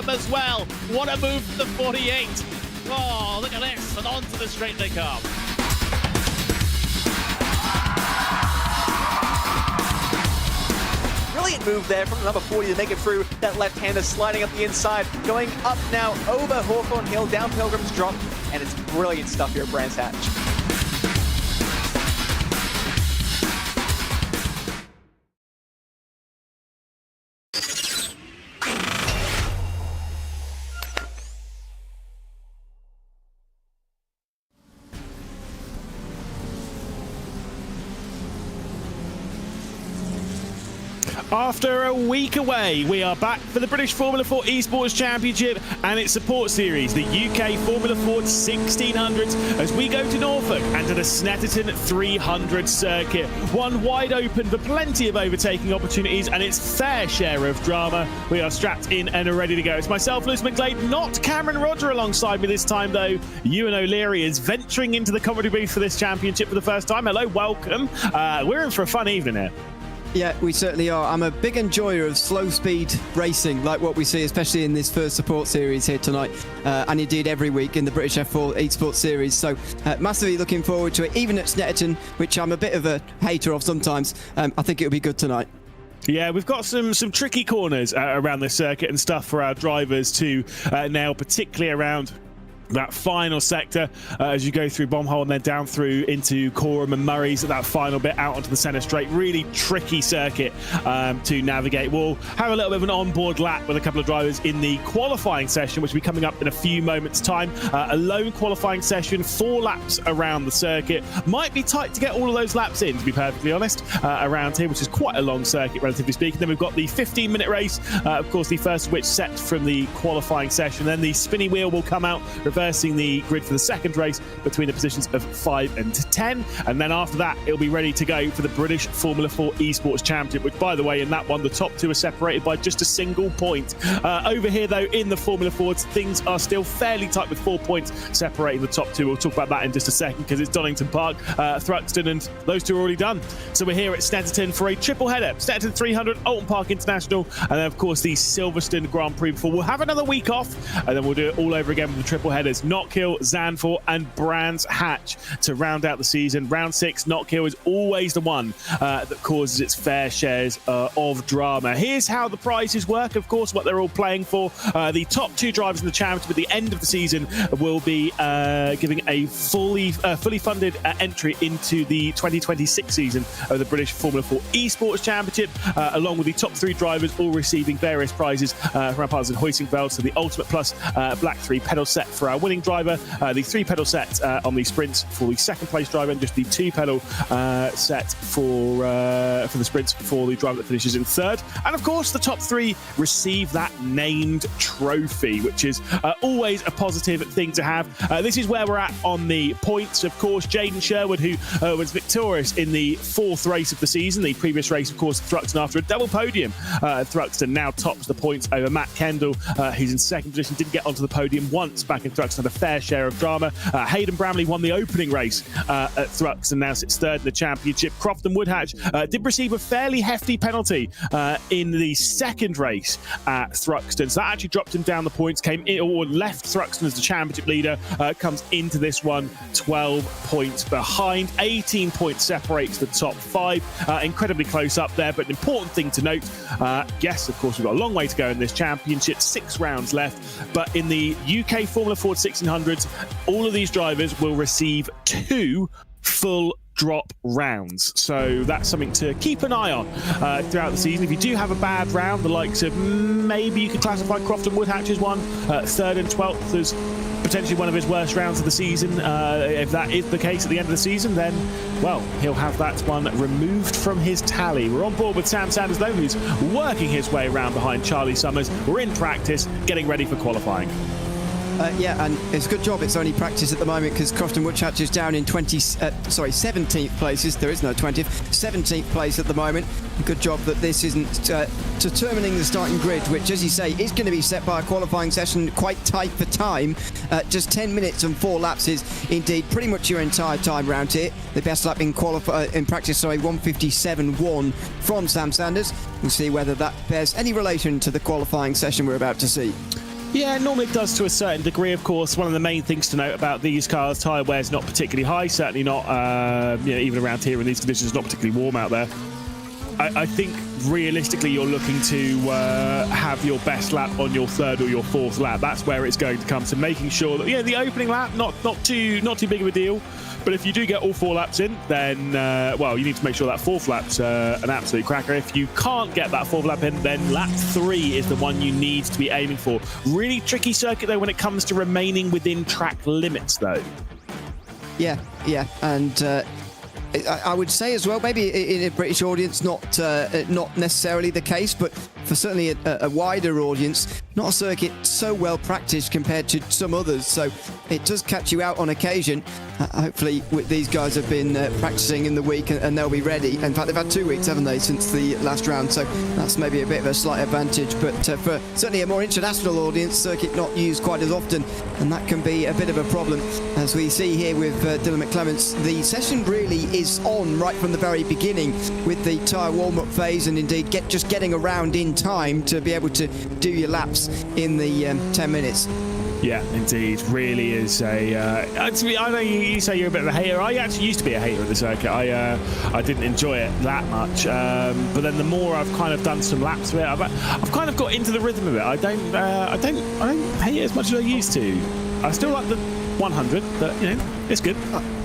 them as well. What a move from the 48. Oh, look at this, and onto the straight they come. Brilliant move there from the number 40 to make it through. That left-hander sliding up the inside, going up now over Hawthorne Hill, down Pilgrim's Drop, and it's brilliant stuff here at Brands Hatch. After a week away, we are back for the British Formula 4 Esports Championship and its support series, the UK Formula 4 1600s, as we go to Norfolk and to the Snetterton 300 circuit. One wide open for plenty of overtaking opportunities and its fair share of drama. We are strapped in and are ready to go. It's myself, Lewis McGlade, not Cameron Roger alongside me this time though. Ewan O'Leary is venturing into the commentary booth for this championship for the first time. Hello, welcome. We're in for a fun evening here. Yeah, we certainly are. I'm a big enjoyer of slow-speed racing, like what we see, especially in this first support series here tonight, and indeed every week in the British F4 Esports series. So, massively looking forward to it, even at Snetterton, which I'm a bit of a hater of sometimes. I think it'll be good tonight. Yeah, we've got some tricky corners around the circuit and stuff for our drivers to nail, particularly around that final sector as you go through Bombhole and then down through into Coram and Murray's at that final bit out onto the centre straight. Really tricky circuit to navigate. We'll have a little bit of an onboard lap with a couple of drivers in the qualifying session, which will be coming up in a few moments' time. A lone qualifying session, 4 laps around the circuit. Might be tight to get all of those laps in, to be perfectly honest, around here, which is quite a long circuit, relatively speaking. Then we've got the 15-minute race, of course, the first of which set from the qualifying session. Then the spinny wheel will come out, reversing the grid for the second race between the positions of 5 and 10, and then after that it'll be ready to go for the British Formula 4 Esports Championship, which, by the way, in that one the top 2 are separated by just a single point. Over here though, in the Formula 4s, things are still fairly tight with 4 points separating the top 2. We'll talk about that in just a second because it's Donington Park, Thruxton, and those 2 are already done. So we're here at Snetterton for a triple header: Snetterton 300, Alton Park International, and then of course the Silverstone Grand Prix before we'll have another week off, and then we'll do it all over again with the triple headers: Knockhill, Zandvoort and Brands Hatch to round out the season. Round 6, Knockhill is always the one that causes its fair shares of drama. Here's how the prizes work, of course, what they're all playing for. The top 2 drivers in the championship at the end of the season will be giving a fully funded entry into the 2026 season of the British Formula 4 Esports Championship, along with the top 3 drivers all receiving various prizes from our partners in Hoisingveld. So the Ultimate Plus Black 3 pedal set for our winning driver, the 3 pedal set on the sprints for the second place driver, and just the 2 pedal set for the sprints for the driver that finishes in 3rd. And of course the top 3 receive that named trophy, which is always a positive thing to have. This is where we're at on the points. Of course, Jaden Sherwood, who was victorious in the 4th race of the season, the previous race of course Thruxton, after a double podium. Thruxton now tops the points over Matt Kendall, who's in 2nd position, didn't get onto the podium once back in Thruxton, had a fair share of drama. Hayden Bramley won the opening race at Thruxton, now sits 3rd in the championship. Crofton Woodhatch did receive a fairly hefty penalty in the 2nd race at Thruxton, so that actually dropped him down the points, came in, or left Thruxton as the championship leader, comes into this one 12 points behind. 18 points separates the top 5. Incredibly close up there, but an important thing to note, yes, of course, we've got a long way to go in this championship, 6 rounds left, but in the UK Formula 4 1600s, all of these drivers will receive 2 full drop rounds, so that's something to keep an eye on throughout the season. If you do have a bad round, the likes of maybe you could classify Crofton Woodhatch as one, 3rd and 12th as potentially one of his worst rounds of the season. If that is the case at the end of the season, then, well, he'll have that one removed from his tally. We're on board with Sam Sanders, though, who's working his way around behind Charlie Summers. We're in practice, getting ready for qualifying. Yeah, and it's a good job it's only practice at the moment, because Crofton Woodhatch is down in 17th places. There is no 20th. 17th place at the moment. Good job that this isn't determining the starting grid, which, as you say, is going to be set by a qualifying session, quite tight for time. Just 10 minutes and 4 laps is indeed pretty much your entire time round here. The best lap in practice, 1:57.1 from Sam Sanders. We'll see whether that bears any relation to the qualifying session we're about to see. Yeah, normally it does to a certain degree, of course. One of the main things to note about these cars, tyre wear is not particularly high, certainly not, even around here in these conditions, not particularly warm out there. I think realistically you're looking to have your best lap on your third or your fourth lap. That's where it's going to come to making sure that the opening lap not too big of a deal. But if you do get all 4 laps in, then well, you need to make sure that fourth lap's an absolute cracker. If you can't get that fourth lap in, then lap 3 is the one you need to be aiming for. Really tricky circuit though when it comes to remaining within track limits though. Yeah, and I would say as well, maybe in a British audience, not necessarily the case, but for certainly a wider audience, not a circuit so well practiced compared to some others. So it does catch you out on occasion. Hopefully these guys have been practicing in the week and they'll be ready. In fact, they've had 2 weeks, haven't they, since the last round? So that's maybe a bit of a slight advantage. But for certainly a more international audience, circuit not used quite as often, and that can be a bit of a problem. As we see here with Dylan McClements, the session really is on right from the very beginning with the tyre warm-up phase, and indeed just getting around in time to be able to do your laps in the 10 minutes. Yeah, indeed. Really is a... I know you say you're a bit of a hater. I actually used to be a hater of the circuit. I didn't enjoy it that much. But then the more I've kind of done some laps of it, I've kind of got into the rhythm of it. I don't hate it as much as I used to. I still like the 100, but it's good.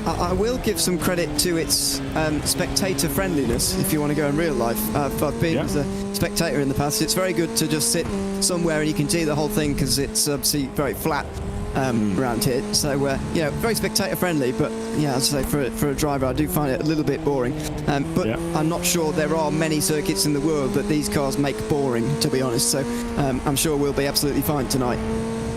I will give some credit to its spectator friendliness. If you want to go in real life, I've been as a spectator in the past. It's very good to just sit somewhere and you can see the whole thing because it's obviously very flat around here. So very spectator friendly. But yeah, as I say, for a driver, I do find it a little bit boring. But I'm not sure there are many circuits in the world that these cars make boring, to be honest. So I'm sure we'll be absolutely fine tonight.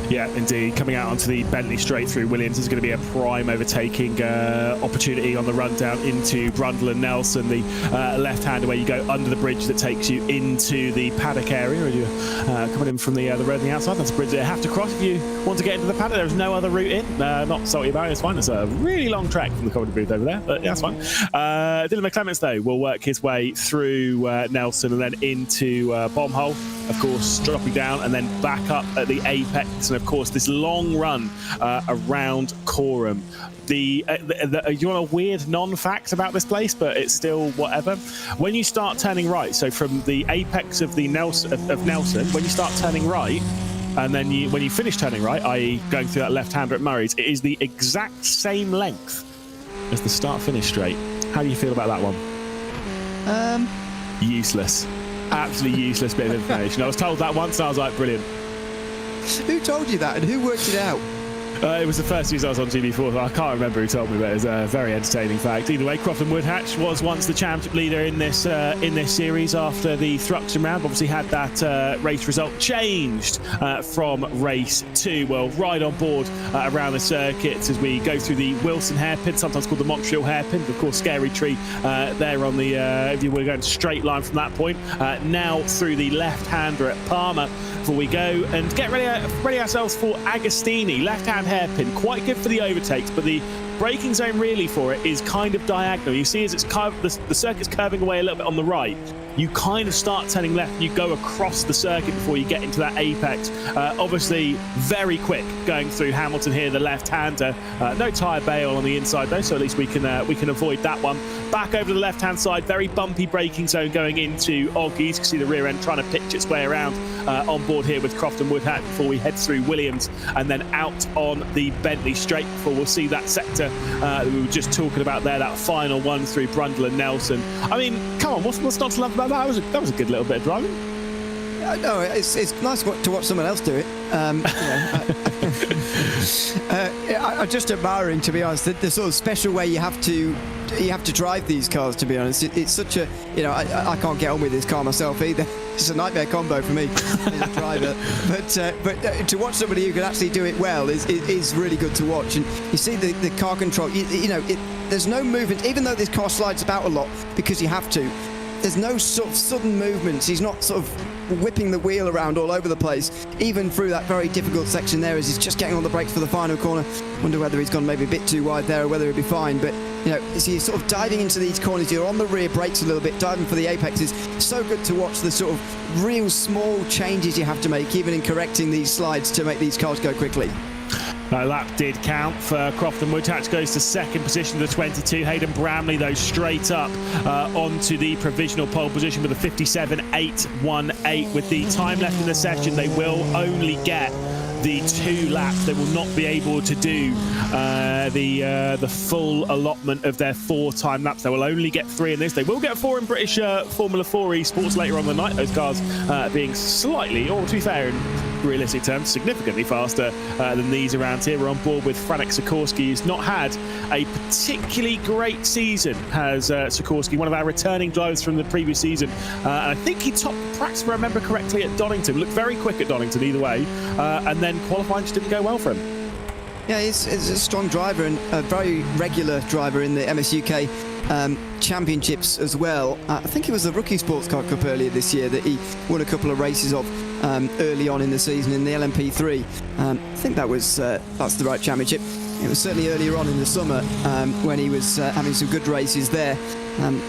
Yeah, indeed. Coming out onto the Bentley straight through Williams is going to be a prime overtaking opportunity on the run down into Brundle and Nelson, the left-hander where you go under the bridge that takes you into the paddock area. As you're coming in from the road on the outside, that's a bridge that you have to cross if you want to get into the paddock. There's no other route in. Not salty about it, it's fine. It's a really long track from the commentary booth over there, but yeah, that's fine. Dylan McClements, though, will work his way through Nelson and then into Bombhole, of course, dropping down and then back up at the apex. And of course, this long run around Coram. You want a weird non-fact about this place, but it's still whatever. When you start turning right, so from the apex of the Nelson, when you start turning right, and then when you finish turning right, i.e. going through that left-hander at Murray's, it is the exact same length as the start-finish straight. How do you feel about that one? Useless. Absolutely useless bit of information. I was told that once and I was like, brilliant. Who told you that and who worked it out? It was the first news I was on GB4, so I can't remember who told me, but it was a very entertaining fact. Either way, Crofton Woodhatch was once the championship leader in this series after the Thruxton round. Obviously had that race result changed from race 2. Well, right on board around the circuit as we go through the Wilson hairpin, sometimes called the Montreal hairpin. Of course, Scary Tree there on the, if you were going straight line from that point. Now through the left-hander at Palmer before we go and get ready ourselves for Agostini. Left-hand hairpin, quite good for the overtakes, but the braking zone really for it is kind of diagonal. You see as it's the circuit's curving away a little bit on the right, you kind of start turning left and you go across the circuit before you get into that apex. Obviously very quick going through Hamilton here, the left-hander. No tyre bail on the inside though, so at least we can avoid that one. Back over to the left-hand side, very bumpy braking zone going into Oggies. You can see the rear end trying to pitch its way around on board here with Crofton Woodhatch before we head through Williams and then out on the Bentley straight before we'll see that sector that we were just talking about there, that final one through Brundle and Nelson. I mean, come on, what's not to love about that? That was a good little bit of driving. No, it's nice to watch someone else do it. I'm just admiring, to be honest, the sort of special way you have to drive these cars. To be honest, it's such a I can't get on with this car myself either. It's a nightmare combo for me as a driver. But to watch somebody who can actually do it well is really good to watch. And you see the car control. There's no movement, even though this car slides about a lot because you have to. there's no sort of sudden movements. He's not sort of whipping the wheel around all over the place, even through that very difficult section there as he's just getting on the brakes for the final corner. Wonder whether he's gone maybe a bit too wide there or whether he'll be fine. But, you know, as he's sort of diving into these corners, you're on the rear brakes a little bit, diving for the apexes. So good to watch the sort of real small changes you have to make, even in correcting these slides to make these cars go quickly. That lap did count for Crofton Woodhatch, goes to second position to the 22. Hayden Bramley, though, straight up onto the provisional pole position with a 57.818. With the time left in the session, they will only get the 2 laps. They will not be able to do the full allotment of their 4 time laps. They will only get 3 in this. They will get 4 in British Formula 4 Esports later on the night. Those cars being slightly, or to be fair, in realistic terms, significantly faster than these around here. We're on board with Franek Sikorsky, who's not had a particularly great season, has Sikorsky, one of our returning drivers from the previous season. And I think he topped the practice, if I remember correctly, at Donington. Looked very quick at Donington either way. And then qualifying just didn't go well for him. Yeah, he's a strong driver and a very regular driver in the MS UK championships as well. I think it was the Rookie Sports Car Cup earlier this year that he won a couple of races of early on in the season in the LMP3. I think that's the right championship. It was certainly earlier on in the summer when he was having some good races there.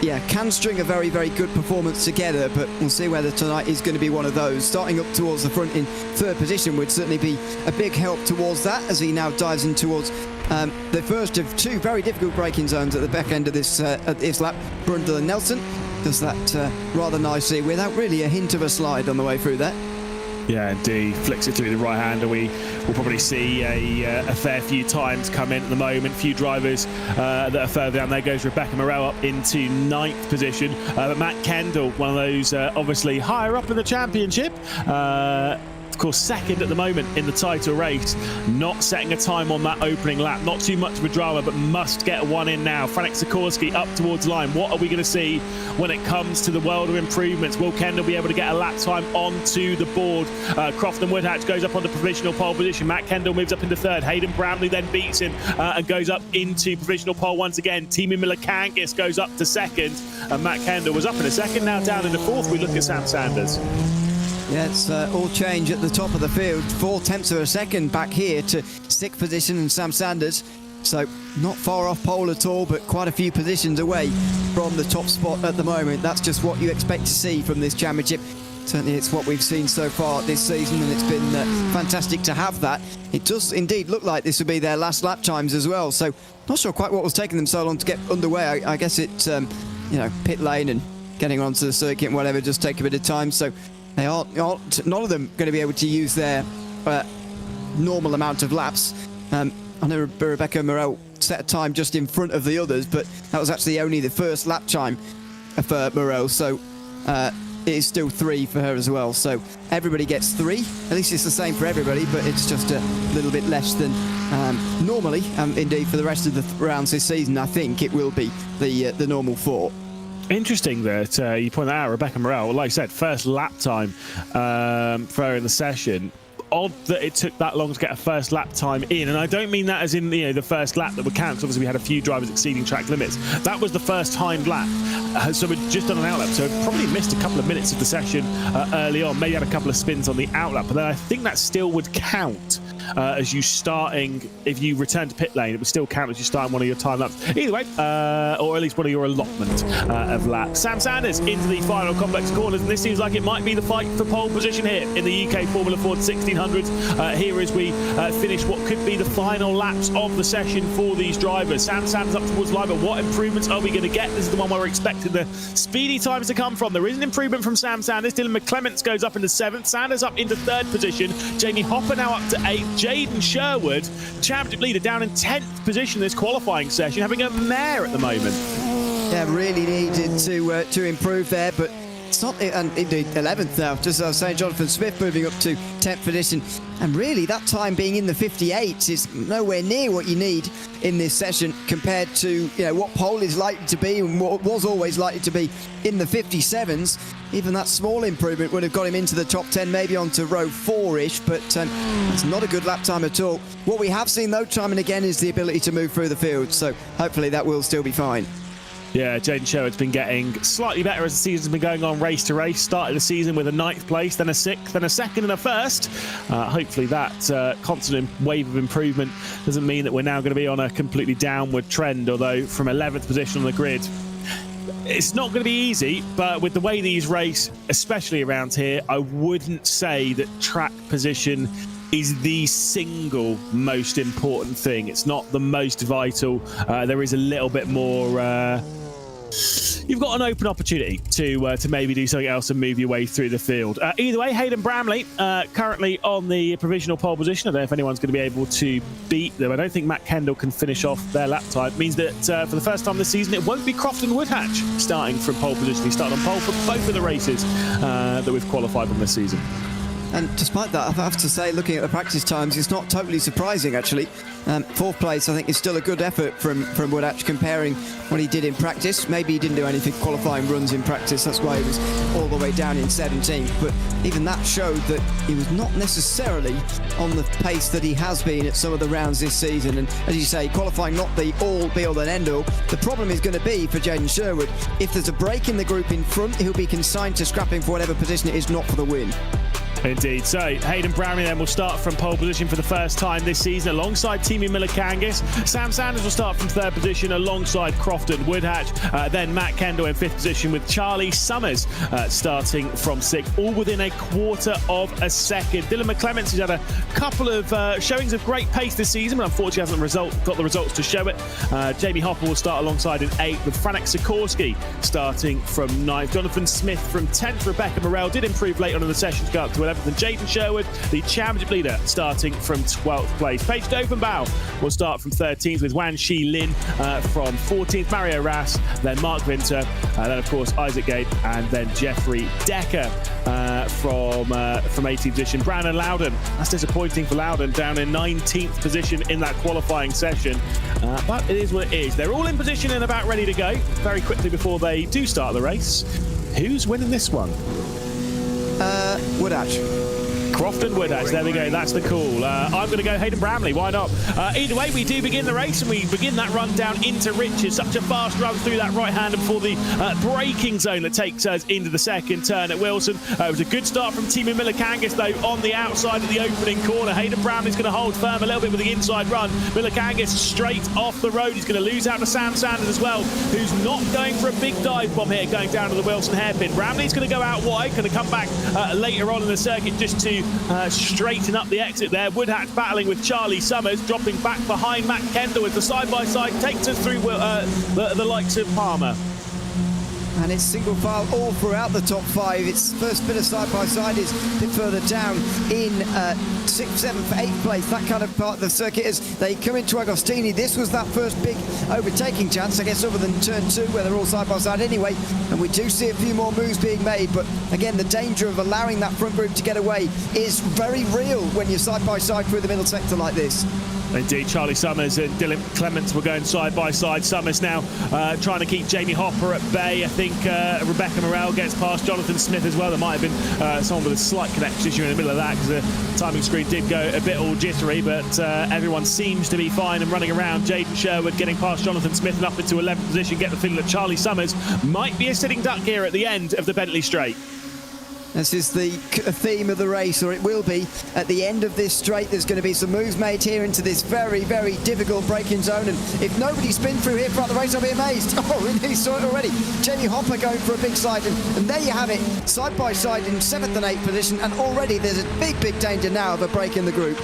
Yeah, can string a very, very good performance together, but we'll see whether tonight is going to be one of those. Starting up towards the front in 3rd position would certainly be a big help towards that as he now dives in towards the first of 2 very difficult braking zones at the back end of this lap. Brundle and Nelson does that rather nicely without really a hint of a slide on the way through that. Yeah, indeed. Flicks it through the right hander. We will probably see a fair few times come in at the moment. Few drivers that are further down. There goes Rebecca Morel up into 9th position. But Matt Kendall, one of those obviously higher up in the championship. Of course, second at the moment in the title race, not setting a time on that opening lap. Not too much of a drama, but must get one in now. Franek Sikorsky up towards line. What are we going to see when it comes to the world of improvements? Will Kendall be able to get a lap time onto the board? Crofton Woodhatch goes up on the provisional pole position. Matt Kendall moves up into 3rd. Hayden Bramley then beats him and goes up into provisional pole once again. Timi Milakangis goes up to 2nd, and Matt Kendall was up in a 2nd, now down in the 4th. We look at Sam Sanders. Yeah, it's all change at the top of the field. 0.4 of a second back here to 6th position and Sam Sanders. So not far off pole at all, but quite a few positions away from the top spot at the moment. That's just what you expect to see from this championship. Certainly it's what we've seen so far this season, and it's been fantastic to have that. It does indeed look like this will be their last lap times as well. So not sure quite what was taking them so long to get underway. I guess it's, you know, pit lane and getting onto the circuit and whatever, just take a bit of time. So they aren't none of them going to be able to use their normal amount of laps. I know Rebecca Morel set a time just in front of the others, but that was actually only the first lap time for Morel, so it is still 3 for her as well. So everybody gets 3. At least it's the same for everybody, but it's just a little bit less than normally. Indeed, for the rest of the rounds this season, I think it will be the normal 4. Interesting that you point that out, Rebecca Morel. Like I said, first lap time for her in the session. Odd that it took that long to get a first lap time in, and I don't mean that as in, you know, the first lap that would count. Obviously, we had a few drivers exceeding track limits. That was the first timed lap, so we'd just done an outlap, so probably missed a couple of minutes of the session early on. Maybe had a couple of spins on the outlap, but then I think that still would count as you starting. If you return to pit lane, it would still count as you starting one of your time laps. Either way, or at least one of your allotment of laps. Sam Sanders into the final complex corners, and this seems like it might be the fight for pole position here in the UK Formula 4 1600s. Here as we finish what could be the final laps of the session for these drivers. Sam Sanders up towards line, but what improvements are we going to get? This is the one where we're expecting the speedy times to come from. There is an improvement from Sam Sanders. Dylan McClements goes up into 7th. Sanders up into 3rd position. Jamie Hopper now up to 8th. Jaden Sherwood, championship leader, down in 10th position this qualifying session, having a mare at the moment. Yeah, really needed to improve there, but it's not, and indeed 11th now, just as I was saying. Jonathan Smith moving up to 10th position, and really that time being in the 58s is nowhere near what you need in this session compared to, you know, what pole is likely to be and what was always likely to be in the 57s. Even that small improvement would have got him into the top 10, maybe onto row 4-ish, but it's not a good lap time at all. What we have seen though time and again is the ability to move through the field, so hopefully that will still be fine. Yeah, Jaden Sherwood's been getting slightly better as the season's been going on race to race. Started the season with a 9th place, then a 6th, then a 2nd and a 1st. Hopefully that constant wave of improvement doesn't mean that we're now going to be on a completely downward trend, although from 11th position on the grid, it's not going to be easy, but with the way these race, especially around here, I wouldn't say that track position is the single most important thing. It's not the most vital. There is a little bit more... You've got an open opportunity to maybe do something else and move your way through the field. Either way, Hayden Bramley currently on the provisional pole position. I don't know if anyone's going to be able to beat them. I don't think Matt Kendall can finish off their lap time. It means that for the first time this season, it won't be Crofton Woodhatch starting from pole position. He started on pole for both of the races that we've qualified on this season. And despite that, I have to say, looking at the practice times, it's not totally surprising, actually. 4th place, I think, is still a good effort from Woodhatch comparing what he did in practice. Maybe he didn't do anything qualifying runs in practice. That's why he was all the way down in 17th. But even that showed that he was not necessarily on the pace that he has been at some of the rounds this season. And as you say, qualifying not the all be-all and end-all. The problem is going to be for Jaden Sherwood, if there's a break in the group in front, he'll be consigned to scrapping for whatever position it is, not for the win. Indeed. So Hayden Bramley then will start from pole position for the first time this season alongside Teemu Miller-Kangis. Sam Sanders will start from 3rd position alongside Crofton Woodhatch. Then Matt Kendall in 5th position with Charlie Summers starting from 6th, all within a quarter of a second. Dylan McClements, who's had a couple of showings of great pace this season, but unfortunately hasn't got the results to show it. Jamie Hopper will start alongside in 8th with Franek Sikorsky starting from 9th. Jonathan Smith from 10th. Rebecca Morell did improve late on in the session to go up to 11th, and Jaden Sherwood, the championship leader, starting from 12th place. Paige Dovenbow will start from 13th with Wan Shi Lin from 14th, Mario Ras, then Mark Winter, then of course Isaac Gabe, and then Jeffrey Decker from 18th position. Brandon Loudon, that's disappointing for Loudon, down in 19th position in that qualifying session, but it is what it is. They're all in position and about ready to go very quickly before they do start the race. Who's winning this one? Woodhatch. Crofton Woodhatch, there we go, that's the call. I'm going to go Hayden Bramley, why not? Either way, we do begin the race and we begin that run down into Richards. Such a fast run through that right-hander before the braking zone that takes us into the second turn at Wilson. It was a good start from Teemu Miller-Kangis, though, on the outside of the opening corner. Hayden Bramley's going to hold firm a little bit with the inside run. Miller-Kangis straight off the road. He's going to lose out to Sam Sanders as well, who's not going for a big dive bomb here, going down to the Wilson hairpin. Bramley's going to go out wide, going to come back later on in the circuit just to straighten up the exit there. Woodhatch battling with Charlie Summers, dropping back behind Matt Kendall as the side-by-side takes us through the likes of Palmer. And it's single file all throughout the top 5. Its first bit of side-by-side is a bit further down in 6th, 7th, 8th place. That kind of part of the circuit as they come into Agostini. This was that first big overtaking chance, I guess, other than turn 2, where they're all side-by-side anyway. And we do see a few more moves being made. But again, the danger of allowing that front group to get away is very real when you're side-by-side through the middle sector like this. Indeed, Charlie Summers and Dylan Clements were going side by side. Summers now trying to keep Jamie Hopper at bay. I think Rebecca Morell gets past Jonathan Smith as well. There might have been someone with a slight connection issue in the middle of that because the timing screen did go a bit all jittery, but everyone seems to be fine and running around. Jaden Sherwood getting past Jonathan Smith and up into 11th position. Get the feeling that Charlie Summers might be a sitting duck here at the end of the Bentley Straight. This is the theme of the race, or it will be. At the end of this straight, there's going to be some moves made here into this very, very difficult braking zone. And if nobody spins through here throughout the race, I'll be amazed. Oh, we nearly saw it already. Jamie Hopper going for a big side. And there you have it, side by side in 7th and 8th position. And already there's a big, big danger now of a break in the group.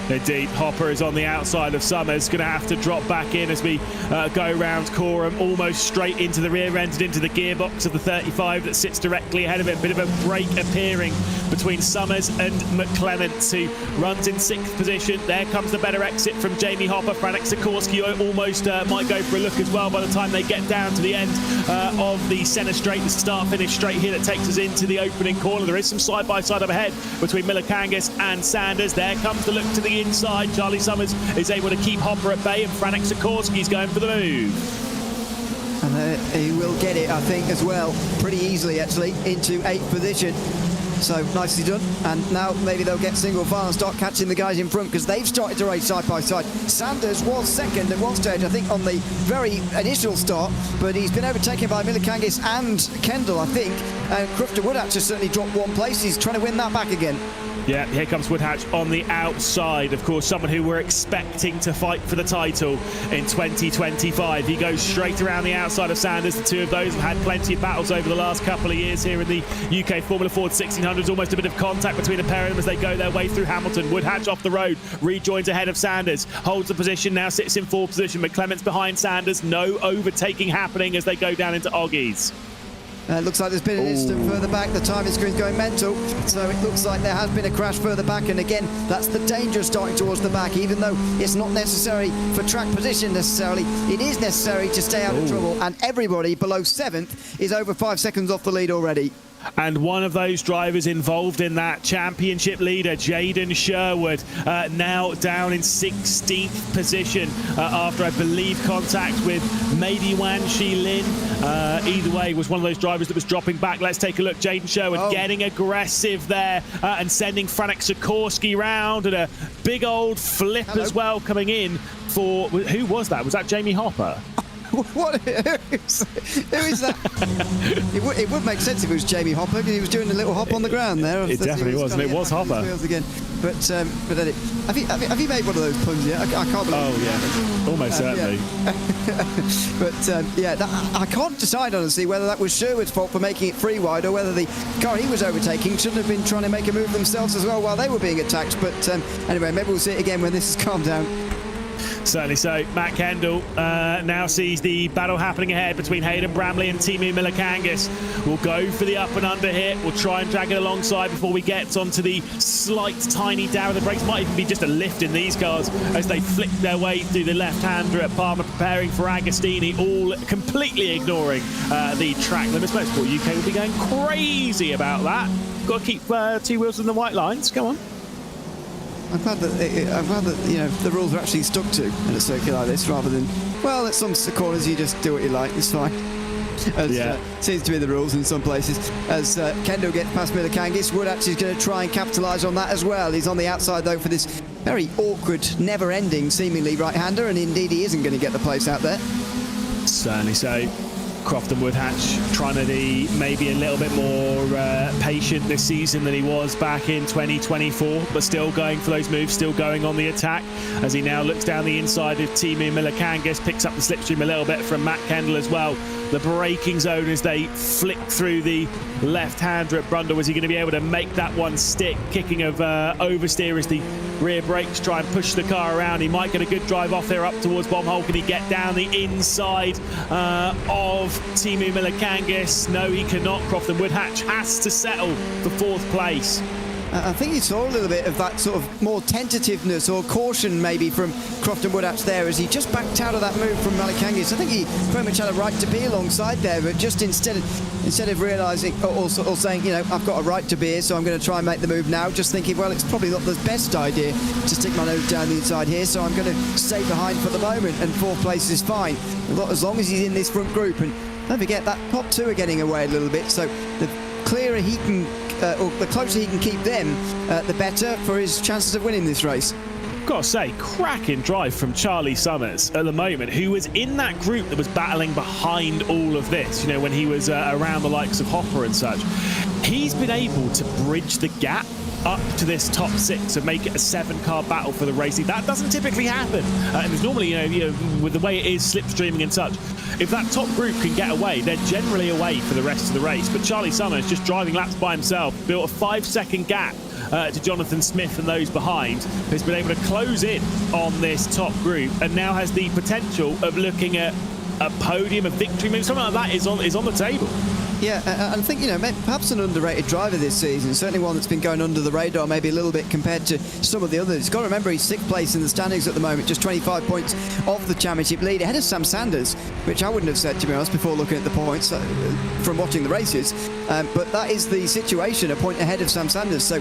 Indeed, Hopper is on the outside of Summers, going to have to drop back in as we go round Coram, almost straight into the rear end and into the gearbox of the 35 that sits directly ahead of it. A bit of a break appearing between Summers and McClements, who runs in 6th position. There comes the better exit from Jamie Hopper. Franek Sikorsky almost might go for a look as well by the time they get down to the end of the centre straight, the start-finish straight here that takes us into the opening corner. There is some side-by-side up ahead between Miller-Kangis and Sanders. There comes the look to the inside. Charlie Summers is able to keep Hopper at bay, and Franek Sikorsky's going for the move. And he will get it, I think, as well, pretty easily, actually, into 8th position. So nicely done. And now maybe they'll get single file and start catching the guys in front, because they've started to race side by side. Sanders was second at one stage, I think, on the very initial start, but he's been overtaken by Milakangis and Kendall, I think. And Crofton Woodhatch has certainly dropped one place. He's trying to win that back again. Yeah, here comes Woodhatch on the outside. Of course, someone who we're expecting to fight for the title in 2025. He goes straight around the outside of Sanders. The two of those have had plenty of battles over the last couple of years here in the UK Formula Ford 1600s. Almost a bit of contact between the pair of them as they go their way through Hamilton. Woodhatch off the road, rejoins ahead of Sanders. Holds the position, now sits in fourth position. McClement's behind Sanders. No overtaking happening as they go down into Oggies. Looks like there's been an incident further back. The timing screen's going mental, so it looks like there has been a crash further back, and again, that's the danger starting towards the back. Even though it's not necessary for track position necessarily, it is necessary to stay out of trouble, and everybody below 7th is over 5 seconds off the lead already. And one of those drivers involved in that championship leader, Jaden Sherwood, now down in 16th position after, I believe, contact with maybe Wan Shi Lin. Either way, was one of those drivers that was dropping back. Let's take a look. Jaden Sherwood getting aggressive there and sending Franek Sikorsky round, and a big old flip as well coming in for, who was that? Was that Jamie Hopper? What? Who is that? It would make sense if it was Jamie Hopper, because he was doing a little hop on the ground there. It definitely was, and it was Hopper. Again. But have you made one of those puns yet? I can't believe. Oh yeah, almost certainly. Yeah. But I can't decide honestly whether that was Sherwood's fault for making it free wide, or whether the car he was overtaking shouldn't have been trying to make a move themselves as well while they were being attacked. But anyway, maybe we'll see it again when this has calmed down. Certainly so. Matt Kendall now sees the battle happening ahead between Hayden Bramley and Timu Milakangis. We'll go for the up and under hit. We'll try and drag it alongside before we get onto the slight tiny down. The brakes might even be just a lift in these cars as they flick their way through the left-hander at Palmer, preparing for Agostini, all completely ignoring the track limits. Motorsport UK will be going crazy about that. Got to keep two wheels in the white lines. Come on. I'm glad that you know the rules are actually stuck to in a circuit like this, rather than, well, at some corners you just do what you like. It's fine. Seems to be the rules in some places. As Kendo gets past Milakangis, Woodhatch is going to try and capitalise on that as well. He's on the outside though for this very awkward, never-ending, seemingly right-hander, and indeed he isn't going to get the place out there. Certainly so. Crofton Woodhatch trying to be maybe a little bit more patient this season than he was back in 2024, but still going for those moves, still going on the attack as he now looks down the inside of Timu Milakangis, picks up the slipstream a little bit from Matt Kendall as well. The braking zone as they flick through the left-hander at Brundle. Was he going to be able to make that one stick? Kicking of oversteer as the rear brakes try and push the car around. He might get a good drive off there up towards Bombhole. Can he get down the inside of Timu Milakangis? No, he cannot. Crofton Woodhatch has to settle for fourth place. I think you saw a little bit of that sort of more tentativeness or caution maybe from Crofton Woodhatch there as he just backed out of that move from Milakangis. I think he pretty much had a right to be alongside there, but just instead of realising or saying, you know, I've got a right to be here, so I'm going to try and make the move now, just thinking, well, it's probably not the best idea to stick my nose down the inside here, so I'm going to stay behind for the moment, and fourth place is fine as long as he's in this front group. And don't forget that top two are getting away a little bit, so the clearer he can or the closer he can keep them, the better for his chances of winning this race. Gotta say, cracking drive from Charlie Summers at the moment, who was in that group that was battling behind all of this, you know, when he was around the likes of Hopper and such. He's been able to bridge the gap up to this top six and make it a 7-car battle for the racing. That doesn't typically happen. And it's normally, you know, with the way it is slipstreaming and such, if that top group can get away, they're generally away for the rest of the race. But Charlie Summers, just driving laps by himself, built a 5-second gap to Jonathan Smith and those behind, has been able to close in on this top group and now has the potential of looking at a podium, a victory, maybe something like that is on the table. Yeah, I think, you know, perhaps an underrated driver this season, certainly one that's been going under the radar maybe a little bit compared to some of the others. You've got to remember he's 6th place in the standings at the moment, just 25 points off the championship lead, ahead of Sam Sanders, which I wouldn't have said, to be honest, before looking at the points from watching the races. But that is the situation, a point ahead of Sam Sanders. So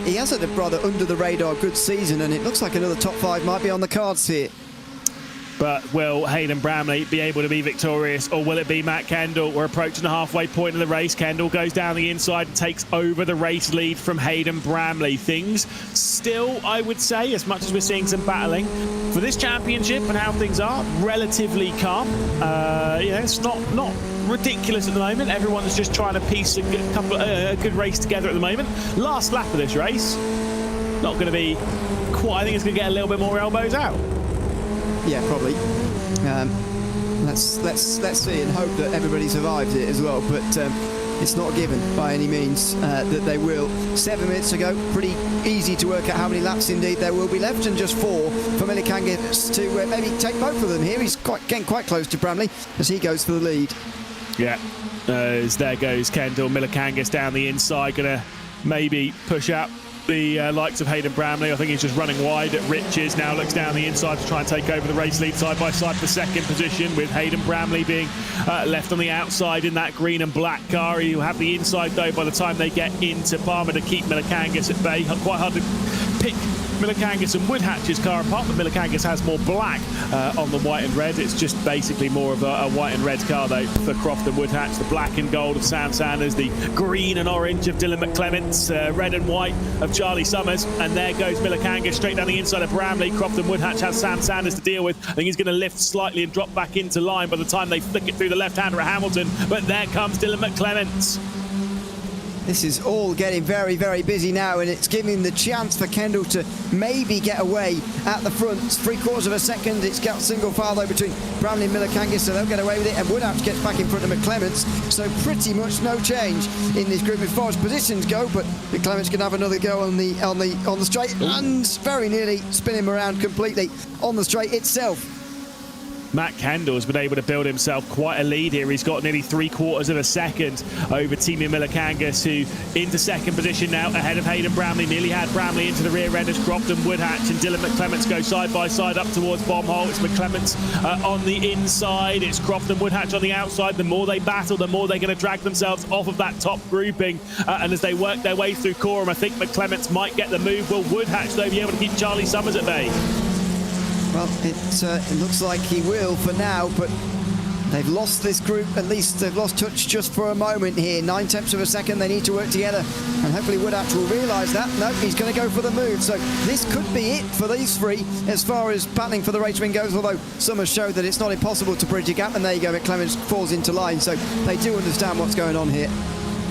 he has had a rather under the radar good season, and it looks like another top 5 might be on the cards here. But will Hayden Bramley be able to be victorious, or will it be Matt Kendall? We're approaching the halfway point of the race. Kendall goes down the inside and takes over the race lead from Hayden Bramley. Things still, I would say, as much as we're seeing some battling for this championship and how things are, relatively calm. It's not ridiculous at the moment. Everyone's just trying to piece a good race together at the moment. Last lap of this race, not going to be quite. I think it's going to get a little bit more elbows out. Yeah, probably. Let's see and hope that everybody survives it as well. But it's not given by any means that they will. 7 minutes ago, pretty easy to work out how many laps indeed there will be left, and just 4 for Milikangas to maybe take both of them here. He's getting quite close to Bramley as he goes for the lead. Yeah, as there goes Kendall. Milikangas down the inside, going to maybe push up the likes of Hayden Bramley. I think he's just running wide at Riches. Now looks down the inside to try and take over the race lead side by side for second position, with Hayden Bramley being left on the outside in that green and black car. He'll have the inside though by the time they get into Palmer to keep Milikangas at bay. Quite hard to pick Milikangas and Woodhatch's car apart, but Milikangas has more black on the white and red. It's just basically more of a white and red car though for Croft and Woodhatch. The black and gold of Sam Sanders, the green and orange of Dylan McClements, red and white of Charlie Summers, and there goes Milikangas straight down the inside of Bramley. Croft and Woodhatch has Sam Sanders to deal with. I think he's going to lift slightly and drop back into line by the time they flick it through the left-hander at Hamilton, but there comes Dylan McClements. This is all getting very, very busy now, and it's giving the chance for Kendall to maybe get away at the front. 3/4 of a second. It's got single file though between Bramley and Milikangas, so they'll get away with it, and Woodhatch gets back in front of McClements. So pretty much no change in this group as far as positions go, but McClements can have another go on the straight, and very nearly spin him around completely on the straight itself. Matt Kendall's been able to build himself quite a lead here. He's got nearly 3/4 of a second over Timo Milikangas, who into second position now ahead of Hayden Bramley. Nearly had Bramley into the rear end as Croft and Woodhatch and Dylan McClements go side by side up towards Bombhole. It's McClements on the inside. It's Croft and Woodhatch on the outside. The more they battle, the more they're going to drag themselves off of that top grouping. And as they work their way through Coram, I think McClements might get the move. Will Woodhatch, though, be able to keep Charlie Summers at bay? Well, it looks like he will for now, but they've lost this group. At least they've lost touch just for a moment here. 9/10 of a second, they need to work together, and hopefully Woodhatch will realise that. No, he's going to go for the move, so this could be it for these three as far as battling for the race win goes, although Summers showed that it's not impossible to bridge a gap, and there you go, McClements falls into line, so they do understand what's going on here.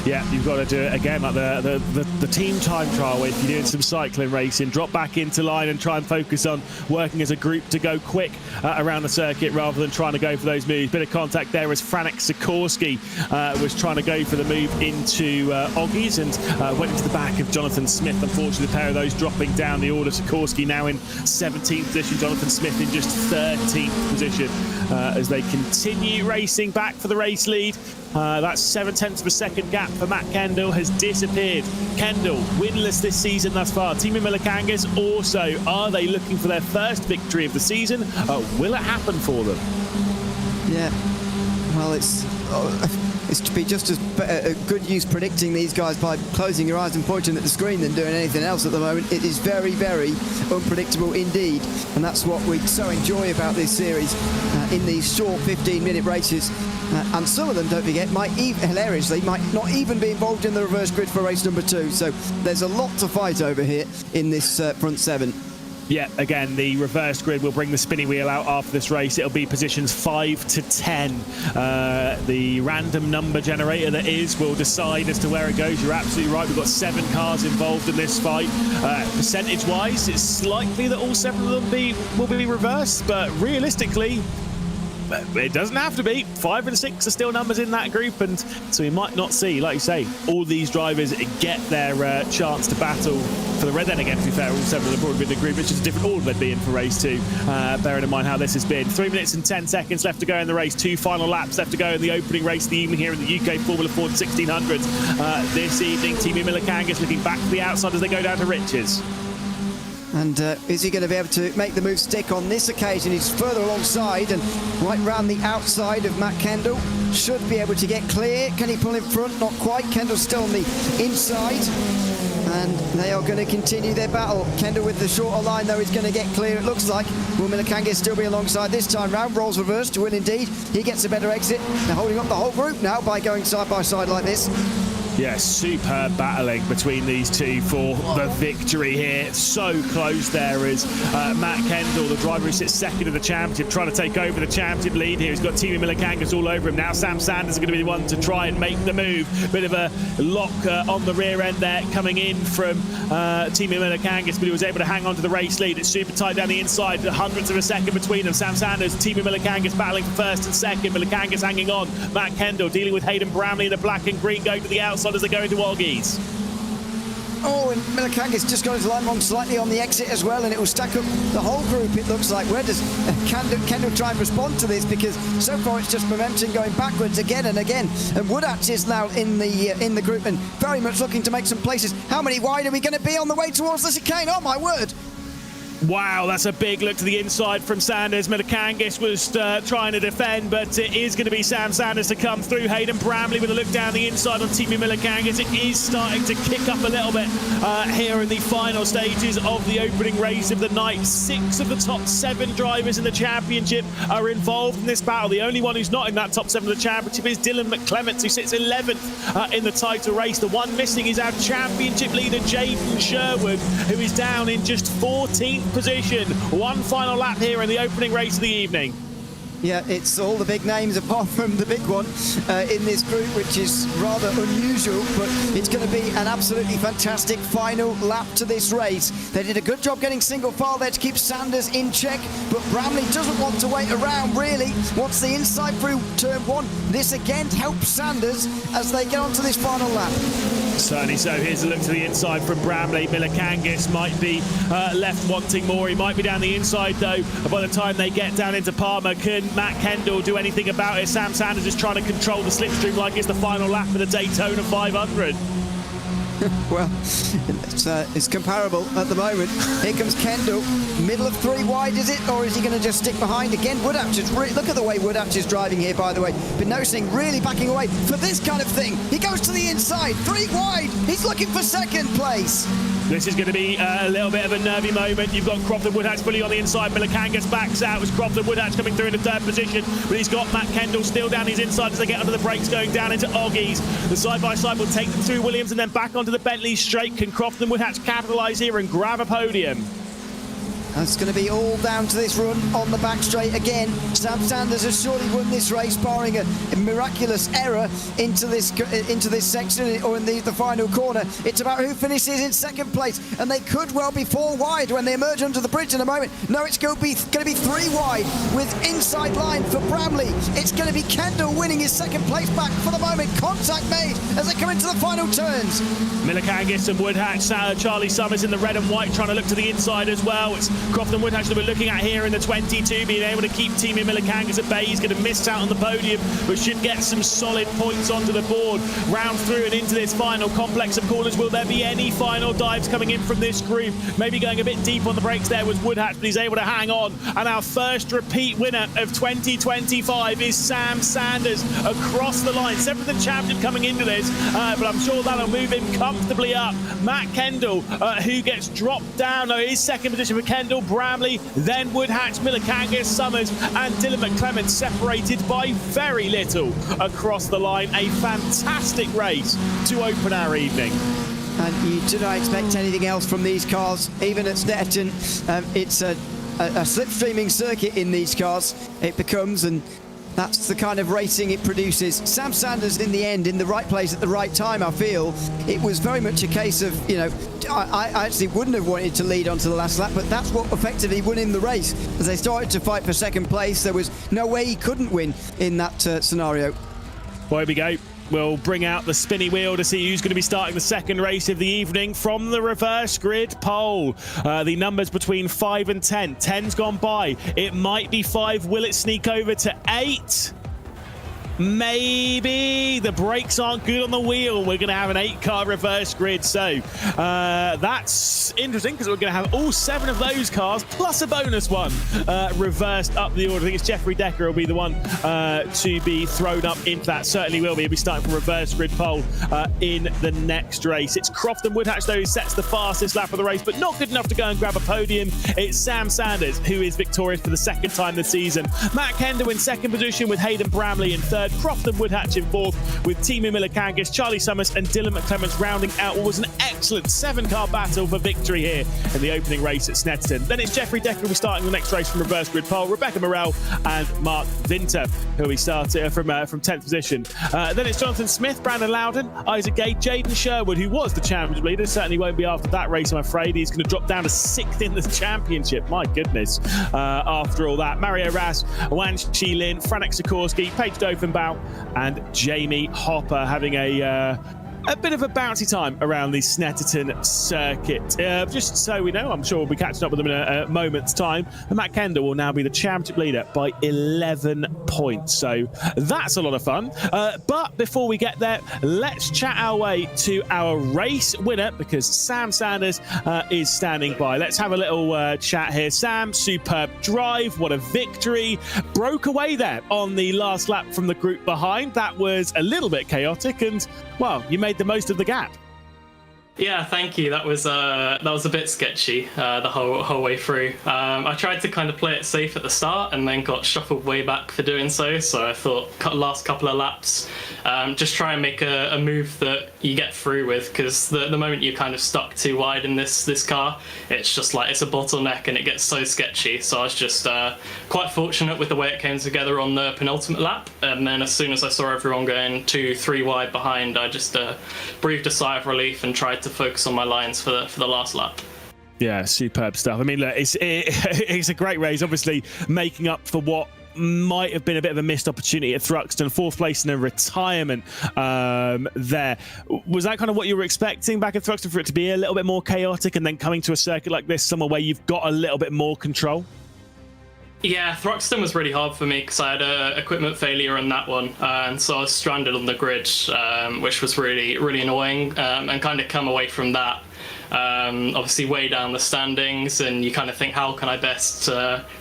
Yeah, you've got to do it again, like the team time trial, if you're doing some cycling racing. Drop back into line and try and focus on working as a group to go quick around the circuit rather than trying to go for those moves. Bit of contact there as Franek Sikorsky was trying to go for the move into Oggies and went into the back of Jonathan Smith. Unfortunately, a pair of those dropping down the order. Sikorsky now in 17th position, Jonathan Smith in just 13th position as they continue racing back for the race lead. That 7/10 of a second gap for Matt Kendall has disappeared. Kendall winless this season thus far. Timo Milikangas also. Are they looking for their first victory of the season? Will it happen for them? Yeah, well, it's to be just as a good use predicting these guys by closing your eyes and pointing at the screen than doing anything else at the moment. It is very, very unpredictable indeed, and that's what we so enjoy about this series in these short 15-minute races. And some of them, don't forget, might not even be involved in the reverse grid for race number 2. So there's a lot to fight over here in this front 7. Yeah, again, the reverse grid will bring the spinny wheel out after this race. It'll be positions 5 to 10. The random number generator that is will decide as to where it goes. You're absolutely right. We've got 7 cars involved in this fight. Percentage-wise, it's likely that all 7 of them will be reversed, but realistically, it doesn't have to be. 5 and 6 are still numbers in that group, and so we might not see, like you say, all these drivers get their chance to battle for the red. Then again, to be fair, all 7 of them probably been in the group. It's just a different order they'd be in for race 2, bearing in mind how this has been. 3 minutes and 10 seconds left to go in the race. 2 final laps left to go in the opening race of the evening here in the UK Formula Ford 1600. This evening, Timo Milikangas looking back to the outside as they go down to Riches. And is he going to be able to make the move stick on this occasion? He's further alongside and right round the outside of Matt Kendall. Should be able to get clear. Can he pull in front? Not quite. Kendall's still on the inside. And they are going to continue their battle. Kendall with the shorter line, though, is going to get clear, it looks like. Will Milakangis still be alongside this time round? Roles reversed, will indeed. He gets a better exit. They're holding up the whole group now by going side by side like this. Yeah, superb battling between these two for the victory here. So close there is Matt Kendall, the driver who sits second in the championship, trying to take over the championship lead here. He's got Timo Milakangis all over him. Now Sam Sanders is going to be the one to try and make the move. Bit of a lock on the rear end there coming in from Timo Milakangis, but he was able to hang on to the race lead. It's super tight down the inside, hundredths of a second between them. Sam Sanders, Timo Milakangis battling for first and second. Milakangis hanging on. Matt Kendall dealing with Hayden Bramley in the black and green, going to the outside as they go into Oggies. Oh, and Milakangis just got his line wrong slightly on the exit as well, and it will stack up the whole group, it looks like. Where does Kendall try and respond to this? Because so far it's just momentum going backwards again and again. And Woodhatch is now in the group and very much looking to make some places. How many wide are we going to be on the way towards the chicane? Oh, my word. Wow, that's a big look to the inside from Sanders. Milakangis was trying to defend, but it is going to be Sam Sanders to come through. Hayden Bramley with a look down the inside on Timo Milakangis. It is starting to kick up a little bit here in the final stages of the opening race of the night. 6 of the top 7 drivers in the championship are involved in this battle. The only one who's not in that top 7 of the championship is Dylan McClements, who sits 11th in the title race. The one missing is our championship leader, Jaden Sherwood, who is down in just 14th position. One final lap here in the opening race of the evening. Yeah, it's all the big names apart from the big one in this group, which is rather unusual, but it's going to be an absolutely fantastic final lap to this race. They did a good job getting single file there to keep Sanders in check, but Bramley doesn't want to wait around, really. Wants the inside through turn 1. This again helps Sanders as they get onto this final lap. Certainly so. Here's a look to the inside from Bramley. Milakangis might be left wanting more. He might be down the inside, though. By the time they get down into Palmer, can Matt Kendall do anything about it? Sam Sanders is trying to control the slipstream like it's the final lap of the Daytona 500. Well, it's comparable at the moment. Here comes Kendall. Middle of 3 wide, is it? Or is he going to just stick behind again? Woodhatch is look at the way Woodhatch is driving here, by the way. Been noticing really backing away for this kind of thing. He goes to the inside, 3 wide. He's looking for second place. This is going to be a little bit of a nervy moment. You've got Crofton Woodhatch fully on the inside. Milakangis backs out as Crofton Woodhatch coming through in the 3rd position. But he's got Matt Kendall still down his inside as they get under the brakes going down into Oggies. The side-by-side will take them through Williams and then back onto the Bentley straight. Can Crofton Woodhatch capitalise here and grab a podium? That's going to be all down to this run on the back straight again. Sam Sanders has surely won this race, barring a miraculous error into this section or in the final corner. It's about who finishes in second place, and they could well be 4 wide when they emerge onto the bridge in a moment. No, it's going to be 3 wide with inside line for Bramley. It's going to be Kendall winning his second place back for the moment. Contact made as they come into the final turns. Milakangis and Woodhatch, Charlie Summers in the red and white trying to look to the inside as well. It's Crofton Woodhatch that we're looking at here in the 22, being able to keep Timo Milakangis at bay. He's going to miss out on the podium, but should get some solid points onto the board. Round through and into this final complex of corners. Will there be any final dives coming in from this group? Maybe going a bit deep on the brakes there was Woodhatch, but he's able to hang on. And our first repeat winner of 2025 is Sam Sanders across the line. 7th champion coming into this, but I'm sure that'll move him comfortably up. Matt Kendall, who gets dropped down, his second position for Kendall. Bramley, then Woodhatch, Milakangis, Summers and Dylan McClements separated by very little across the line. A fantastic race to open our evening. And you do not expect anything else from these cars, even at Snetterton. It's a slipstreaming circuit in these cars. It becomes, and that's the kind of racing it produces. Sam Sanders, in the end, in the right place at the right time, I feel. It was very much a case of, I actually wouldn't have wanted to lead onto the last lap, but that's what effectively won him the race. As they started to fight for second place, there was no way he couldn't win in that scenario. Well, here we go. We'll bring out the spinny wheel to see who's going to be starting the second race of the evening from the reverse grid pole. The numbers between 5 and 10. 10's gone by. It might be 5. Will it sneak over to 8? maybe the brakes aren't good on the wheel. We're going to have an 8-car reverse grid. So that's interesting because we're going to have all 7 of those cars plus a bonus one reversed up the order. I think it's Jeffrey Decker will be the one to be thrown up into that. Certainly will be. He'll be starting from reverse grid pole in the next race. It's Crofton Woodhatch, though, who sets the fastest lap of the race, but not good enough to go and grab a podium. It's Sam Sanders who is victorious for the 2nd time this season. Matt Kendall in 2nd position with Hayden Bramley in 3rd. Crofton Woodhatch in 4th with Timu Miller-Kangis, Charlie Summers and Dylan McClements rounding out what was an excellent 7-car battle for victory here in the opening race at Snetterton. Then it's Jeffrey Decker who will be starting the next race from reverse grid pole, Rebecca Morrell and Mark Vinter who will be starting from 10th position. Then it's Jonathan Smith, Brandon Loudon, Isaac Gay, Jaden Sherwood, who was the championship leader. Certainly won't be after that race, I'm afraid. He's going to drop down to 6th in the championship. My goodness. After all that, Mario Ras, Wan Shi Lin, Franek Sikorsky, Paige Dothenbaum, and Jamie Hopper having a bit of a bouncy time around the Snetterton circuit. Just so we know, I'm sure we'll be catching up with them in a moment's time. And Matt Kendall will now be the championship leader by 11 points. So that's a lot of fun. But before we get there, let's chat our way to our race winner because Sam Sanders is standing by. Let's have a little chat here. Sam, superb drive. What a victory. Broke away there on the last lap from the group behind. That was a little bit chaotic and, well, you made the most of the gap. Yeah, thank you. That was a bit sketchy the whole way through. I tried to kind of play it safe at the start and then got shuffled way back for doing so. So I thought last couple of laps, just try and make a move that you get through with, because the moment you're kind of stuck too wide in this car, it's just like it's a bottleneck and it gets so sketchy. So I was just quite fortunate with the way it came together on the penultimate lap. And then as soon as I saw everyone going 2-3 wide behind, I just breathed a sigh of relief and tried to focus on my lines for the last lap. Yeah, superb stuff. I mean, look, it's a great race, obviously making up for what might have been a bit of a missed opportunity at Thruxton. 4th place in a retirement there. Was that kind of what you were expecting back at Thruxton, for it to be a little bit more chaotic and then coming to a circuit like this, somewhere where you've got a little bit more control? Yeah, Thruxton was really hard for me because I had an equipment failure on that one, and so I was stranded on the grid, which was really, really annoying, and kind of come away from that, obviously way down the standings, and you kind of think, how can I best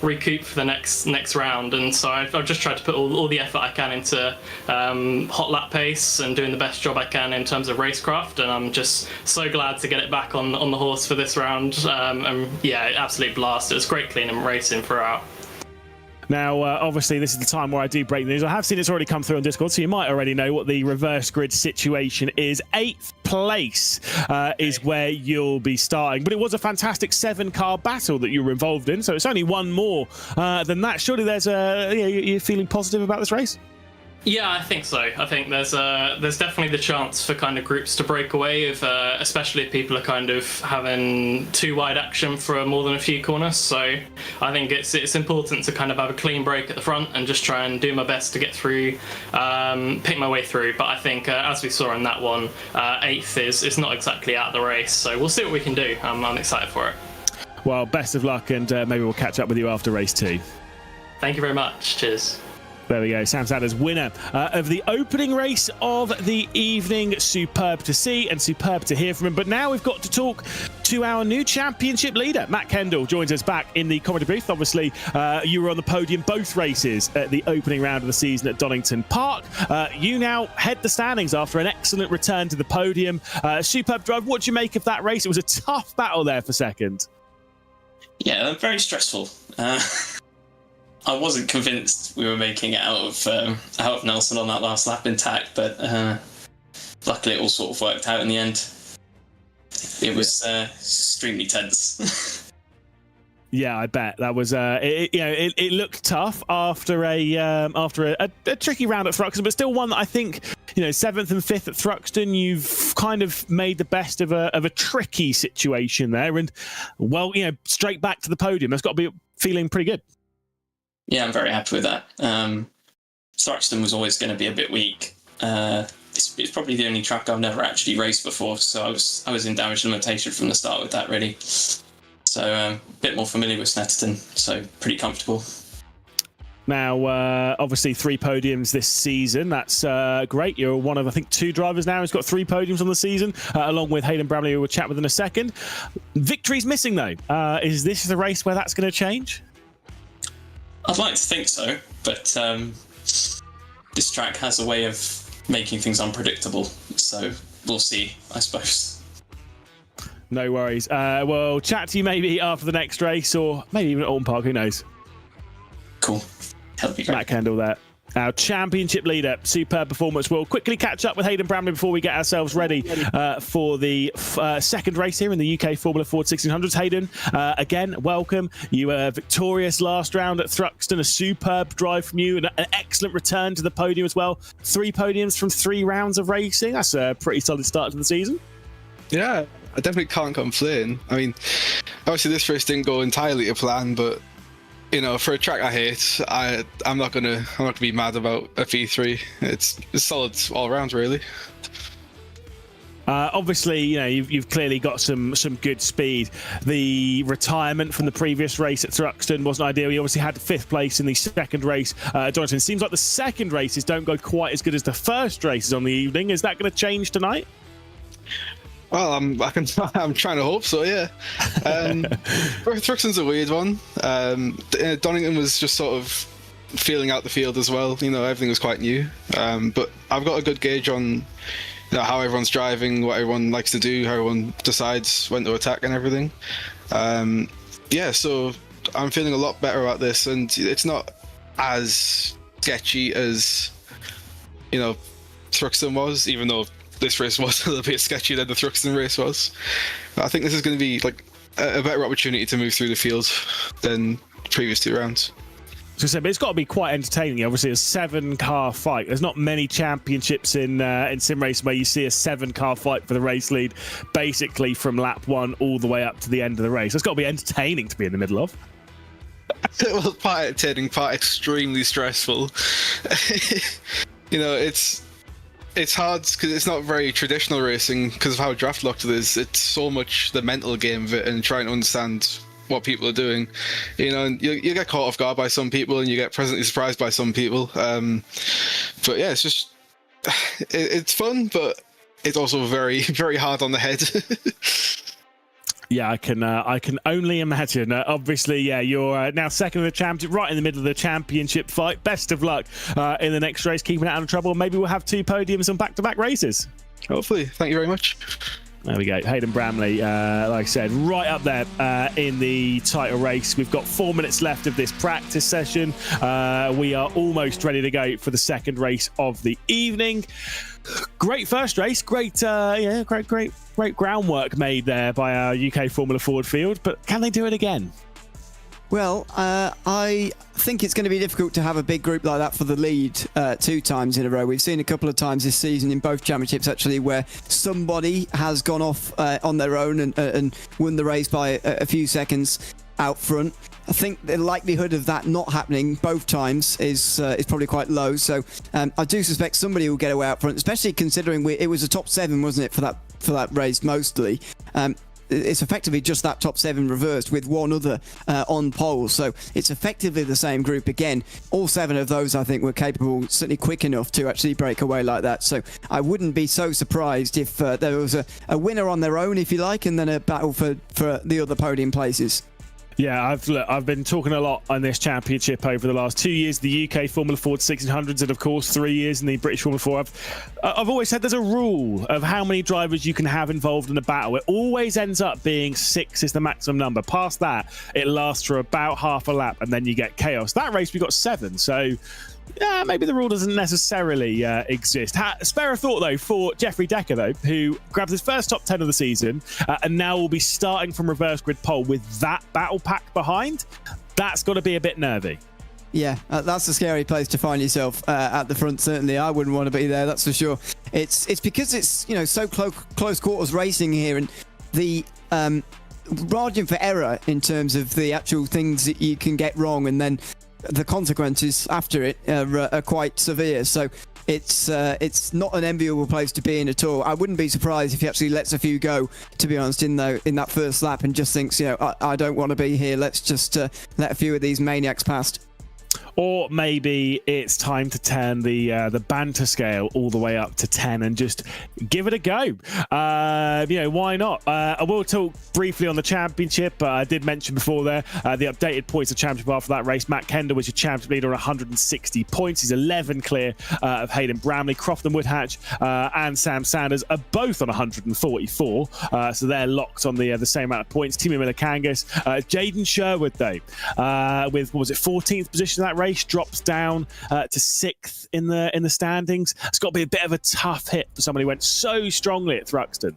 recoup for the next round? And so I've just tried to put all the effort I can into hot lap pace and doing the best job I can in terms of racecraft, and I'm just so glad to get it back on the horse for this round. And yeah, absolute blast. It was great cleaning racing throughout. Now, obviously, this is the time where I do break the news. I have seen it's already come through on Discord, so you might already know what the reverse grid situation is. 8th place is where you'll be starting. But it was a fantastic 7-car battle that you were involved in, so it's only one more than that. Surely there's you're feeling positive about this race? Yeah, I think so. I think there's definitely the chance for kind of groups to break away, if especially if people are kind of having too wide action for more than a few corners. So I think it's important to kind of have a clean break at the front and just try and do my best to get through, pick my way through. But I think as we saw in that one, 8th is not exactly out of the race. So we'll see what we can do. I'm excited for it. Well, best of luck, and maybe we'll catch up with you after race 2. Thank you very much. Cheers. There we go, Sam Sanders, winner of the opening race of the evening. Superb to see and superb to hear from him. But now we've got to talk to our new championship leader. Matt Kendall joins us back in the commentary booth. Obviously, you were on the podium both races at the opening round of the season at Donington Park. You now head the standings after an excellent return to the podium. Superb drive. What do you make of that race? It was a tough battle there for second. Yeah, very stressful. I wasn't convinced we were making it out of Nelson on that last lap intact, but luckily it all sort of worked out in the end. It was extremely tense. Yeah, I bet that was. It looked tough after a tricky round at Thruxton, but still one that I think, 7th and 5th at Thruxton, you've kind of made the best of a tricky situation there, and straight back to the podium. That's got to be feeling pretty good. Yeah, I'm very happy with that. Thruxton was always going to be a bit weak. It's probably the only track I've never actually raced before, so I was in damage limitation from the start with that, really. So a bit more familiar with Snetterton, so pretty comfortable. Now, obviously 3 podiums this season. That's great. You're one of, I think, 2 drivers now who's got 3 podiums on the season, along with Hayden Bramley, who we'll chat with in a second. Victory's missing, though. Is this the race where that's going to change? I'd like to think so, but this track has a way of making things unpredictable. So we'll see, I suppose. No worries. We'll chat to you maybe after the next race, or maybe even at Alton Park. Who knows? Cool. That'll be great. Matt Kendall there. Our championship leader, superb performance. We'll quickly catch up with Hayden Bramley before we get ourselves ready for the second race here in the UK Formula Ford 1600s. Hayden, again, welcome. You were victorious last round at Thruxton, a superb drive from you, and an excellent return to the podium as well. 3 podiums from 3 rounds of racing. That's a pretty solid start to the season. Yeah, I definitely can't complain. I mean, obviously this race didn't go entirely to plan, but you know, for a track I hate, I'm not gonna be mad about a P3. It's solid all around, really. Obviously, you know, you've clearly got some good speed. The retirement from the previous race at Thruxton wasn't ideal. You obviously had 5th place in the second race. Jonathan, seems like the second races don't go quite as good as the first races on the evening. Is that going to change tonight? Well, I'm trying to hope so, yeah. Thruxton's a weird one. Donington was just sort of feeling out the field as well. You know, everything was quite new. But I've got a good gauge on, you know, how everyone's driving, what everyone likes to do, how everyone decides when to attack and everything. Yeah, so I'm feeling a lot better about this, and it's not as sketchy as, you know, Thruxton was, even though this race was a little bit sketchier than the Thruxton race was. I think this is going to be like a better opportunity to move through the field than the previous 2 rounds. But it's got to be quite entertaining. Obviously, a 7-car fight. There's not many championships in sim racing where you see a 7-car fight for the race lead, basically from lap 1 all the way up to the end of the race. It's got to be entertaining to be in the middle of. Well, part entertaining, part extremely stressful. You know, it's hard because it's not very traditional racing because of how draft locked it is. It's so much the mental game of it and trying to understand what people are doing. You know, and you get caught off guard by some people and you get pleasantly surprised by some people. But yeah, it's just it's fun, but it's also very, very hard on the head. Yeah, I can only imagine. Obviously, yeah, you're now second in the championship, right in the middle of the championship fight. Best of luck in the next race, keeping it out of trouble. Maybe we'll have 2 podiums on back-to-back races. Hopefully. Thank you very much. There we go. Hayden Bramley, like I said, right up there in the title race. We've got 4 minutes left of this practice session. We are almost ready to go for the second race of the evening. Great first race. Great groundwork made there by our UK Formula Ford field. But can they do it again? Well, I think it's going to be difficult to have a big group like that for the lead 2 times in a row. We've seen a couple of times this season in both championships, actually, where somebody has gone off on their own and won the race by a few seconds out front. I think the likelihood of that not happening both times is probably quite low. So I do suspect somebody will get away out front, especially considering it was a top 7, wasn't it, for that race mostly. It's effectively just that top 7 reversed with 1 other on pole. So it's effectively the same group again. All 7 of those, I think, were capable, certainly quick enough to actually break away like that. So I wouldn't be so surprised if there was a winner on their own, if you like, and then a battle for the other podium places. Yeah, I've been talking a lot on this championship over the last 2 years, the UK Formula Ford 1600s, and of course 3 years in the British Formula 4. I've always said there's a rule of how many drivers you can have involved in a battle. It always ends up being 6 is the maximum number. Past that, it lasts for about half a lap, and then you get chaos. That race we got 7, so yeah, maybe the rule doesn't necessarily exist. Spare a thought, though, for Jeffrey Decker, though, who grabs his first top 10 of the season and now will be starting from reverse grid pole with that battle pack behind. That's got to be a bit nervy. Yeah, that's a scary place to find yourself at the front. Certainly, I wouldn't want to be there. That's for sure. It's because it's, you know, so close quarters racing here, and the margin for error in terms of the actual things that you can get wrong, and then the consequences after it are quite severe. So it's not an enviable place to be in at all. I wouldn't be surprised if he actually lets a few go, to be honest, in that first lap, and just thinks, you know, I don't want to be here. Let's just let a few of these maniacs past. Or maybe it's time to turn the banter scale all the way up to 10 and just give it a go. You know, why not? I will talk briefly on the championship. I did mention before there the updated points of championship after that race. Matt Kendall was your championship leader on 160 points. He's 11 clear of Hayden Bramley. Crofton Woodhatch and Sam Sanders are both on 144, so they're locked on the same amount of points. Timo Miller-Kangas, Jaden Sherwood though, with what was it, 14th position in that race, drops down to 6th in the standings. It's got to be a bit of a tough hit for somebody who went so strongly at Thruxton.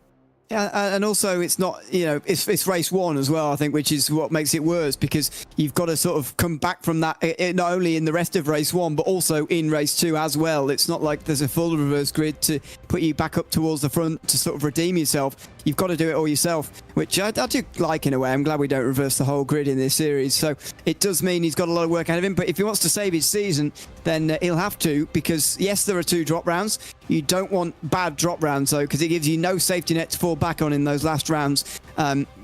Yeah, and also it's not, you know, it's race one as well, I think, which is what makes it worse, because you've got to sort of come back from that, not only in the rest of race one, but also in race two as well. It's not like there's a full reverse grid to put you back up towards the front to sort of redeem yourself. You've got to do it all yourself, which I do like in a way. I'm glad we don't reverse the whole grid in this series. So it does mean he's got a lot of work ahead of him, but if he wants to save his season, then he'll have to, because yes, there are 2 drop rounds. You don't want bad drop rounds though, because it gives you no safety net to fall back on in those last rounds,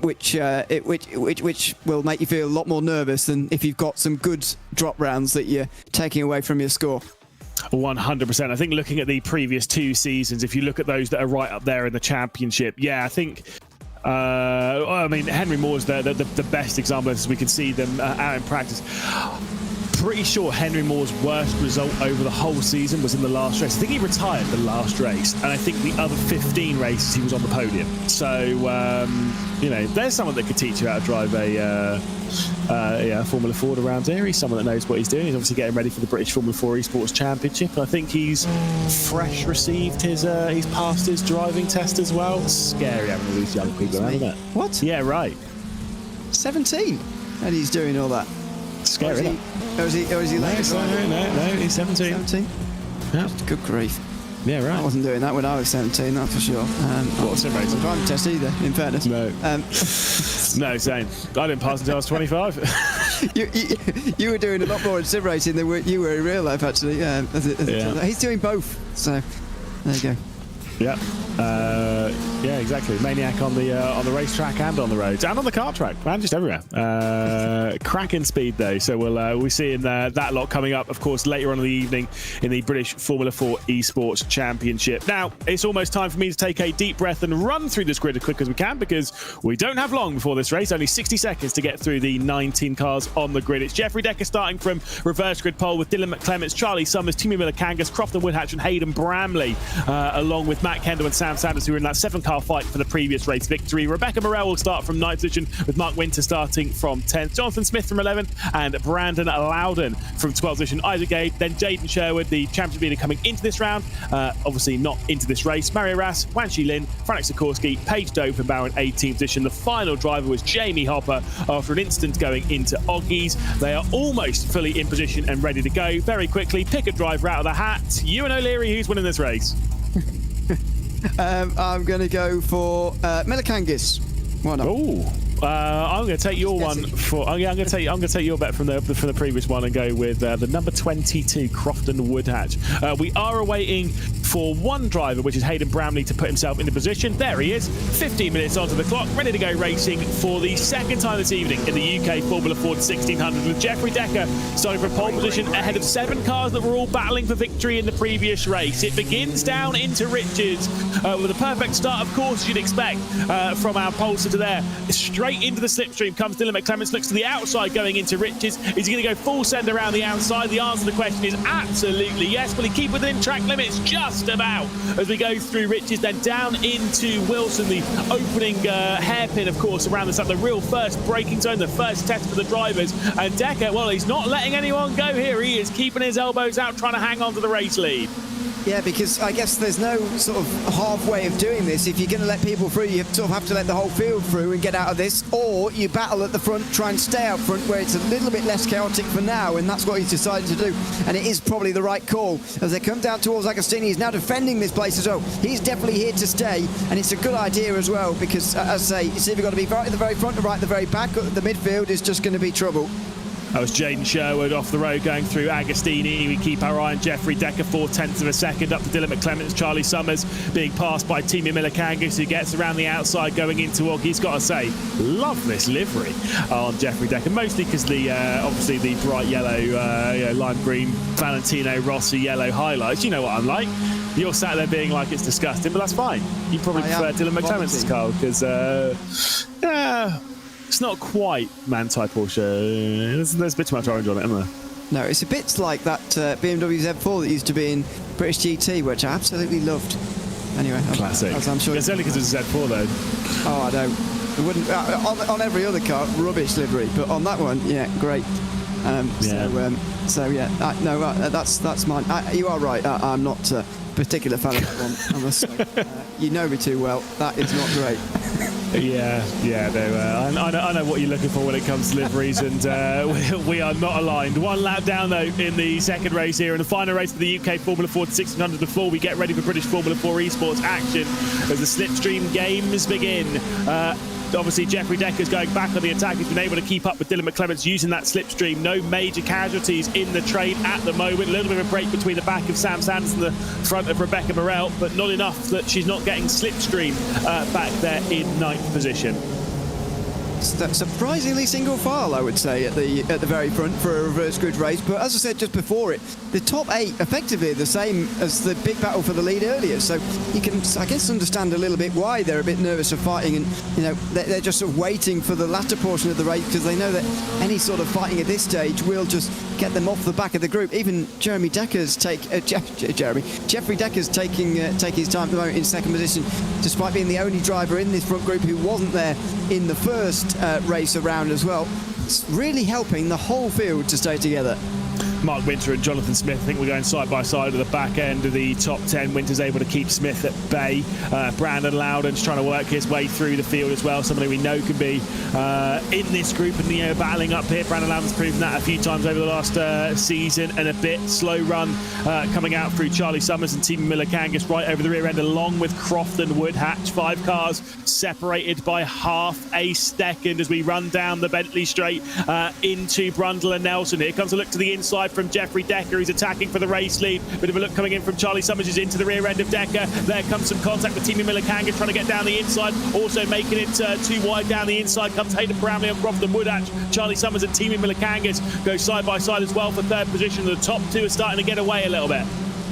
which will make you feel a lot more nervous than if you've got some good drop rounds that you're taking away from your score. 100%. I think looking at the previous 2 seasons, if you look at those that are right up there in the championship, yeah, I think I mean, Henry Moore's the best example, as we can see them out in practice. Pretty sure Henry Moore's worst result over the whole season was in the last race. I think he retired the last race, and I think the other 15 races he was on the podium. So, you know, there's someone that could teach you how to drive a Formula Ford around here. He's someone that knows what he's doing. He's obviously getting ready for the British Formula 4 Esports Championship. And I think he's fresh received his, he's passed his driving test as well. It's scary having all these young people around, isn't it? What? Yeah, right. 17, and he's doing all that. Scary, isn't it? Or is he late? No, he's 17. 17? Yeah. Good grief. Yeah, right. I wasn't doing that when I was 17, that's for sure. What's it, mate? I wasn't driving test either, in fairness. No. No, same. I didn't pass until I was 25. you were doing a lot more in sim racing than you were in real life, actually. He's doing both, so there you go. Yeah, yeah, exactly. Maniac on the racetrack and on the roads and on the kart track, and just everywhere. Cracking speed though. So we'll see in that lot coming up, of course, later on in the evening in the British Formula 4 Esports Championship. Now it's almost time for me to take a deep breath and run through this grid as quick as we can, because we don't have long before this race. Only 60 seconds to get through the 19 cars on the grid. It's Jeffrey Decker starting from reverse grid pole with Dylan McClements, Charlie Summers, Timo Miller-Kangas, Crofton Woodhatch, and Hayden Bramley, along with Matt Kendall and Sam Sanders, who were in that 7-car fight for the previous race victory. Rebecca Morell will start from 9th position, with Mark Winter starting from 10th. Jonathan Smith from 11th, and Brandon Loudon from 12th position. Isaac Gade, then Jaden Sherwood, the championship leader, coming into this round. Obviously not into this race. Mario Ras, Wan Shi Lin, Frank Sikorsky, Paige Dopenbauer in 18th position. The final driver was Jamie Hopper after an instant going into Oggies. They are almost fully in position and ready to go. Very quickly, pick a driver out of the hat. Ewan O'Leary, who's winning this race? I'm going to go for Miller-Kangas. Why not? Oh, I'm going to take your one for. I'm going to take your bet from the previous one and go with the number 22, Crofton Woodhatch. We are awaiting for one driver, which is Hayden Bramley, to put himself into position. There he is, 15 minutes onto the clock, ready to go racing for the second time this evening in the UK Formula 4 1600, with Jeffrey Decker starting from pole position ahead of 7 cars that were all battling for victory in the previous race. It begins down into Richards with a perfect start, of course, as you'd expect from our pollster to there. Straight into the slipstream comes Dylan McClements, looks to the outside going into Richards. Is he going to go full send around the outside? The answer to the question is absolutely yes. Will he keep within track limits? Just about, as we go through Richards, then down into Wilson, the opening hairpin, of course, around the real first braking zone, the first test for the drivers. And Decker, well, he's not letting anyone go here. He is keeping his elbows out, trying to hang on to the race lead. Yeah, because I guess there's no sort of half way of doing this. If you're going to let people through, you sort of have to let the whole field through and get out of this, or you battle at the front, try and stay out front where it's a little bit less chaotic for now, and that's what he's decided to do. And it is probably the right call. As they come down towards Agostini, he's now defending this place as well. He's definitely here to stay, and it's a good idea as well, because, as I say, it's either got to be right at the very front or right at the very back. The midfield is just going to be trouble. That was Jaden Sherwood off the road going through Agostini. We keep our eye on Jeffrey Decker, 0.4 of a second up to Dylan McClements. Charlie Summers being passed by Timi Milikangas, who gets around the outside going into Og. He's got to say, love this livery on Jeffrey Decker, mostly because the obviously the bright yellow, lime green Valentino Rossi yellow highlights. You know what I'm like. You're sat there being like it's disgusting, but that's fine. You probably prefer Dylan McClements' car because it's not quite Manthey Porsche. There's a bit too much orange on it, isn't there? No, it's a bit like that BMW Z4 that used to be in British GT, which I absolutely loved. Anyway, classic. As I'm sure it's only because it's a Z4 though. Oh, I don't. It wouldn't on every other car, rubbish livery, but on that one, yeah, great. That's mine. You are right. I'm not a particular fan of that one. I must say. You know me too well. That is not great. I know what you're looking for when it comes to liveries, and we are not aligned. One lap down though in the second race here, in the final race of the UK Formula 4 1600 before we get ready for British Formula 4 Esports action as the slipstream games begin. Obviously, Jeffrey Decker's going back on the attack. He's been able to keep up with Dylan McClements using that slipstream. No major casualties in the train at the moment. A little bit of a break between the back of Sam Sanders and the front of Rebecca Morel, but not enough that she's not getting slipstream back there in 9th position. Surprisingly single file, I would say, at the very front for a reverse grid race. But as I said just before it, the top 8 effectively the same as the big battle for the lead earlier. So you can, I guess, understand a little bit why they're a bit nervous of fighting, and they're just sort of waiting for the latter portion of the race because they know that any sort of fighting at this stage will just get them off the back of the group. Even Jeffrey Decker's taking his time at the moment in second position, despite being the only driver in this front group who wasn't there in the first race around as well. It's really helping the whole field to stay together. Mark Winter and Jonathan Smith, I think we're going side by side at the back end of the top 10. Winter's able to keep Smith at bay. Brandon Loudon's trying to work his way through the field as well, somebody we know can be in this group and battling up here. Brandon Loudon's proven that a few times over the last season and a bit. Slow run coming out through Charlie Summers and Timi Milikangas right over the rear end, along with Crofton Woodhatch. 5 cars separated by half a second as we run down the Bentley straight into Brundle and Nelson. Here comes a look to the inside from Jeffrey Decker, who's attacking for the race lead. Bit of a look coming in from Charlie Summers, who's into the rear end of Decker. There comes some contact with Timi Milikangas trying to get down the inside, also making it too wide down the inside. Comes Hayden Bramley on Crofton Woodhatch. Charlie Summers and Timi Milikangas go side by side as well for 3rd position. The top 2 are starting to get away a little bit.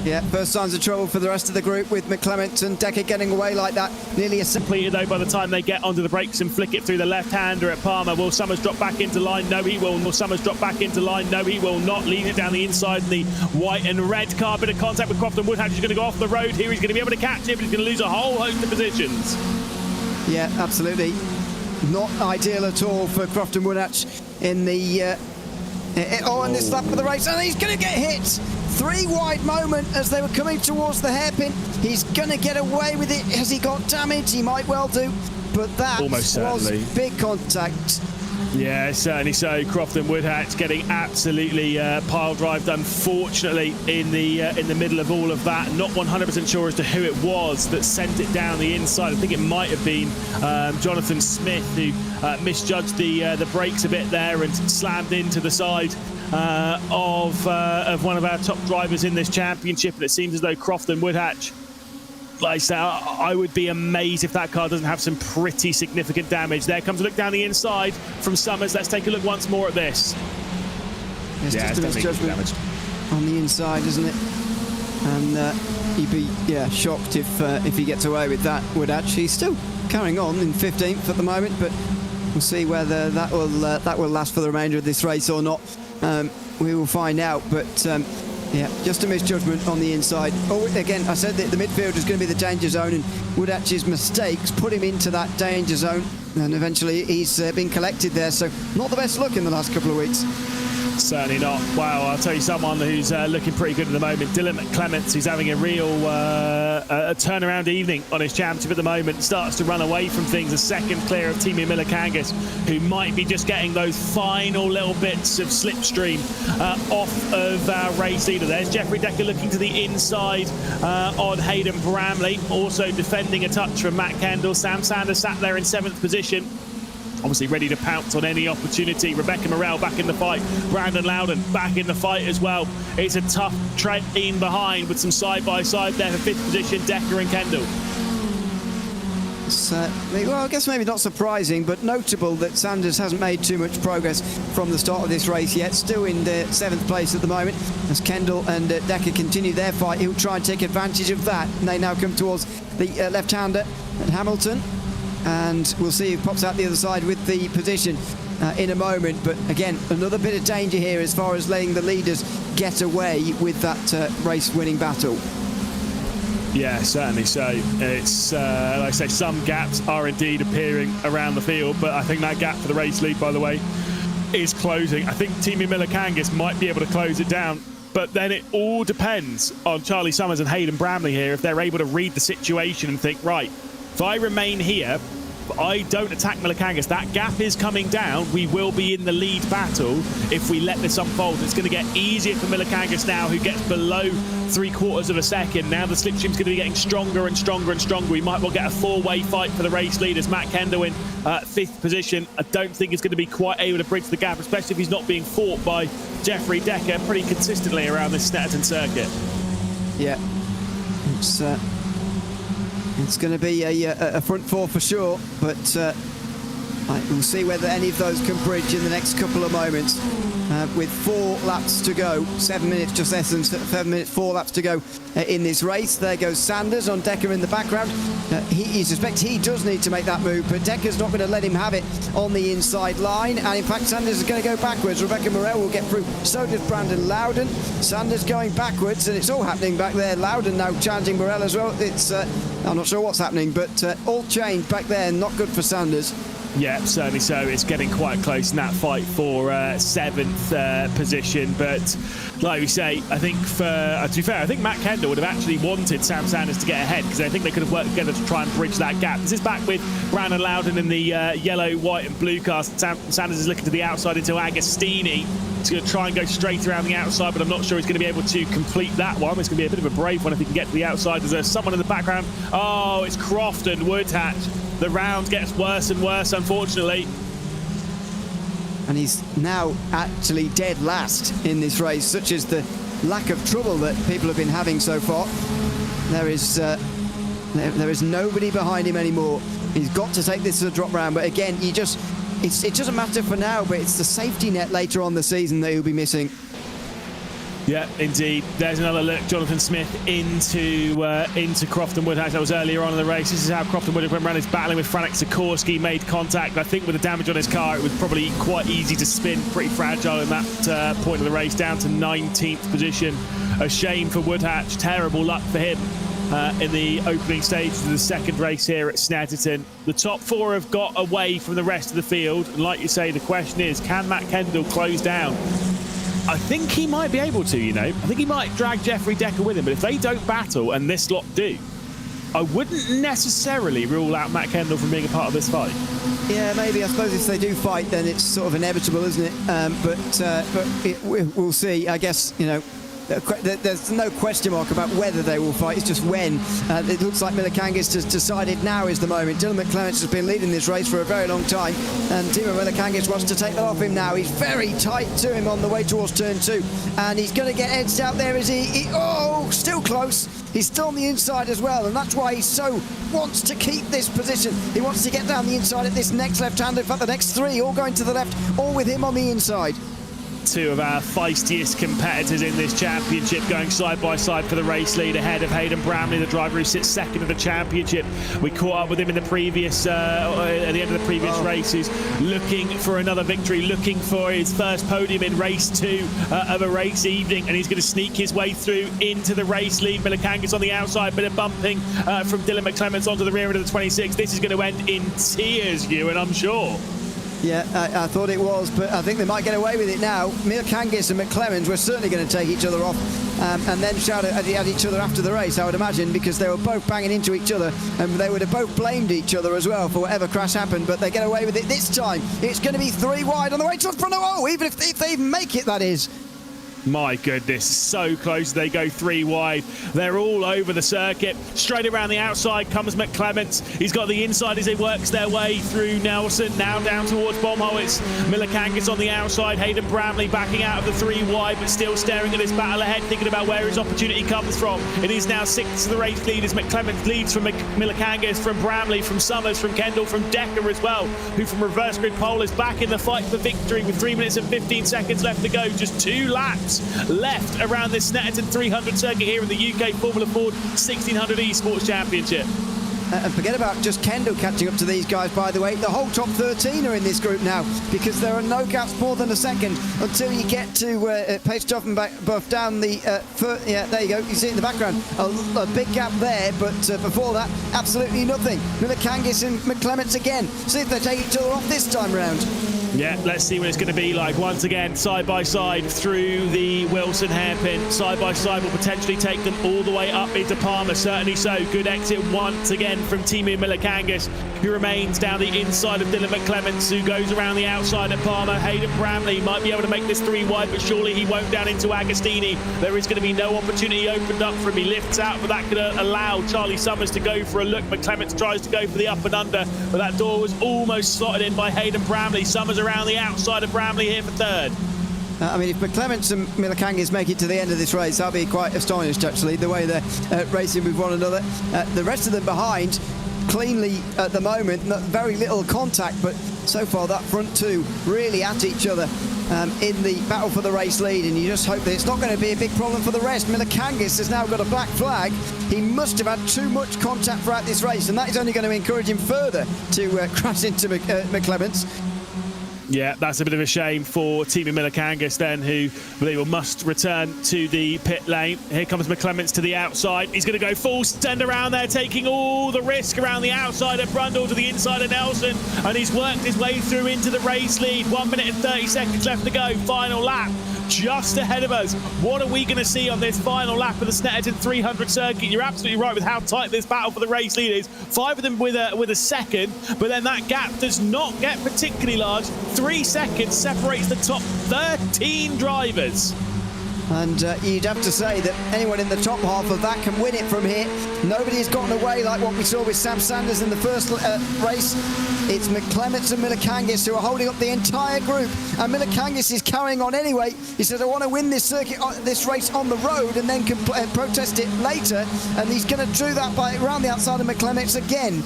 Yeah, first signs of trouble for the rest of the group with McClements and Decker getting away like that. Nearly a completed though by the time they get onto the brakes and flick it through the left-hander at Palmer. Will Summers drop back into line? No, he will. Will Summers drop back into line? No, he will not. Leading it down the inside in the white and red car. Bit of contact with Crofton Woodhatch. He's going to go off the road here. He's going to be able to catch it, but he's going to lose a whole host of positions. Yeah, absolutely. Not ideal at all for Crofton Woodhatch in the... in this lap of the race, and he's going to get hit. 3 wide moment as they were coming towards the hairpin. He's going to get away with it. Has he got damage? He might well do, but that was big contact. Yeah, certainly so. Crofton Woodhatch getting absolutely pile drived, unfortunately, in the middle of all of that. Not 100% sure as to who it was that sent it down the inside. I think it might have been Jonathan Smith, who misjudged the brakes a bit there and slammed into the side of one of our top drivers in this championship. And it seems as though Crofton Woodhatch, like I say, I would be amazed if that car doesn't have some pretty significant damage. There comes a look down the inside from Summers. Let's take a look once more at this. It's just a misjudgment on the inside, isn't it? And he'd be shocked if he gets away with that. Woodhatch, he's still carrying on in 15th at the moment, but we'll see whether that will last for the remainder of this race or not. We will find out, but yeah, just a misjudgment on the inside. Oh, again, I said that the midfield is going to be the danger zone, and Woodhatch's mistakes put him into that danger zone, and eventually he's been collected there, so not the best look in the last couple of weeks. Certainly not. Wow, I'll tell you someone who's looking pretty good at the moment, Dylan McClements, who's having a real a turnaround evening on his championship at the moment, starts to run away from things, a second clear of Timi Milikangas, who might be just getting those final little bits of slipstream off of our race leader. There's Jeffrey Decker looking to the inside on Hayden Bramley, also defending a touch from Matt Kendall. Sam Sanders sat there in 7th position. obviously ready to pounce on any opportunity. Rebecca Morel back in the fight. Brandon Loudon back in the fight as well. It's a tough train behind with some side-by-side there for 5th position, Decker and Kendall. Well, I guess maybe not surprising, but notable that Sanders hasn't made too much progress from the start of this race yet. Still in the 7th place at the moment. As Kendall and Decker continue their fight, he'll try and take advantage of that. And they now come towards the left-hander at Hamilton. And we'll see who pops out the other side with the position in a moment. But again, another bit of danger here as far as letting the leaders get away with that race-winning battle. Yeah, certainly so. It's, like I say, some gaps are indeed appearing around the field, but I think that gap for the race lead, by the way, is closing. I think Timi Miller-Kangas might be able to close it down, but then it all depends on Charlie Summers and Hayden Bramley here, if they're able to read the situation and think, right, if I remain here, but I don't attack Miller-Kangas, that gap is coming down. We will be in the lead battle if we let this unfold. It's going to get easier for Miller-Kangas now, who gets below 3/4 of a second. Now the slipstream's going to be getting stronger and stronger and stronger. We might well get a 4-way fight for the race leaders. Matt Kendall in 5th position. I don't think he's going to be quite able to bridge the gap, especially if he's not being fought by Jeffrey Decker pretty consistently around this Snetterton circuit. Yeah, it's going to be a front four for sure, but we'll see whether any of those can bridge in the next couple of moments. With 4 laps to go, 7 minutes just less than 7 minutes, 4 laps to go in this race. There goes Sanders on Decker in the background. He suspects he does need to make that move, but Decker's not going to let him have it on the inside line. And in fact, Sanders is going to go backwards. Rebecca Morel will get through. So does Brandon Loudon. Sanders going backwards, and it's all happening back there. Loudon now challenging Morel as well. It's I'm not sure what's happening, but all changed back there. Not good for Sanders. Yeah, certainly so. It's getting quite close in that fight for 7th position. But like we say, I think to be fair, I think Matt Kendall would have actually wanted Sam Sanders to get ahead, because I think they could have worked together to try and bridge that gap. This is back with Brandon Loudon in the yellow, white and blue car. Sam Sanders is looking to the outside into Agostini. He's going to try and go straight around the outside, but I'm not sure he's going to be able to complete that one. It's going to be a bit of a brave one if he can get to the outside. There's someone in the background. Oh, it's Crofton Woodhatch. The round gets worse and worse, unfortunately. And he's now actually dead last in this race, such as the lack of trouble that people have been having so far. There is nobody behind him anymore. He's got to take this as a drop round, but again, it doesn't matter for now, but it's the safety net later on the season that he'll be missing. Yeah, indeed. There's another look. Jonathan Smith into Crofton Woodhatch. That was earlier on in the race. This is how Crofton Woodhatch went around. He's battling with Franek Sikorsky, made contact. I think with the damage on his car, it was probably quite easy to spin. Pretty fragile in that point of the race, down to 19th position. A shame for Woodhatch. Terrible luck for him in the opening stages of the 2nd race here at Snetterton. The top 4 have got away from the rest of the field. And like you say, the question is, can Matt Kendall close down? I think he might be able to, you know. I think he might drag Jeffrey Decker with him, but if they don't battle and this lot do, I wouldn't necessarily rule out Matt Kendall from being a part of this fight. Yeah, maybe. I suppose if they do fight, then it's sort of inevitable, isn't it? We'll see. I guess, you know, there's no question mark about whether they will fight. It's just when. It looks like Miller-Kangas has decided now is the moment. Dylan McClements has been leading this race for a very long time, and Timo Miller-Kangas wants to take that off him now. He's very tight to him on the way towards turn 2, and he's going to get edged out there. Is he? Oh, still close. He's still on the inside as well, and that's why he so wants to keep this position. He wants to get down the inside at this next left-hander. In fact, the next 3 all going to the left, all with him on the inside. 2 of our feistiest competitors in this championship going side by side for the race lead, ahead of Hayden Bramley, the driver who sits 2nd of the championship. We caught up with him in the previous at the end of the previous races, looking for another victory, looking for his first podium in race 2 of a race evening, and he's going to sneak his way through into the race lead. Miller-Kangas on the outside, bit of bumping from Dylan McClements onto the rear end of the 26. This is going to end in tears, Ewan, I'm sure. Yeah, I thought it was, but I think they might get away with it now. Miller-Kangas and McClemens were certainly going to take each other off and then shout at each other after the race, I would imagine, because they were both banging into each other, and they would have both blamed each other as well for whatever crash happened, but they get away with it this time. It's going to be 3 wide on the way towards front. Oh, even if they make it, that is. My goodness, so close. They go 3 wide. They're all over the circuit. Straight around the outside comes McClements. He's got the inside as he works their way through Nelson. Now down towards Bomho. It's Milakangas on the outside. Hayden Bramley backing out of the 3 wide, but still staring at this battle ahead, thinking about where his opportunity comes from. It is now 6 to the race lead as McClements leads from Milakangas, from Bramley, from Summers, from Kendall, from Decker as well, who from reverse grid pole is back in the fight for victory with 3 minutes and 15 seconds left to go. Just 2 laps left around this Snetterton 300 circuit here in the UK Formula Ford 1600 Esports Championship. And forget about just Kendall catching up to these guys, by the way. The whole top 13 are in this group now because there are no gaps more than a second until you get to Pace Buff down the... yeah, there you go. You see it in the background. A big gap there, but before that, absolutely nothing. Milakangas and McClements again. See if they take each other off this time round. Yeah, let's see what it's going to be like. Once again, side by side through the Wilson hairpin. Side by side will potentially take them all the way up into Palmer. Certainly so. Good exit once again from Timu Milakangas, who remains down the inside of Dylan McClements, who goes around the outside at Palmer. Hayden Bramley might be able to make this 3 wide, but surely he won't down into Agostini. There is going to be no opportunity opened up for him. He lifts out, but that could allow Charlie Summers to go for a look. McClements tries to go for the up and under, but that door was almost slotted in by Hayden Bramley. Summers around the outside of Bramley here for 3rd. I mean, if McClements and Milakangas make it to the end of this race, I'll be quite astonished, actually, the way they're racing with one another. The rest of them behind, cleanly at the moment, very little contact, but so far that front 2 really at each other in the battle for the race lead, and you just hope that it's not going to be a big problem for the rest. Milakangas has now got a black flag. He must have had too much contact throughout this race, and that is only going to encourage him further to crash into McClements. Yeah, that's a bit of a shame for Timu Milakangas then, who they must return to the pit lane. Here comes McClements to the outside. He's going to go full send around there, taking all the risk around the outside of Brundle to the inside of Nelson, and he's worked his way through into the race lead. 1 minute and 30 seconds left to go. Final lap just ahead of us. What are we going to see on this final lap of the Snetterton 300 circuit? You're absolutely right with how tight this battle for the race lead is. 5 of them with a second, but then that gap does not get particularly large. 3 seconds separates the top 13 drivers. And you'd have to say that anyone in the top half of that can win it from here. Nobody has gotten away like what we saw with Sam Sanders in the first race. It's McClements and Milakangas who are holding up the entire group, and Milakangas is carrying on anyway. He says, I want to win this circuit, this race on the road, and then can protest it later, and he's going to do that by around the outside of McClements again.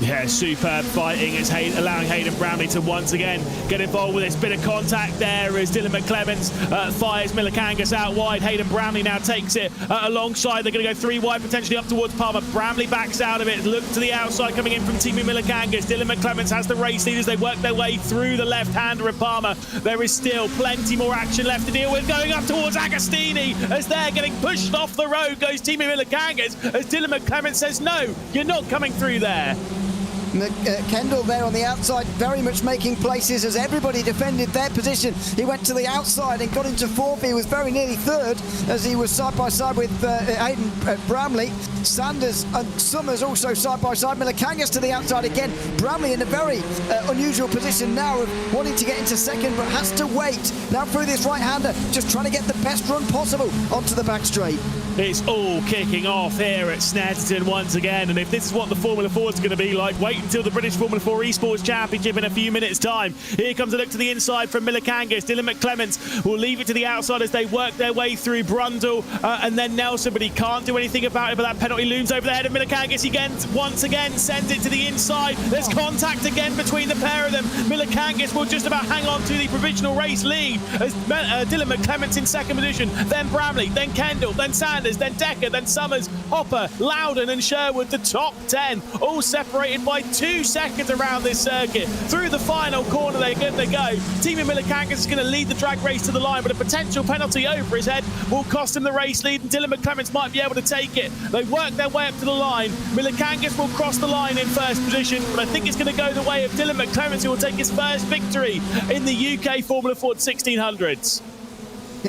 Yeah, superb fighting. It's allowing Hayden Bramley to once again get involved with this bit of contact there as Dylan McClements fires Milakangas out wide. Hayden Bramley now takes it alongside. They're going to go 3 wide, potentially up towards Palmer. Bramley backs out of it. Look to the outside coming in from Timu Milakangas. Dylan McClements has the race lead as they work their way through the left-hander of Palmer. There is still plenty more action left to deal with. Going up towards Agostini as they're getting pushed off the road goes Timu Milakangas as Dylan McClements says, no, you're not coming through there. Kendall there on the outside, very much making places as everybody defended their position. He went to the outside and got into 4th. He was very nearly 3rd as he was side by side with Hayden Bramley. Sanders and Summers also side by side. Milakangas to the outside again. Bramley in a very unusual position now of wanting to get into 2nd, but has to wait now through this right-hander, just trying to get the best run possible onto the back straight. It's all kicking off here at Snetterton once again, and if this is what the Formula 4 is going to be like, wait until the British Formula 4 Esports Championship in a few minutes' time. Here comes a look to the inside from Milakangas. Dylan McClements will leave it to the outside as they work their way through Brundle and then Nelson, but he can't do anything about it, but that penalty looms over the head of Milakangas. He once again sends it to the inside. There's contact again between the pair of them. Milakangas will just about hang on to the provisional race lead as Dylan McClements in 2nd position, then Bramley, then Kendall, then Sanders, then Decker, then Summers, Hopper, Loudon and Sherwood, the top 10, all separated by 2 seconds around this circuit. Through the final corner they're going to go. Timu Milakangas is going to lead the drag race to the line, but a potential penalty over his head will cost him the race lead, and Dylan McClements might be able to take it. They work their way up to the line. Milakangas will cross the line in 1st position, but I think it's going to go the way of Dylan McClements, who will take his first victory in the UK Formula Ford 1600s.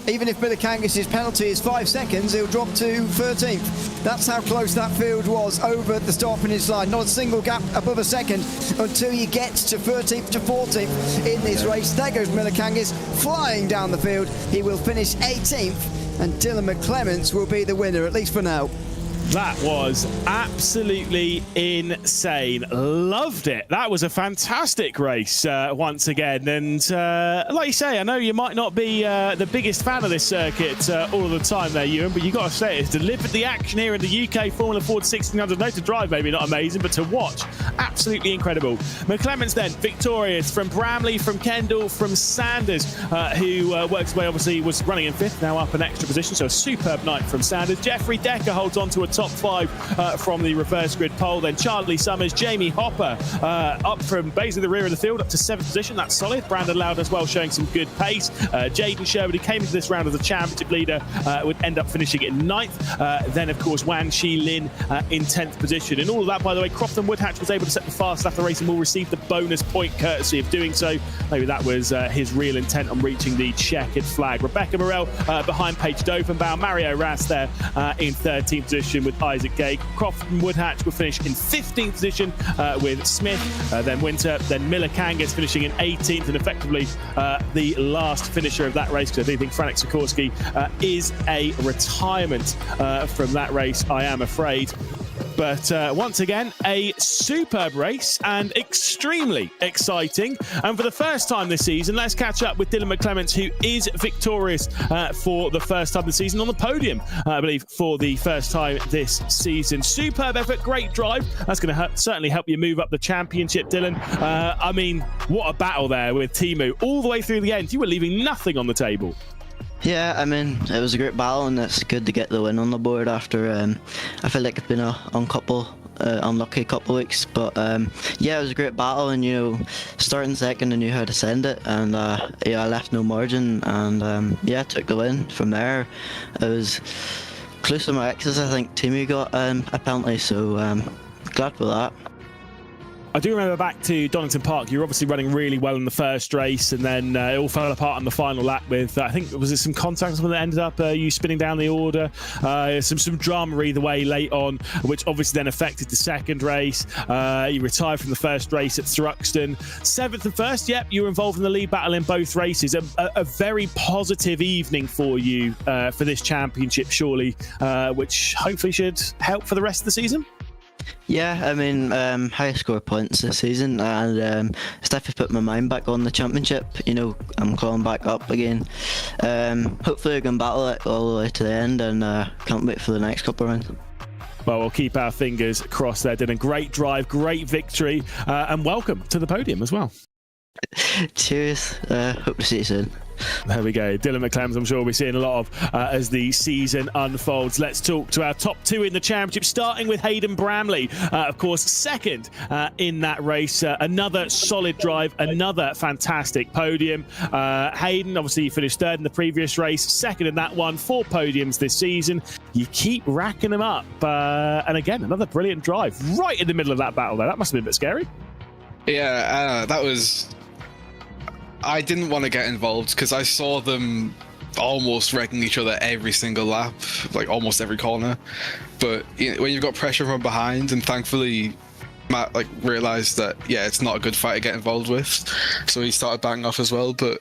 Even if Milikangas' penalty is 5 seconds, he'll drop to 13th. That's how close that field was over the start finish line. Not a single gap above a second until you get to 13th to 14th in this race. There goes Milikangas flying down the field. He will finish 18th, and Dylan McClements will be the winner, at least for now. That was absolutely insane. Loved it. That was a fantastic race once again. And like you say, I know you might not be the biggest fan of this circuit all of the time there, Ewan, but you got to say it's delivered the action here in the UK Formula Ford 1600. No, to drive maybe not amazing, but to watch, absolutely incredible. McClements then victorious from Bramley, from Kendall, from Sanders, who works away, obviously was running in 5th, now up an extra position, so a superb night from Sanders. Jeffrey Decker holds on to a top 5 from the reverse grid pole. Then Charlie Summers, Jamie Hopper up from basically the rear of the field up to 7th position. That's solid. Brandon Loud as well, showing some good pace. Jaden Sherwood, who came into this round as a championship leader, would end up finishing in 9th. Then, of course, Wan Shi Lin in 10th position. And all of that, by the way, Crofton Woodhatch was able to set the fast lap of the race and will receive the bonus point courtesy of doing so. Maybe that was his real intent on reaching the checkered flag. Rebecca Morell behind Paige Dovenbaum. Mario Ras there in 13th position with Isaac Gay. Crofton Woodhatch will finish in 15th position with Smith, then Winter, then Milikangas finishing in 18th, and effectively the last finisher of that race, because I do think Franek Sikorsky is a retirement from that race, I am afraid. But once again, a superb race and extremely exciting. And for the first time this season, let's catch up with Dylan McClements, who is victorious for the first time this season on the podium, I believe, for the first time this season. Superb effort, great drive. That's going to certainly help you move up the championship, Dylan. I mean, what a battle there with Timu all the way through the end. You were leaving nothing on the table. Yeah, I mean, it was a great battle, and it's good to get the win on the board after I feel like it's been a unlucky couple of weeks, but yeah, it was a great battle, and starting second, I knew how to send it, and yeah, I left no margin, and yeah, took the win. From there, it was close to my exes. I think Timu got a penalty, so glad for that. I do remember back to Donington Park, you were obviously running really well in the first race, and then it all fell apart on the final lap with, I think, was it some contact or something that ended up you spinning down the order? Some drama either way late on, which obviously then affected the second race. You retired from the first race at Thruxton. 7th and 1st, yep, you were involved in the lead battle in both races. A very positive evening for you for this championship, surely, which hopefully should help for the rest of the season? Yeah, I mean, highest score points this season, and it's definitely put my mind back on the championship. I'm clawing back up again. Hopefully I can battle it all the way to the end, and can't wait for the next couple of rounds. Well, we'll keep our fingers crossed there, Dylan. Great drive, great victory, and welcome to the podium as well. Cheers. Hope to see you soon. There we go. Dylan McClements, I'm sure we'll be seeing a lot of as the season unfolds. Let's talk to our top 2 in the championship, starting with Hayden Bramley. Of course, second in that race. Another solid drive, another fantastic podium. Hayden, obviously, finished 3rd in the previous race, 2nd in that one, 4 podiums this season. You keep racking them up. And again, another brilliant drive right in the middle of that battle there. That must have been a bit scary. Yeah, that was... I didn't want to get involved because I saw them almost wrecking each other every single lap, like almost every corner. But when you've got pressure from behind, and thankfully Matt realized that it's not a good fight to get involved with, so he started backing off as well. But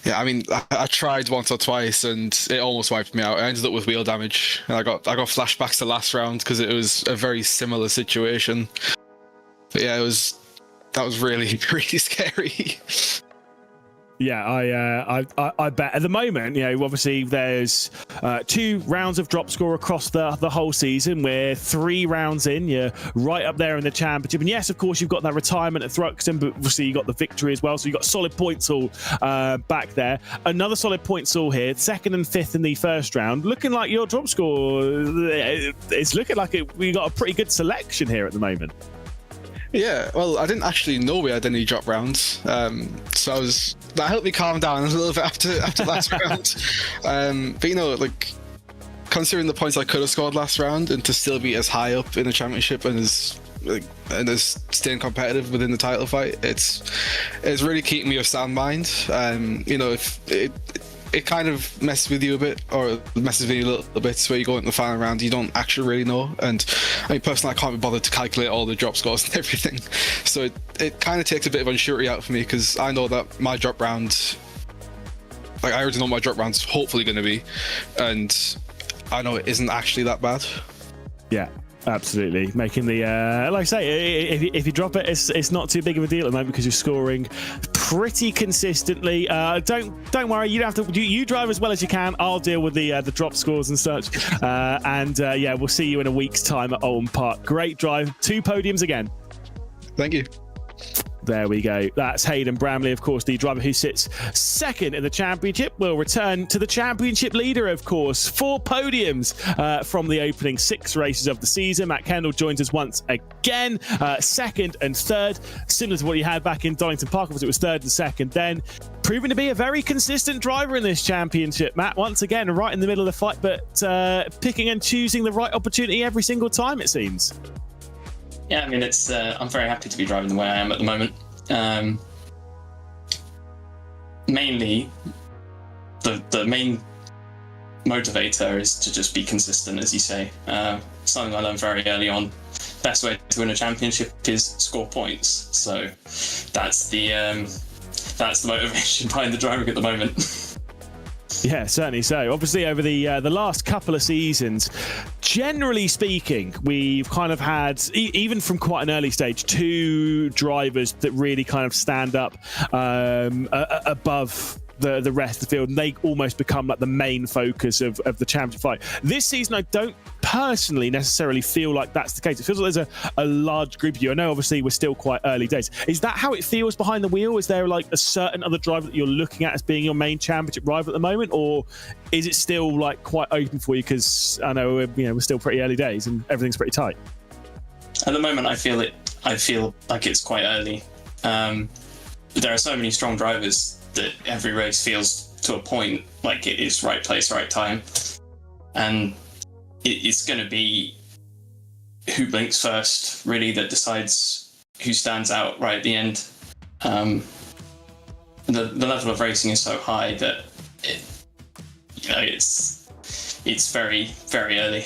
yeah, I mean, I tried once or twice and it almost wiped me out. I ended up with wheel damage, and I got flashbacks to last round because it was a very similar situation. But yeah, that was really, really scary. Yeah, I bet at the moment, obviously there's 2 rounds of drop score across the whole season. We're 3 rounds in. You're right up there in the championship. And yes, of course, you've got that retirement at Thruxton, but obviously you got the victory as well. So you've got solid points all back there. Another solid points all here. 2nd and 5th in the first round. Looking like your drop score, it's looking like we got a pretty good selection here at the moment. Yeah, well, I didn't actually know we had any drop rounds, so that helped me calm down a little bit after last round. But considering the points I could have scored last round, and to still be as high up in the championship and as staying competitive within the title fight, it's really keeping me of sound mind. it kind of messes with you a bit, or it messes with you a little bit, where you go into the final round, you don't actually really know. And I mean, personally, I can't be bothered to calculate all the drop scores and everything. So it kind of takes a bit of unsurety out for me, because I know that my drop round, like I already know what my drop round's hopefully going to be, and I know it isn't actually that bad. Yeah. Absolutely, making the like I say, if you drop it, it's not too big of a deal at the moment because you're scoring pretty consistently. Don't worry, you don't have to. You drive as well as you can. I'll deal with the drop scores and such. Yeah, we'll see you in a week's time at Oldham Park. Great drive, 2 podiums again. Thank you. There we go. That's Hayden Bramley, of course, the driver who sits second in the championship. Will return to the championship leader, of course. 4 podiums from the opening 6 races of the season. Matt Kendall joins us once again, second and third, similar to what he had back in Donington Park. It was third and second then. Proving to be a very consistent driver in this championship, Matt. Once again, right in the middle of the fight, but picking and choosing the right opportunity every single time, it seems. Yeah, I mean, it's. I'm very happy to be driving the way I am at the moment. Mainly, the main motivator is to just be consistent, as you say. Something I learned very early on. Best way to win a championship is score points. So that's the motivation behind the driving at the moment. Yeah, certainly so. Obviously, over the last couple of seasons, generally speaking, we've kind of had, even from quite an early stage, 2 drivers that really kind of stand up above the rest of the field, and they almost become like the main focus of the championship fight. This season, I don't personally necessarily feel like that's the case. It feels like there's a large group of you. I know obviously we're still quite early days. Is that how it feels behind the wheel? Is there like a certain other driver that you're looking at as being your main championship rival at the moment, or is it still like quite open for you? Because I know we're still pretty early days and everything's pretty tight. At the moment, I feel like it's quite early. There are so many strong drivers that every race feels to a point like it is right place, right time. And it's going to be who blinks first, really, that decides who stands out right at the end. The level of racing is so high that it's very, very early.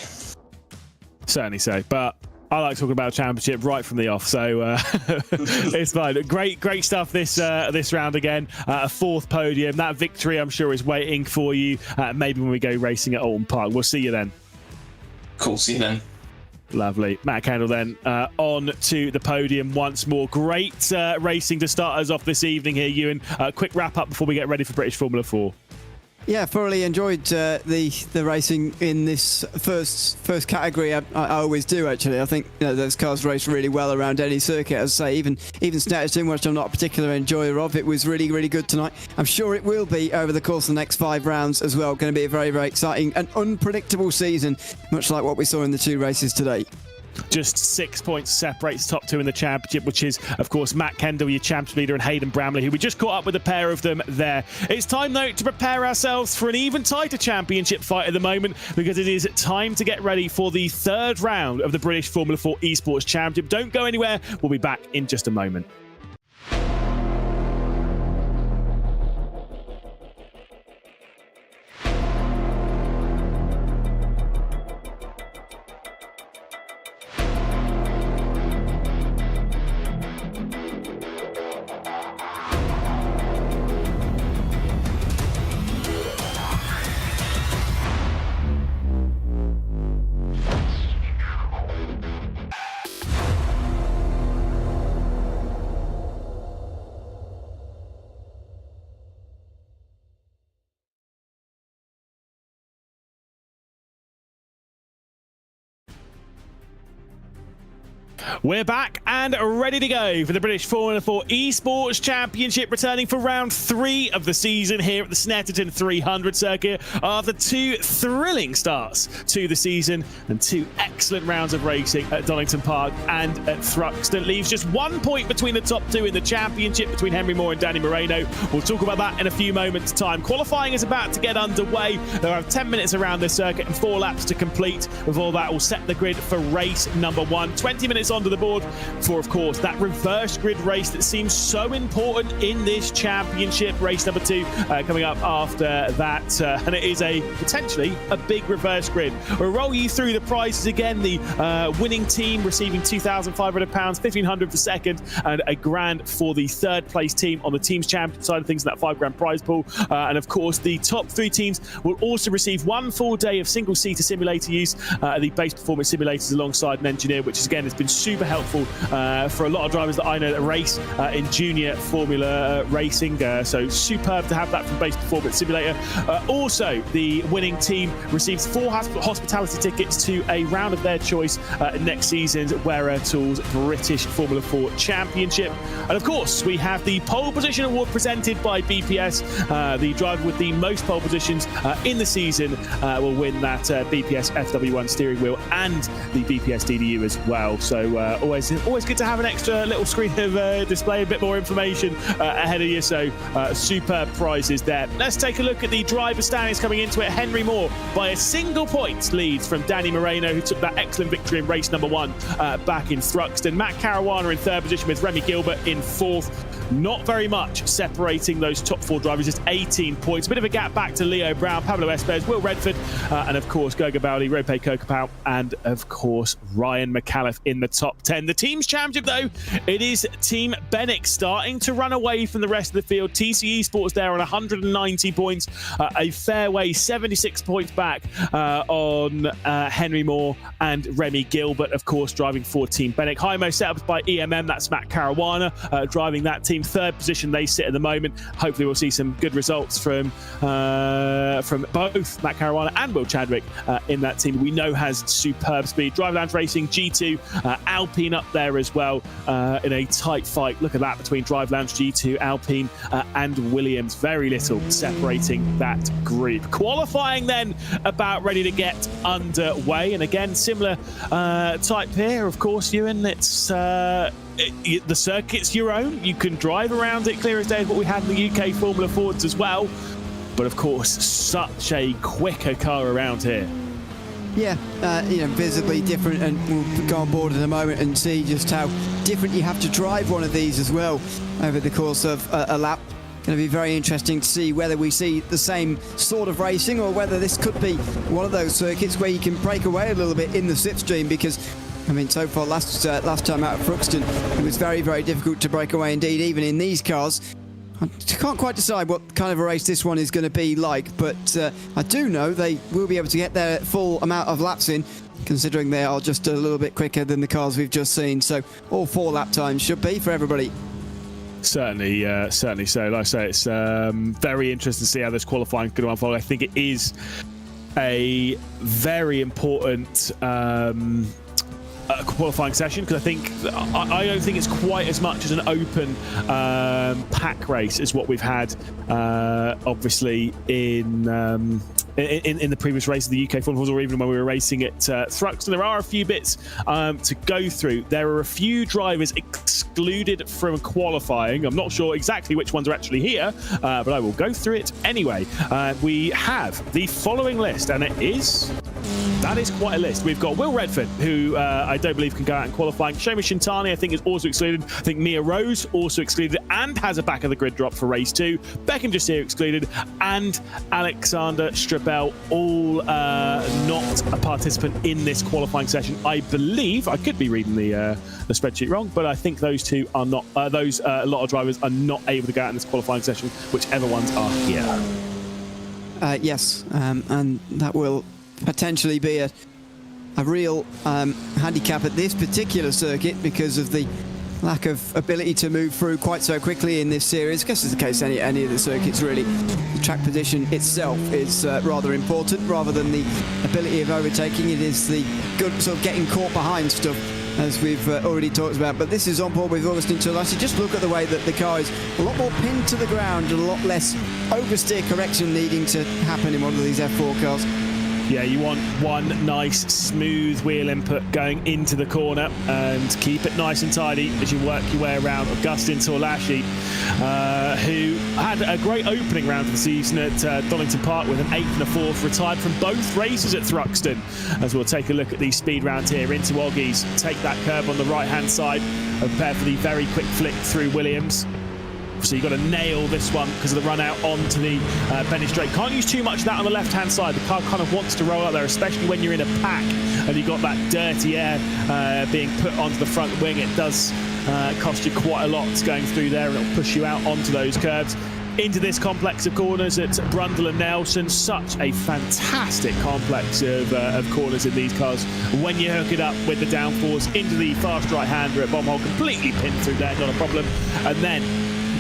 Certainly so, but I like talking about championship right from the off, so it's fine. Great stuff this round again. A 4th podium. That victory, I'm sure, is waiting for you. Maybe when we go racing at Oldham Park. We'll see you then. Cool, see you then. Lovely. Matt Kendall then on to the podium once more. Great racing to start us off this evening here, Ewan. Quick wrap up before we get ready for British Formula 4. Yeah, thoroughly enjoyed the racing in this first category. I always do, actually. I think those cars race really well around any circuit. As I say, even Snetterton, which I'm not a particular enjoyer of, it was really, really good tonight. I'm sure it will be over the course of the next 5 rounds as well. Going to be a very, very exciting and unpredictable season, much like what we saw in the 2 races today. Just 6 points separates top 2 in the championship, which is, of course, Matt Kendall, your championship leader, and Hayden Bramley, who we just caught up with a pair of them there. It's time, though, to prepare ourselves for an even tighter championship fight at the moment, because it is time to get ready for the 3rd round of the British Formula 4 Esports Championship. Don't go anywhere. We'll be back in just a moment. We're back and ready to go for the British Formula 4 Esports Championship, returning for round 3 of the season here at the Snetterton 300 circuit after 2 thrilling starts to the season and 2 excellent rounds of racing at Donington Park and at Thruxton. Leaves just 1 point between the top 2 in the championship between Henry Moore and Danny Moreno. We'll talk about that in a few moments' time. Qualifying is about to get underway. There are 10 minutes around this circuit and 4 laps to complete. With all that, we'll set the grid for race number 1. 20 minutes onto the board for, of course, that reverse grid race that seems so important in this championship. Race number 2 coming up after that, and it is potentially a big reverse grid. We'll roll you through the prizes again. The winning team receiving £2,500, £1,500 for second, and a grand for the third place team on the team's championship side of things in that £5 prize pool. And of course, the top 3 teams will also receive 1 full day of single-seater simulator use, the base performance simulators alongside an engineer, which again has been super helpful for a lot of drivers that I know that race in junior Formula racing. So superb to have that from base performance simulator. Also, the winning team receives 4 hospitality tickets to a round of their choice next season's Wearer Tools British Formula 4 Championship. And of course, we have the pole position award presented by BPS. The driver with the most pole positions in the season will win that BPS FW1 steering wheel and the BPS DDU as well. So always good to have an extra little screen of display, a bit more information ahead of you. So superb prizes there. Let's take a look at the driver standings coming into it. Henry Moore by a single point leads from Danny Moreno, who took that excellent victory in race number 1 back in Thruxton. Matt Caruana in 3rd position with Remy Gilbert in 4th. Not very much separating those top 4 drivers, just 18 points. A bit of a gap back to Leo Brown, Pablo Espes, Will Redford, and of course Goga Bowley, Rope Kokopau, and of course Ryan McAuliffe in the top 10. The team's championship, though, it is Team Bennick starting to run away from the rest of the field. TC Esports there on 190 points, a fair way 76 points back on Henry Moore and Remy Gilbert, of course, driving for Team Bennick. Hymo set up by EMM, that's Matt Caruana driving that team. 3rd position they sit at the moment. Hopefully we'll see some good results from both Matt Caruana and Will Chadwick in that team. We know has superb speed. Driveland Racing, G2, Alpine up there as well in a tight fight. Look at that between Driveland, G2, Alpine and Williams. Very little separating that group. Qualifying then about ready to get underway. And again, similar type here, of course, Ewan. It's the circuit's your own. You can drive around it clear as day, what we had in the UK Formula Fords as well. But of course, such a quicker car around here. Yeah, visibly different, and we'll go on board in a moment and see just how different you have to drive one of these as well over the course of a lap. Going to be very interesting to see whether we see the same sort of racing or whether this could be one of those circuits where you can break away a little bit in the slipstream, because I mean, so far last time out of Thruxton, it was very, very difficult to break away indeed, even in these cars. I can't quite decide what kind of a race this one is going to be like, but I do know they will be able to get their full amount of laps in, considering they are just a little bit quicker than the cars we've just seen. So all 4 lap times should be for everybody. Certainly so. Like I say, it's very interesting to see how this qualifying is going to unfold. I think it is a very important qualifying session, because I don't think it's quite as much as an open pack race as what we've had obviously in the previous race of the UK Formula 4, or even when we were racing at Thruxton. There are a few bits to go through. There are a few drivers excluded from qualifying. I'm not sure exactly which ones are actually here, but I will go through it anyway. We have the following list, and that is quite a list. We've got Will Redford, who I don't believe can go out in qualifying. Shomi Shintani, I think, is also excluded. I think Mia Rose also excluded and has a back of the grid drop for race 2. Beckham Jasir excluded, and Alexander Strabel all not a participant in this qualifying session. I believe, I could be reading the spreadsheet wrong, but I think those two are not. A lot of drivers are not able to go out in this qualifying session, whichever ones are here. Yes, and that will potentially be a real handicap at this particular circuit because of the lack of ability to move through quite so quickly in this series. I guess it's the case any of the circuits really. The track position itself is rather important rather than the ability of overtaking. It is the good sort of getting caught behind stuff, as we've already talked about. But this is on board with Augustin Tulasi. Just look at the way that the car is a lot more pinned to the ground and a lot less oversteer correction needing to happen in one of these F4 cars. Yeah, you want one nice smooth wheel input going into the corner, and keep it nice and tidy as you work your way around. Augustin Torlashi, who had a great opening round of the season at Donington Park with an 8th and a 4th, retired from both races at Thruxton. As we'll take a look at these speed rounds here into Oggies, take that curve on the right hand side and prepare for the very quick flick through Williams. So you've got to nail this one because of the run out onto the Benny Straight. Can't use too much of that on the left-hand side. The car kind of wants to roll out there, especially when you're in a pack and you've got that dirty air being put onto the front wing. It does cost you quite a lot going through there, and it'll push you out onto those curves. Into this complex of corners at Brundle and Nelson. Such a fantastic complex of corners in these cars. When you hook it up with the downforce into the fast right-hander at Bombhole, completely pinned through there, not a problem. And then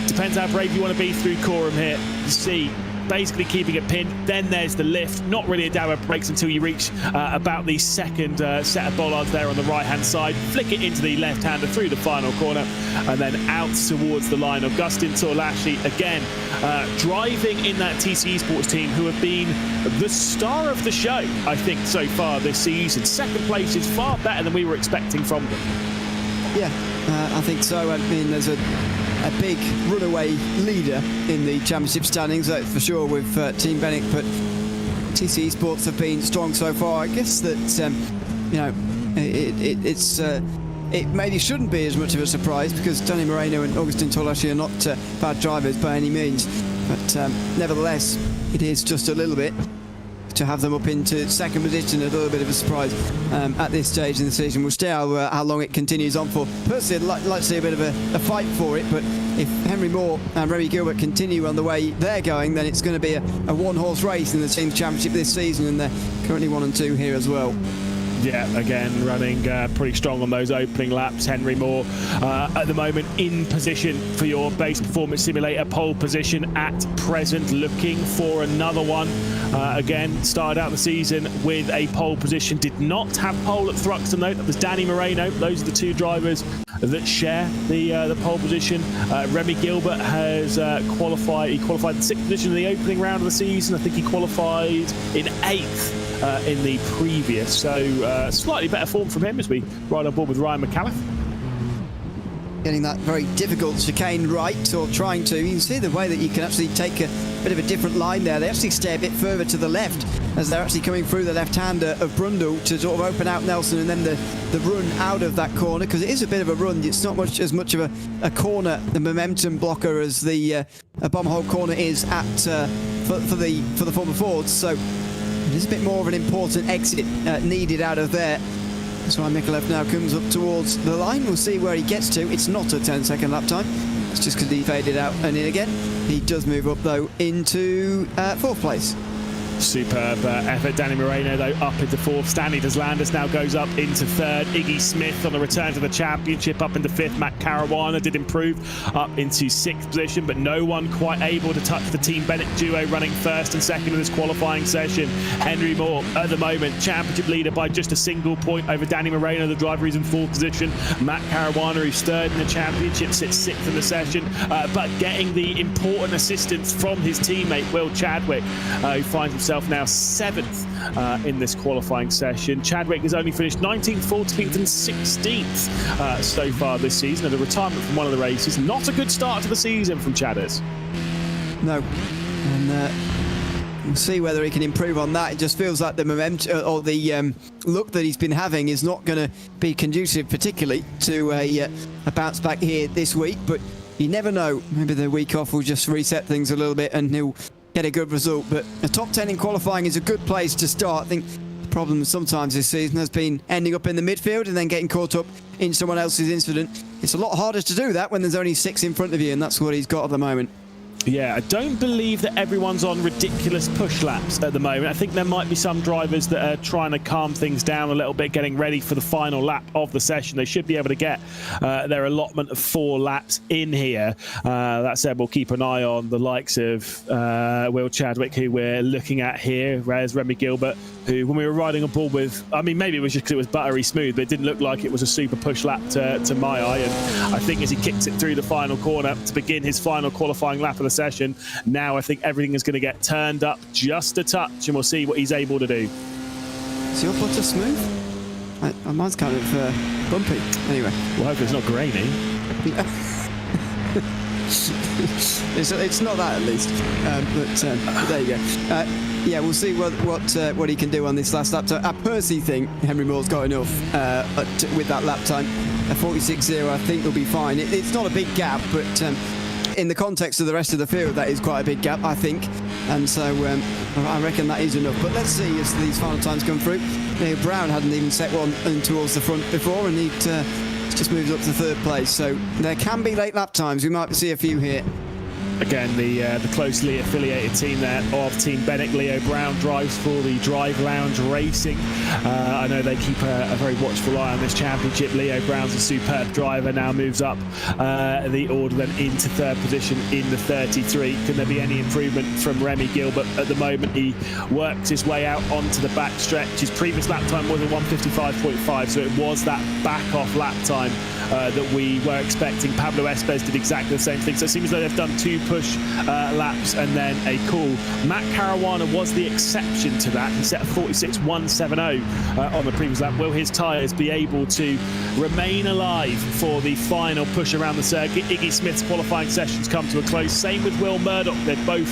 depends how brave you want to be through Coram here. You see, basically keeping it pinned. Then there's the lift. Not really a dab of brakes until you reach about the second set of bollards there on the right-hand side. Flick it into the left-hander through the final corner, and then out towards the line. Augustin Torlashi, again, driving in that TC Esports team, who have been the star of the show, I think, so far this season. Second place is far better than we were expecting from them. Yeah, I think so. I mean, there's a big runaway leader in the championship standings, that's for sure, with Team Bennett, but TC Esports have been strong so far. I guess that you know, it maybe shouldn't be as much of a surprise, because Danny Moreno and Augustin Torlashi are not bad drivers by any means, but nevertheless, it is just a little bit to have them up into second position, a little bit of a surprise at this stage in the season. We'll see how long it continues on for. Personally, I'd like to see a bit of a fight for it, but if Henry Moore and Remy Gilbert continue on the way they're going, then it's going to be a one-horse race in the team's championship this season, and they're currently 1 and 2 here as well. Yeah, again, running pretty strong on those opening laps. Henry Moore at the moment in position for your base performance simulator pole position at present, looking for another one. Again, started out the season with a pole position, did not have pole at Thruxton though. That was Danny Moreno. Those are the two drivers that share the pole position. Remy Gilbert has qualified. He qualified in 6th position in the opening round of the season. I think he qualified in 8th in the previous, so slightly better form from him as we ride on board with Ryan McAuliffe. Getting that very difficult chicane right, or trying to. You can see the way that you can actually take a bit of a different line there. They actually stay a bit further to the left as they're actually coming through the left-hander of Brundle to sort of open out Nelson, and then the run out of that corner, because it is a bit of a run. It's not as much of a corner, the momentum blocker, as the Bombhole corner is at for the Formula Fords. So there's a bit more of an important exit needed out of there. That's why Mikalev now comes up towards the line. We'll see where he gets to. It's not a 10-second lap time. It's just because he faded out and in again. He does move up, though, into 4th place. Superb effort. Danny Moreno, though, up into 4th. Stanley Deslandis now goes up into 3rd. Iggy Smith on the return to the championship up into 5th. Matt Caruana did improve up into 6th position, but no one quite able to touch the Team Bennett duo running 1st and 2nd in this qualifying session. Henry Moore, at the moment, championship leader by just a single point over Danny Moreno, the driver who's in 4th position. Matt Caruana, who's 3rd in the championship, sits 6th in the session, but getting the important assistance from his teammate, Will Chadwick, who finds himself now 7th in this qualifying session. Chadwick has only finished 19th, 14th and 16th so far this season, and a retirement from one of the races. Not a good start to the season from Chadders. No, and we'll see whether he can improve on that. It just feels like the momentum or the look that he's been having is not going to be conducive particularly to a bounce back here this week, but you never know. Maybe the week off will just reset things a little bit and he'll get a good result. But a top 10 in qualifying is a good place to start. I think the problem sometimes this season has been ending up in the midfield and then getting caught up in someone else's incident. It's a lot harder to do that when there's only 6 in front of you, and that's what he's got at the moment. Yeah, I don't believe that everyone's on ridiculous push laps at the moment. I think there might be some drivers that are trying to calm things down a little bit, getting ready for the final lap of the session. They should be able to get their allotment of 4 laps in here. That said, we'll keep an eye on the likes of Will Chadwick, who we're looking at here, whereas Remy Gilbert, who, when we were riding on board with, I mean, maybe it was just because it was buttery smooth, but it didn't look like it was a super push lap to my eye. And I think as he kicks it through the final corner to begin his final qualifying lap of the session, now I think everything is going to get turned up just a touch, and we'll see what he's able to do. Is your butter smooth? Mine's kind of bumpy. Anyway. Well, hopefully it's not grainy. It's not that at least, but there you go. Yeah, we'll see what he can do on this last lap time. I personally think Henry Moore's got enough with that lap time. A 46.0 I think will be fine. It's not a big gap, but in the context of the rest of the field, that is quite a big gap, I think. And so I reckon that is enough. But let's see as these final times come through. Leo Brown hadn't even set one towards the front before, and he just moves up to third place. So there can be late lap times. We might see a few here. Again, the closely affiliated team there of Team Bennett. Leo Brown drives for the Drive Lounge Racing. I know they keep a very watchful eye on this championship. Leo Brown's a superb driver, now moves up the order then into third position in the 33. Can there be any improvement from Remy Gilbert? At the moment, he works his way out onto the back stretch. His previous lap time was a 1:55.5, so it was that back-off lap time that we were expecting. Pablo Espes did exactly the same thing, so it seems like they've done 2 push laps and then a call. Matt Caruana was the exception to that. He set a 46.170 on the previous lap. Will his tyres be able to remain alive for the final push around the circuit? Iggy Smith's qualifying sessions come to a close. Same with Will Murdoch. They've both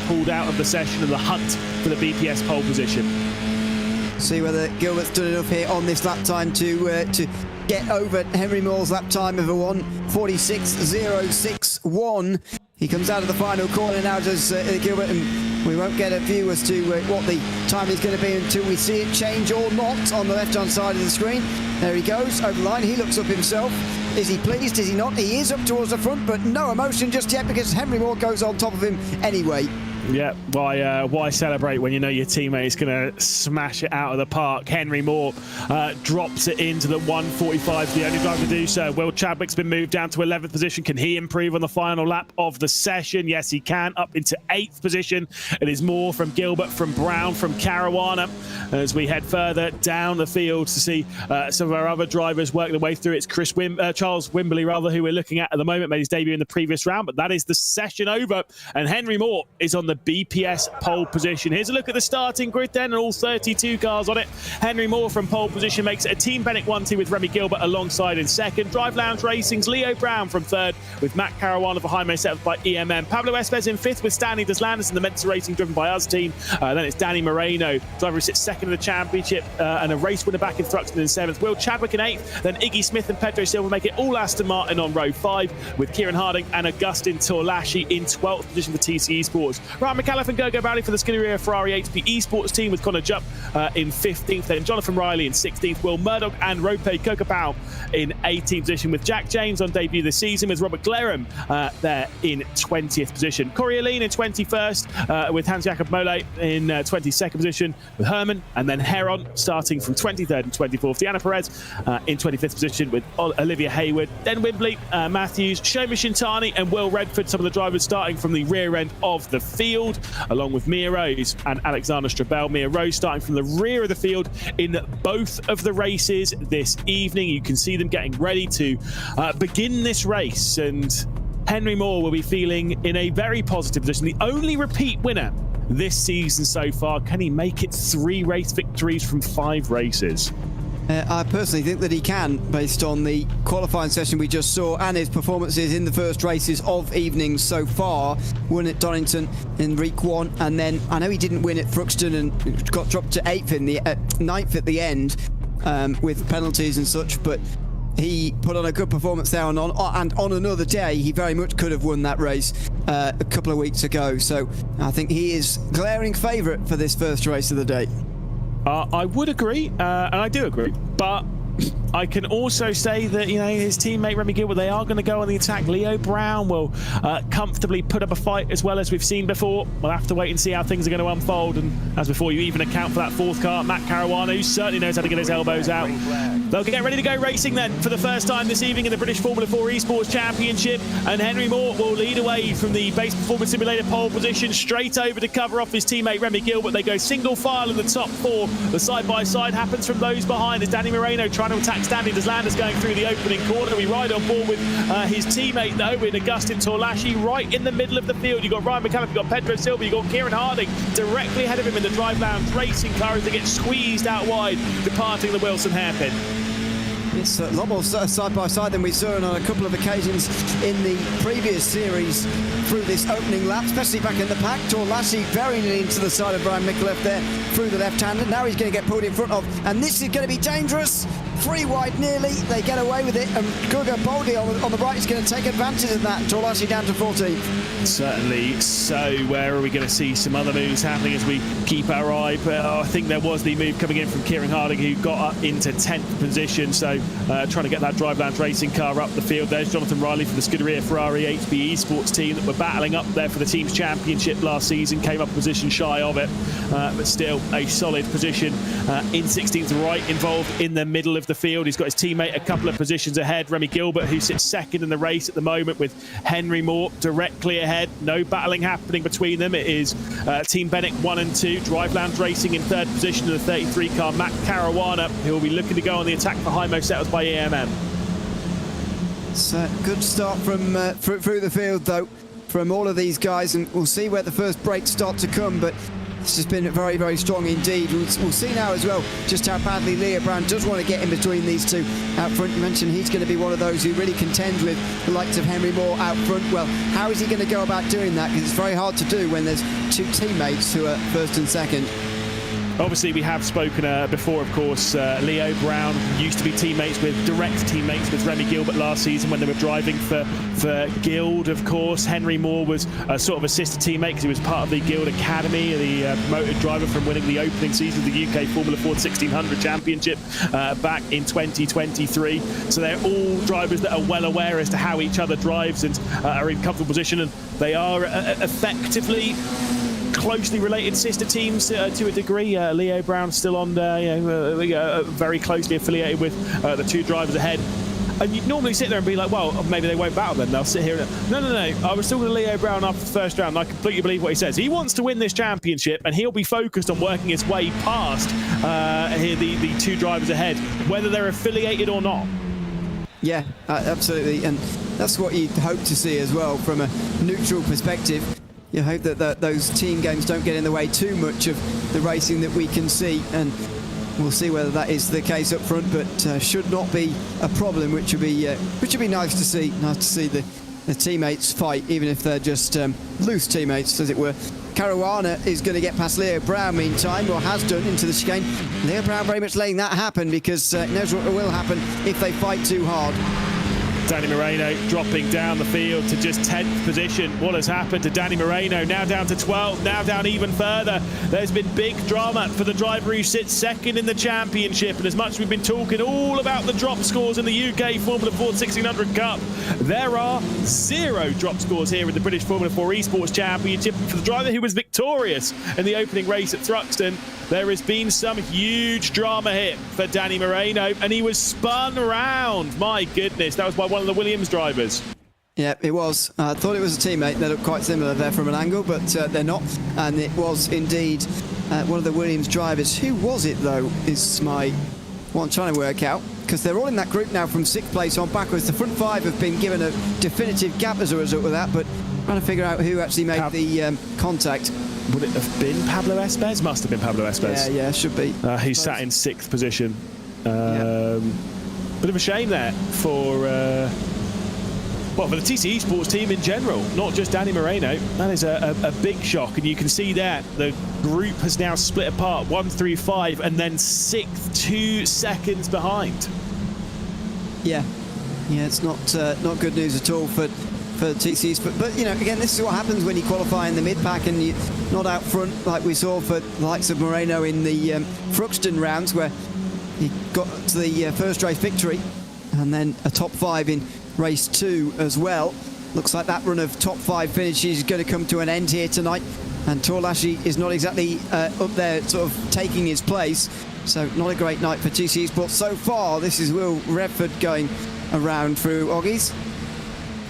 pulled out of the session of the hunt for the BPS pole position. See whether Gilbert's done enough here on this lap time to get over Henry Moore's lap time of a 1:46.061. He comes out of the final corner now, does Gilbert, and we won't get a view as to what the time is going to be until we see it change or not on the left-hand side of the screen. There he goes, over the line. He looks up himself. Is he pleased? Is he not? He is up towards the front, but no emotion just yet because Henry Moore goes on top of him anyway. Yeah, why celebrate when you know your teammate is going to smash it out of the park? Henry Moore drops it into the 1:45, the only driver to do so. Will Chadwick's been moved down to 11th position. Can he improve on the final lap of the session? Yes, he can, up into 8th position. It is more from Gilbert, from Brown, from Caruana. As we head further down the field to see some of our other drivers work their way through. It's Charles Wimberley, who we're looking at the moment, made his debut in the previous round, but that is the session over, and Henry Moore is on the BPS pole position. Here's a look at the starting grid then, and all 32 cars on it. Henry Moore from pole position makes it a Team Bennett 1-2 with Remy Gilbert alongside in second. Drive Lounge Racing's Leo Brown from third, with Matt Caruana for Jaime set by EMM. Pablo Espes in fifth with Stanley Deslandis and the Mentor Racing driven by us team. Then it's Danny Moreno, driver who sits second in the championship, and a race winner back in Thruxton in seventh. Will Chadwick in eighth, then Iggy Smith and Pedro Silva make it all Aston Martin on row 5, with Kieran Harding and Augustin Torlashi in 12th position for TC Esports. Ryan McAuliffe and Gogo Bowley for the Scuderia Ferrari HP Esports team, with Connor Jupp in 15th, then Jonathan Riley in 16th, Will Murdoch and Rope Kokopau in 18th position, with Jack James on debut this season, with Robert Glerum there in 20th position. Corioline in 21st, with Hans-Jakob Mole in 22nd position, with Herman, and then Heron starting from 23rd and 24th. Diana Perez in 25th position, with Olivia Hayward, then Wimbley, Matthews, Shoma Shintani and Will Redford, some of the drivers starting from the rear end of the field, along with Mia Rose and Alexander Strabel. Mia Rose starting from the rear of the field in both of the races this evening. You can see them getting ready to begin this race, and Henry Moore will be feeling in a very positive position. The only repeat winner this season so far. Can he make it 3 race victories from 5 races? I personally think that he can, based on the qualifying session we just saw and his performances in the first races of evening so far. Won at Donington in Week 1, and then I know he didn't win at Thruxton and got dropped to 9th at the end with penalties and such, but he put on a good performance there, and on another day he very much could have won that race a couple of weeks ago. So I think he is glaring favourite for this first race of the day. I would agree, and I do agree, but I can also say that, you know, his teammate Remy Gilbert, they are going to go on the attack. Leo Brown will comfortably put up a fight, as well as we've seen before. We'll have to wait and see how things are going to unfold. And as before, you even account for that 4th car, Matt Caruana, who certainly knows how to get his elbows out. They'll get ready to go racing then for the first time this evening in the British Formula 4 Esports Championship. And Henry Moore will lead away from the base performance simulator pole position straight over to cover off his teammate Remy Gilbert. They go single file in the top 4. The side-by-side happens from those behind as Danny Moreno tries trying to attack standing as Landers going through the opening corner. We ride on board with his teammate, though, in Augustin Torlashi, right in the middle of the field. You've got Ryan McCallum, you've got Pedro Silva, you've got Kieran Harding directly ahead of him in the Drive Lounge racing car as they get squeezed out wide, departing the Wilson hairpin. It's a lot more side by side than we saw on a couple of occasions in the previous series through this opening lap, especially back in the pack. Torlashi very nearly into the side of Brian Micallef there through the left-hander. Now he's going to get pulled in front of, and this is going to be dangerous. 3 wide nearly, they get away with it, and Guga Boldi on the right is going to take advantage of that, and Torlashi down to 14th. Certainly. So where are we going to see some other moves happening as we keep our eye? But I think there was the move coming in from Kieran Harding, who got up into 10th position, so trying to get that Drive Lounge racing car up the field. There's Jonathan Riley from the Scuderia Ferrari HB Esports team that were battling up there for the team's championship last season, came up a position shy of it, but still a solid position in 16th, right involved in the middle of the field. He's got his teammate a couple of positions ahead, Remy Gilbert, who sits second in the race at the moment, with Henry Moore directly ahead. No battling happening between them. It is Team Bennett 1 and 2, Drive Lounge Racing in 3rd position in the 33 car, Matt Caruana, who will be looking to go on the attack for Hymo Settles by EMM. It's a good start from through the field, though, from all of these guys, and we'll see where the first breaks start to come, but this has been very, very strong indeed. We'll see now as well just how badly Leo Brown does want to get in between these two out front. You mentioned he's going to be one of those who really contends with the likes of Henry Moore out front. Well, how is he going to go about doing that? Because it's very hard to do when there's 2 teammates who are 1st and 2nd. Obviously, we have spoken before, of course. Leo Brown used to be direct teammates with Remy Gilbert last season when they were driving for Guild, of course. Henry Moore was a sort of assisted teammate because he was part of the Guild Academy, the promoted driver from winning the opening season of the UK Formula 4 1600 Championship back in 2023. So they're all drivers that are well aware as to how each other drives and are in comfortable position, and they are effectively closely related sister teams to a degree. Leo Brown still on very closely affiliated with the 2 drivers ahead. And you'd normally sit there and be like, well, maybe they won't battle then. They'll sit here and... No. I was talking to Leo Brown after the first round, and I completely believe what he says. He wants to win this championship, and he'll be focused on working his way past the 2 drivers ahead, whether they're affiliated or not. Yeah, absolutely. And that's what you'd hope to see as well from a neutral perspective. You hope that those team games don't get in the way too much of the racing that we can see, and we'll see whether that is the case up front, but should not be a problem, which would be nice to see. Nice to see the teammates fight, even if they're just loose teammates, as it were. Caruana is going to get past Leo Brown meantime, or has done, into the chicane. Leo Brown very much letting that happen because he knows what will happen if they fight too hard. Danny Moreno dropping down the field to just 10th position. What has happened to Danny Moreno? Now down to 12th, now down even further. There's been big drama for the driver who sits 2nd in the championship, and as much as we've been talking all about the drop scores in the UK Formula 4 1600 Cup, there are 0 drop scores here in the British Formula 4 Esports Championship. For the driver who was victorious in the opening race at Thruxton, there has been some huge drama here for Danny Moreno, and he was spun round. My goodness, that was by one of the Williams drivers. Yeah, it was. I thought it was a teammate. They look quite similar there from an angle, but they're not. And it was indeed one of the Williams drivers. Who was it, though, is what I'm trying to work out, because they're all in that group now from 6th place on backwards. The front 5 have been given a definitive gap as a result of that, but trying to figure out who actually made the contact. Would it have been Pablo Espes? Must have been Pablo Espes. Yeah, should be. He sat in 6th position. Bit of a shame there for the TC Esports team in general, not just Danny Moreno. That is a big shock, and you can see that the group has now split apart, 1 through 5, and then 6th 2 seconds behind. Yeah, it's not good news at all for TCs, but you know, again, this is what happens when you qualify in the mid-pack and you're not out front, like we saw for the likes of Moreno in the Thruxton rounds, where he got to the first race victory and then a top 5 in race 2 as well. Looks like that run of top 5 finishes is going to come to an end here tonight, and Torlashi is not exactly up there sort of taking his place, so not a great night for TC Esports so far. This is Will Redford going around through Oggies.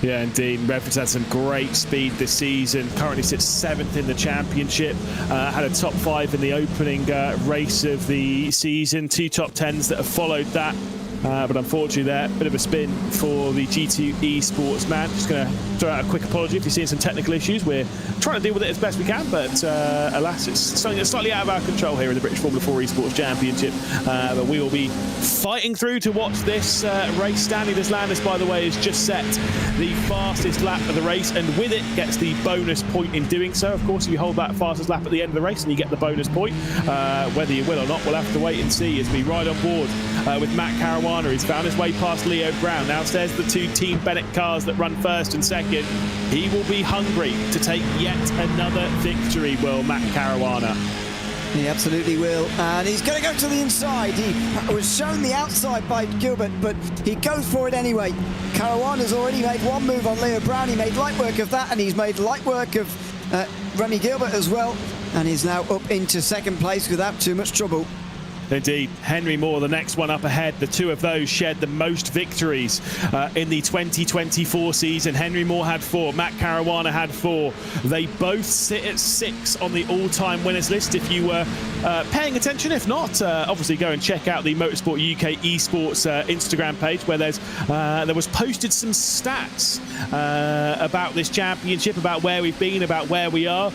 Yeah, indeed. Redford's had some great speed this season. Currently sits 7th in the championship. Had a top 5 in the opening race of the season. 2 top 10s that have followed that. but unfortunately there, a bit of a spin for the G2 Esports man. Just going to throw out a quick apology if you're seeing some technical issues. We're trying to deal with it as best we can, but alas, it's something that's slightly out of our control here in the British Formula 4 Esports Championship. But we will be fighting through to watch this race. Stanley Deslandis, by the way, has just set the fastest lap of the race, and with it gets the bonus point in doing so. Of course, if you hold that fastest lap at the end of the race, and you get the bonus point. Whether you will or not, we'll have to wait and see as we ride on board with Matt Caruana. He's found his way past Leo Brown. Now there's the two Team Bennett cars that run first and second. He will be hungry to take yet another victory, will Matt Caruana. He absolutely will, and he's going to go to the inside. He was shown the outside by Gilbert, but he goes for it anyway. Caruana's already made one move on Leo Brown. He made light work of that, and he's made light work of Remy Gilbert as well, and he's now up into second place without too much trouble. Indeed, Henry Moore, the next one up ahead. The two of those shared the most victories in the 2024 season. Henry Moore had 4, Matt Caruana had 4. They both sit at 6 on the all-time winners list if you were paying attention. If not, obviously go and check out the Motorsport UK Esports Instagram page, where there was posted some stats about this championship, about where we've been, about where we are.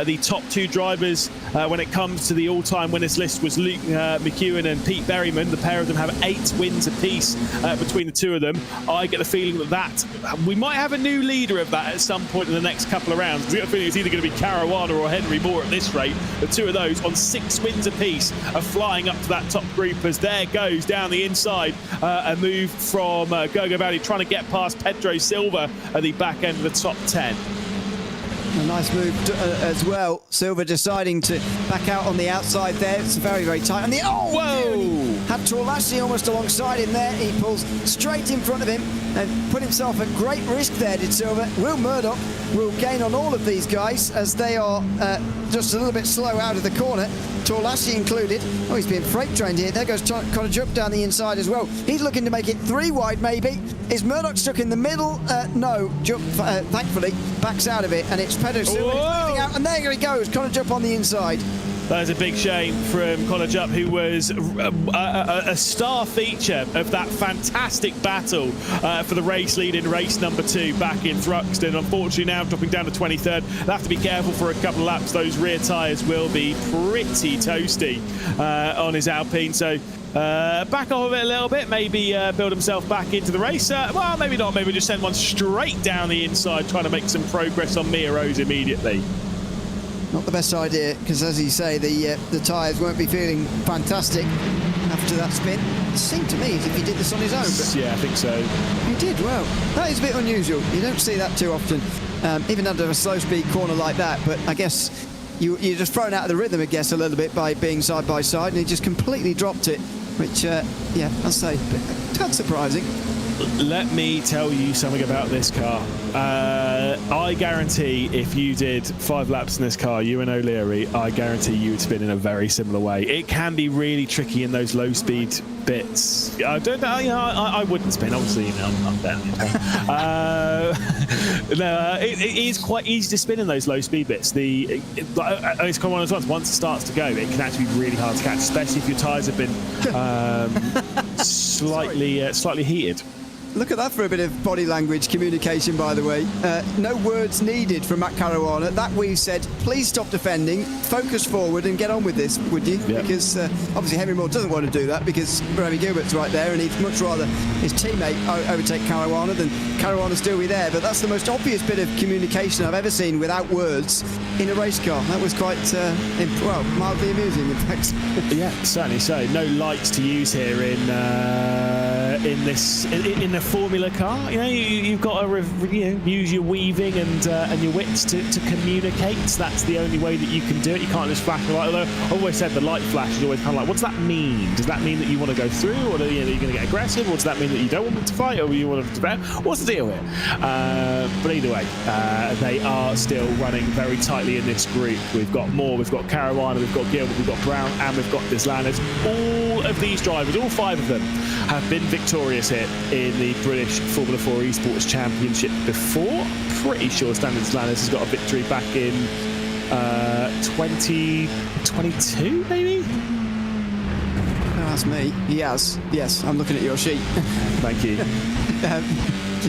The top 2 drivers when it comes to the all-time winners list was Luke McEwen and Pete Berryman. The pair of them have 8 wins apiece between the two of them. I get the feeling that we might have a new leader of that at some point in the next couple of rounds. I get the feeling it's either going to be Caruana or Henry Moore at this rate. The two of those on 6 wins apiece are flying up to that top group as there goes down the inside a move from Gogo Valley, trying to get past Pedro Silva at the back end of the top 10. A nice move as well. Silva deciding to back out on the outside there. It's very, very tight. And whoa! Had Torlassi almost alongside him there. He pulls straight in front of him and put himself at great risk there, did Silva. Will Murdoch will gain on all of these guys as they are just a little bit slow out of the corner. Torlassi included. Oh, he's being freight trained here. There goes Connor Jupp down the inside as well. He's looking to make it 3 wide maybe. Is Murdoch stuck in the middle? No. Jupp, thankfully, backs out of it, and it's Pedro Silva moving out, and there he goes. Connor Jupp on the inside. That is a big shame from Connor Jupp, who was a star feature of that fantastic battle for the race lead in race number 2 back in Thruxton. Unfortunately, now dropping down to 23rd. They'll have to be careful for a couple of laps. Those rear tyres will be pretty toasty on his Alpine. So back off of it a little bit, maybe build himself back into the race. Well, maybe not. Maybe just send one straight down the inside, trying to make some progress on Mia Rose immediately. Not the best idea, because as you say, the tyres won't be feeling fantastic after that spin. It seemed to me as if he did this on his own. But yeah, I think so. He did well. That is a bit unusual. You don't see that too often, even under a slow speed corner like that. But I guess you're just thrown out of the rhythm, I guess, a little bit by being side by side, and he just completely dropped it, which, yeah, I'll say, that's surprising. Let me tell you something about this car. I guarantee if you did 5 laps in this car, you and O'Leary, I guarantee you would spin in a very similar way. It can be really tricky in those low speed bits. I don't know, you know, I wouldn't spin, obviously, you know, I'm down. No, it is quite easy to spin in those low speed bits. It's kind of one of those ones, once it starts to go, it can actually be really hard to catch, especially if your tyres have been slightly heated. Look at that for a bit of body language communication, by the way. No words needed from Matt Caruana. That we said, please stop defending, focus forward and get on with this, would you? Yeah. Because obviously Henry Moore doesn't want to do that because Remy Gilbert's right there and he'd much rather his teammate overtake Caruana than Caruana still be there. But that's the most obvious bit of communication I've ever seen without words in a race car. That was quite, well, mildly amusing, in fact. Yeah, certainly so. No lights to use here in a Formula car. You know, you've got to use your weaving and your wits to communicate. That's the only way that you can do it. You can't just flash the light. Although I always said the light flash is always kind of like, what does that mean? Does that mean that you want to go through, or that you're going to get aggressive, or does that mean that you don't want them to fight, or you want them to defend? What's the deal here? But either way, they are still running very tightly in this group. We've got Moore, we've got Caruana, we've got Gilbert, we've got Brown, and we've got Deslandis. All of these drivers, all 5 of them, have been victorious here in the British Formula 4 Esports Championship before. Pretty sure Stanley Deslandis has got a victory back in 2022, maybe? I ask me, he has. Yes, I'm looking at your sheet. Thank you.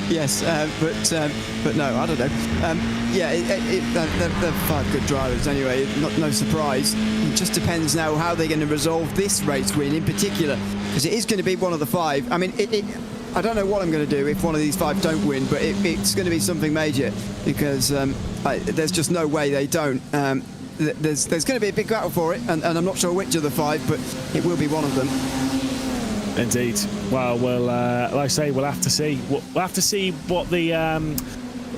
Yes, but no, I don't know. They're 5 good drivers anyway. No surprise. It just depends now how they're going to resolve this race win in particular, because it is going to be one of the 5. I mean, I don't know what I'm going to do if one of these 5 don't win, but it's going to be something major, because there's just no way they don't. There's going to be a big battle for it, and I'm not sure which of the 5, but it will be one of them. Indeed. Well, like I say, we'll have to see. We'll have to see what the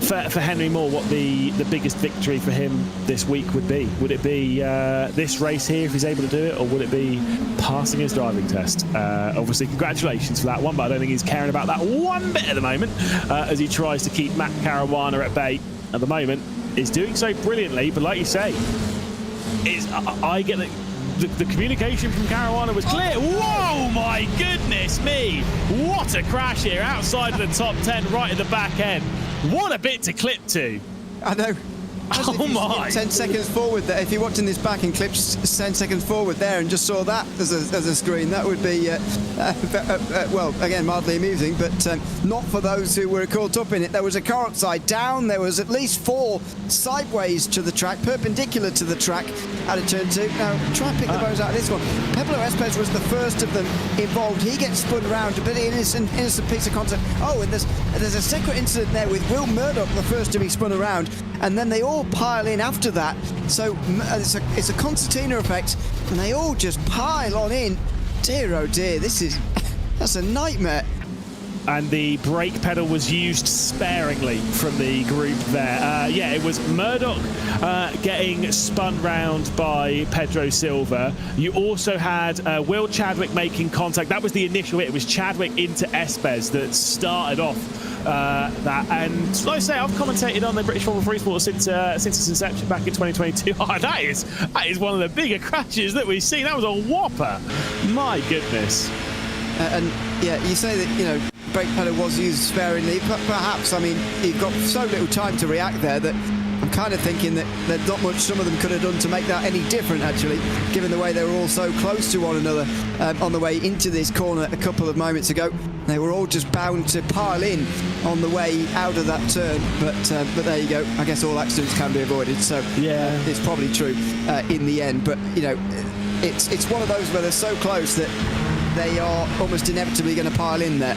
for Henry Moore, what the biggest victory for him this week would be. Would it be this race here if he's able to do it, or would it be passing his driving test? Obviously, congratulations for that one, but I don't think he's caring about that one bit at the moment, as he tries to keep Matt Caruana at bay at the moment. He's doing so brilliantly, but like you say, I get that. The communication from Caruana was clear. Whoa, my goodness me. What a crash here outside of the top 10, right at the back end. What a bit to clip to. I know. Oh my. 10 seconds forward there. If you're watching this back and clips 10 seconds forward there and just saw that as a screen, that would be, well, again, mildly amusing, but not for those who were caught up in it. There was a car upside down. There was at least 4 sideways to the track, perpendicular to the track at a turn 2. Now, try and pick the bones out of this one. Pablo Espes was the first of them involved. He gets spun around, a bit innocent piece of content. Oh, and there's a separate incident there with Will Murdoch, the first to be spun around, and then they all pile in after that. So it's a concertina effect, and they all just pile on in. Dear oh dear, that's a nightmare. And the brake pedal was used sparingly from the group there. Yeah, it was Murdoch getting spun round by Pedro Silva. You also had Will Chadwick making contact. That was the initial hit. It was Chadwick into Espes that started off that. And like I say, I've commentated on the British F4 Esports since its inception back in 2022. Oh, that is one of the bigger crashes that we've seen. That was a whopper. My goodness. And yeah, you say that, you know, brake pedal was used sparingly, but perhaps, I mean, you've got so little time to react there that I'm kind of thinking that there's not much some of them could have done to make that any different, actually, given the way they were all so close to one another on the way into this corner a couple of moments ago. They were all just bound to pile in on the way out of that turn, but there you go. I guess all accidents can be avoided, so yeah, it's probably true in the end. But, you know, it's one of those where they're so close that they are almost inevitably going to pile in there.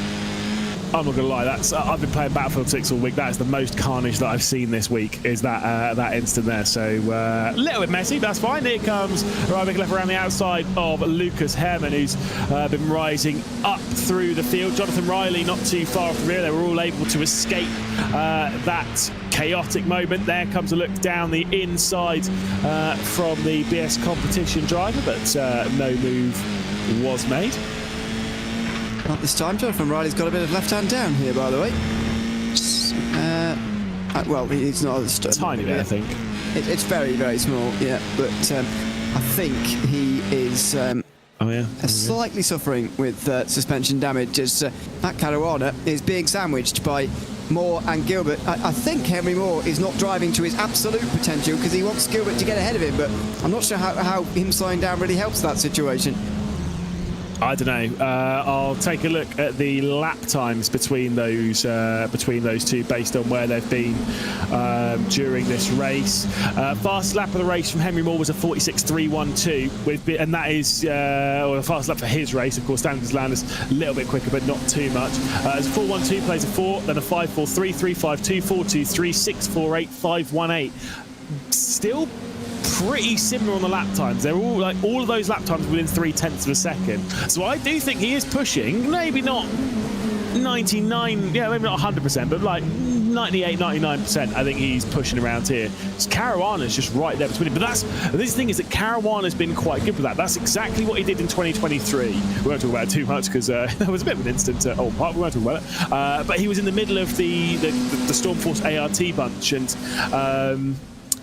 I'm not gonna lie, I've been playing Battlefield 6 all week. That is the most carnage that I've seen this week, is that instant there. So a little bit messy, that's fine. Here comes Ryan McLeod around the outside of Lucas Herman, who's been rising up through the field. Jonathan Riley not too far off the rear. They were all able to escape that chaotic moment. There comes a look down the inside from the BS competition driver, but no move was made. Not this time. Jonathan Riley's got a bit of left hand down here, by the way. Well, he's not as tiny bit, I think. It's very, very small, yeah. But I think he is slightly suffering with suspension damage, as Matt Caruana is being sandwiched by Moore and Gilbert. I think Henry Moore is not driving to his absolute potential because he wants Gilbert to get ahead of him, but I'm not sure how him slowing down really helps that situation. I don't know. I'll take a look at the lap times between those two based on where they've been during this race. Fastest lap of the race from Henry Moore was a 46.312, and that is the fastest lap for his race. Of course, Standards Landers a little bit quicker, but not too much. It's a 4.12, plays a 4, then a 5.43, 3.52, 4.23, 6.48, 5.18. Still pretty similar on the lap times. They're all of those lap times within 0.3 of a second. So I do think he is pushing, maybe not 99, yeah, maybe not 100%, but like 98, 99%. I think he's pushing around here. Caruana's just right there between him. But this thing is that Caruana's been quite good with that. That's exactly what he did in 2023. We won't talk about it too much because there was a bit of an incident at Old Park. We won't talk about it. But he was in the middle of the Stormforce ART bunch, and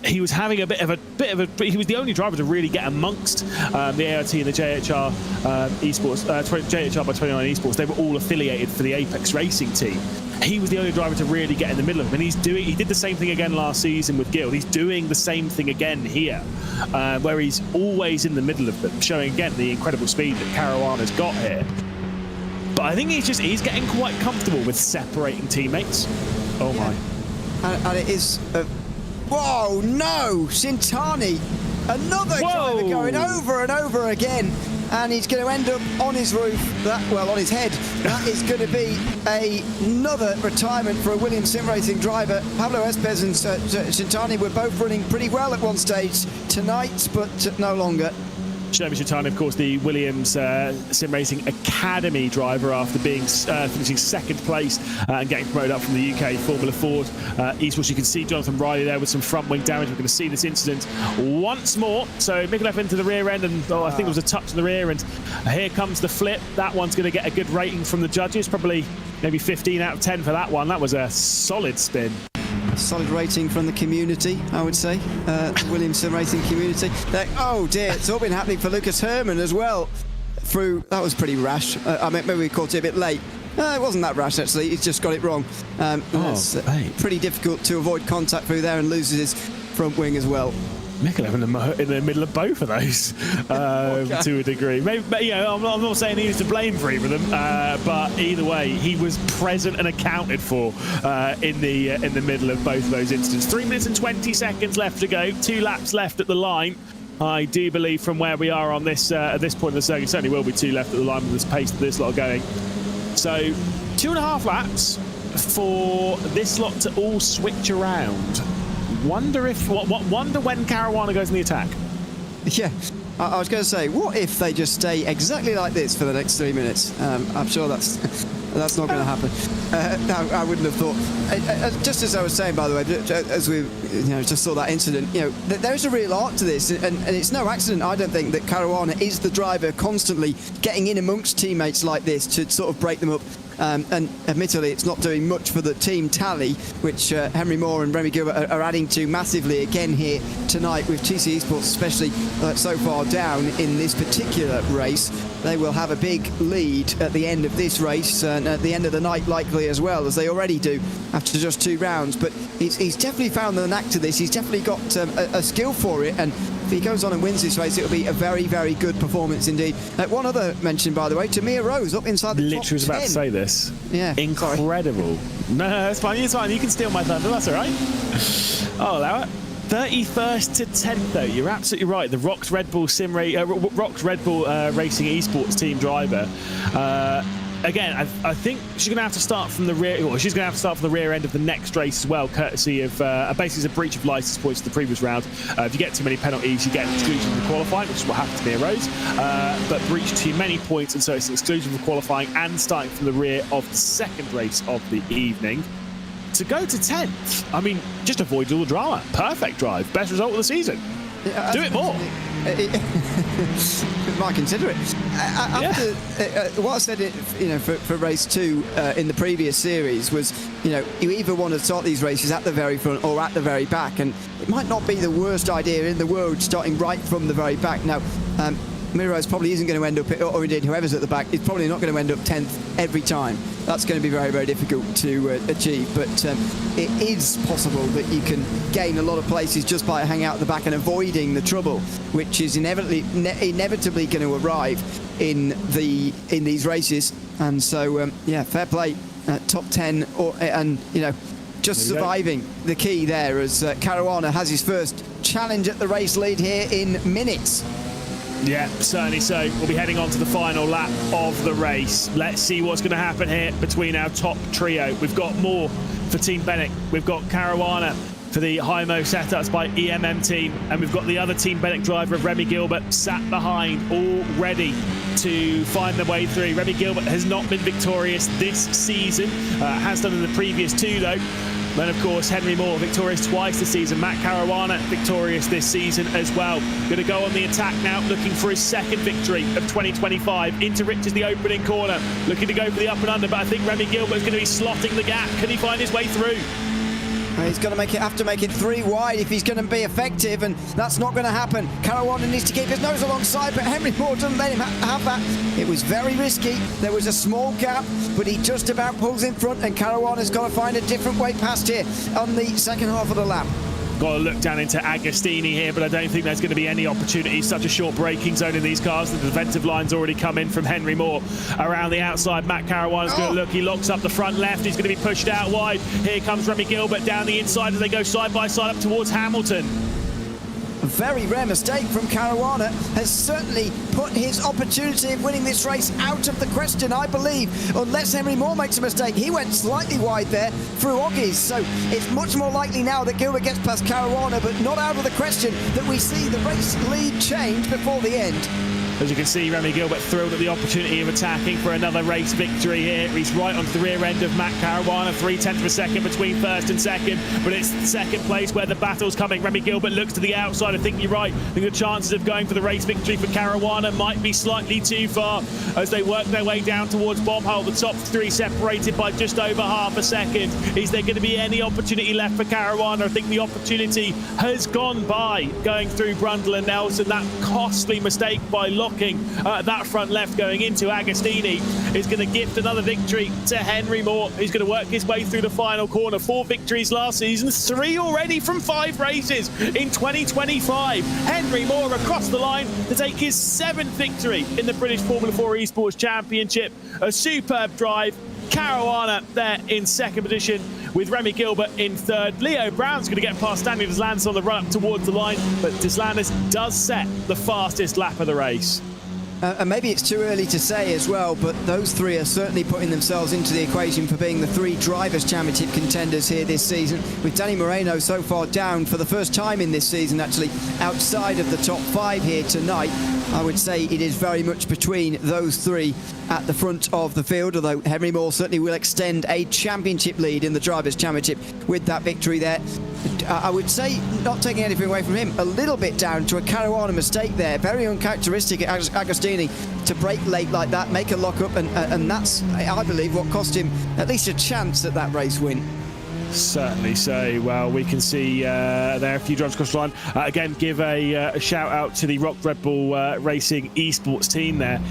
he was having a bit of a. He was the only driver to really get amongst the ART and the JHR Esports, JHR by 29 Esports. They were all affiliated for the Apex Racing team. He was the only driver to really get in the middle of them, and he did the same thing again last season with Guild. He's doing the same thing again here, where he's always in the middle of them, showing again the incredible speed that Caruana's got here. But I think he's getting quite comfortable with separating teammates. Oh my! And it is. Whoa! No, Shintani, another driver going over and over again. And he's going to end up on his roof, on his head. That is going to be another retirement for a Williams Sim Racing driver. Pablo Espez and Shintani were both running pretty well at one stage tonight, but no longer. Shinobu Shintani, of course, the Williams Sim Racing Academy driver after being finishing second place and getting promoted up from the UK Formula Ford Esports. You can see Jonathan Riley there with some front wing damage. We're going to see this incident once more. So Mikolev into the rear end, and I think it was a touch in the rear, and here comes the flip. That one's going to get a good rating from the judges, probably maybe 15 out of 10 for that one. That was a solid spin. Solid rating from the community, I would say. The Williams Sim Racing community. Oh dear, it's all been happening for Lucas Herman as well. That was pretty rash. I mean, maybe we caught it a bit late. It wasn't that rash actually. He's just got it wrong. It's pretty difficult to avoid contact through there, and loses his front wing as well. Mikolev in the middle of both of those to a degree. Maybe, I'm not saying he was to blame for either of them, but either way, he was present and accounted for in the middle of both of those incidents. 3 minutes and 20 seconds left to go. 2 laps left at the line. I do believe from where we are on this at this point in the circuit, certainly will be 2 left at the line with this pace that this lot are going. So 2.5 laps for this lot to all switch around. Wonder when Caruana goes in the attack. Yeah, I was going to say, what if they just stay exactly like this for the next 3 minutes? I'm sure that's not going to happen. No, I wouldn't have thought. Just as I was saying, by the way, as we just saw that incident, there is a real art to this, and it's no accident, I don't think, that Caruana is the driver constantly getting in amongst teammates like this to sort of break them up. And admittedly, it's not doing much for the team tally, which Henry Moore and Remy Gilbert are adding to massively again here tonight, with TC Esports especially so far down in this particular race. They will have a big lead at the end of this race and at the end of the night likely as well, as they already do after just 2 rounds. But he's definitely found an knack to this. He's definitely got a skill for it, and if he goes on and wins this race, it'll be a very, very good performance indeed. One other mention, by the way, Tamir Rose up inside the top 10. Literally was about to say this. Yeah, incredible. Sorry. No, that's fine. It's fine. You can steal my thunder. That's all right. I'll allow it. 31st to 10th, though. You're absolutely right. The Rox Red Bull Racing Esports team driver. Again, I think she's going to have to start from the rear. Or she's going to have to start from the rear end of the next race as well, courtesy of basically a breach of license points to the previous round. If you get too many penalties, you get an exclusion from qualifying, which is what happened to Mia Rose. But breach too many points, and so it's an exclusion from qualifying and starting from the rear of the second race of the evening. To go to 10th, I mean, just avoid all the drama. Perfect drive. Best result of the season. Yeah, do it more. Might consider it. What I said, for race 2 in the previous series was, you either want to start these races at the very front or at the very back, and it might not be the worst idea in the world starting right from the very back. Now, Miro's probably isn't going to end up, or indeed whoever's at the back, is probably not going to end up 10th every time. That's going to be very, very difficult to achieve, but it is possible that you can gain a lot of places just by hanging out at the back and avoiding the trouble, which is inevitably going to arrive in these races. And so, fair play, top 10, just surviving the key there, as Caruana has his first challenge at the race lead here in minutes. Yeah, certainly so. We'll be heading on to the final lap of the race. Let's see what's going to happen here between our top trio. We've got Moore for Team Bennett. We've got Caruana for the Hymo setups by EMM team. And we've got the other Team Bennett driver of Remy Gilbert sat behind, all ready to find their way through. Remy Gilbert has not been victorious this season. Has done in the previous 2, though. Then, of course, Henry Moore, victorious twice this season. Matt Caruana, victorious this season as well. Going to go on the attack now, looking for his second victory of 2025. Into Rich is the opening corner, looking to go for the up and under, but I think Remy Gilbert is going to be slotting the gap. Can he find his way through? He's going to have to make it 3 wide if he's going to be effective, and that's not going to happen. Caruana needs to keep his nose alongside, but Henry Moore doesn't let him have that. It was very risky. There was a small gap, but he just about pulls in front, and Caruana's got to find a different way past here on the second half of the lap. Got to look down into Agostini here, but I don't think there's going to be any opportunity. Such a short braking zone in these cars. The defensive line's already come in from Henry Moore. Around the outside, Matt Caruana's going to look. He locks up the front left. He's going to be pushed out wide. Here comes Remy Gilbert down the inside as they go side by side up towards Hamilton. A very rare mistake from Caruana has certainly put his opportunity of winning this race out of the question, I believe, unless Henry Moore makes a mistake. He went slightly wide there through Oggies, so it's much more likely now that Gilbert gets past Caruana, but not out of the question that we see the race lead change before the end. As you can see, Remy Gilbert thrilled at the opportunity of attacking for another race victory here. He's right onto the rear end of Matt Caruana, 0.3 of a second between first and second, but it's second place where the battle's coming. Remy Gilbert looks to the outside. I think you're right. I think the chances of going for the race victory for Caruana might be slightly too far as they work their way down towards Bombhole. The top 3 separated by just over half a second. Is there going to be any opportunity left for Caruana? I think the opportunity has gone by going through Brundle and Nelson. That costly mistake by locking that front left going into Agostini is going to gift another victory to Henry Moore. He's going to work his way through the final corner. 4 victories last season, 3 already from 5 races in 2025. Henry Moore across the line to take his 7th victory in the British Formula 4 Esports Championship. A superb drive. Caruana there in second position with Remy Gilbert in third. Leo Brown's going to get past Daniel Deslandis on the run up towards the line, but Deslandis does set the fastest lap of the race. And maybe it's too early to say as well, but those 3 are certainly putting themselves into the equation for being the 3 Drivers' Championship contenders here this season, with Danny Moreno so far down for the first time in this season, actually outside of the top 5 here tonight. I would say it is very much between those 3 at the front of the field, although Henry Moore certainly will extend a championship lead in the Drivers' Championship with that victory there. I would say, not taking anything away from him, a little bit down to a Caruana mistake there. Very uncharacteristic at Agostini to brake late like that, make a lock-up, and that's, I believe, what cost him at least a chance at that race win. Certainly so. Well, we can see there a few drivers across the line. Again, give a shout out to the Rock Red Bull Racing Esports team there.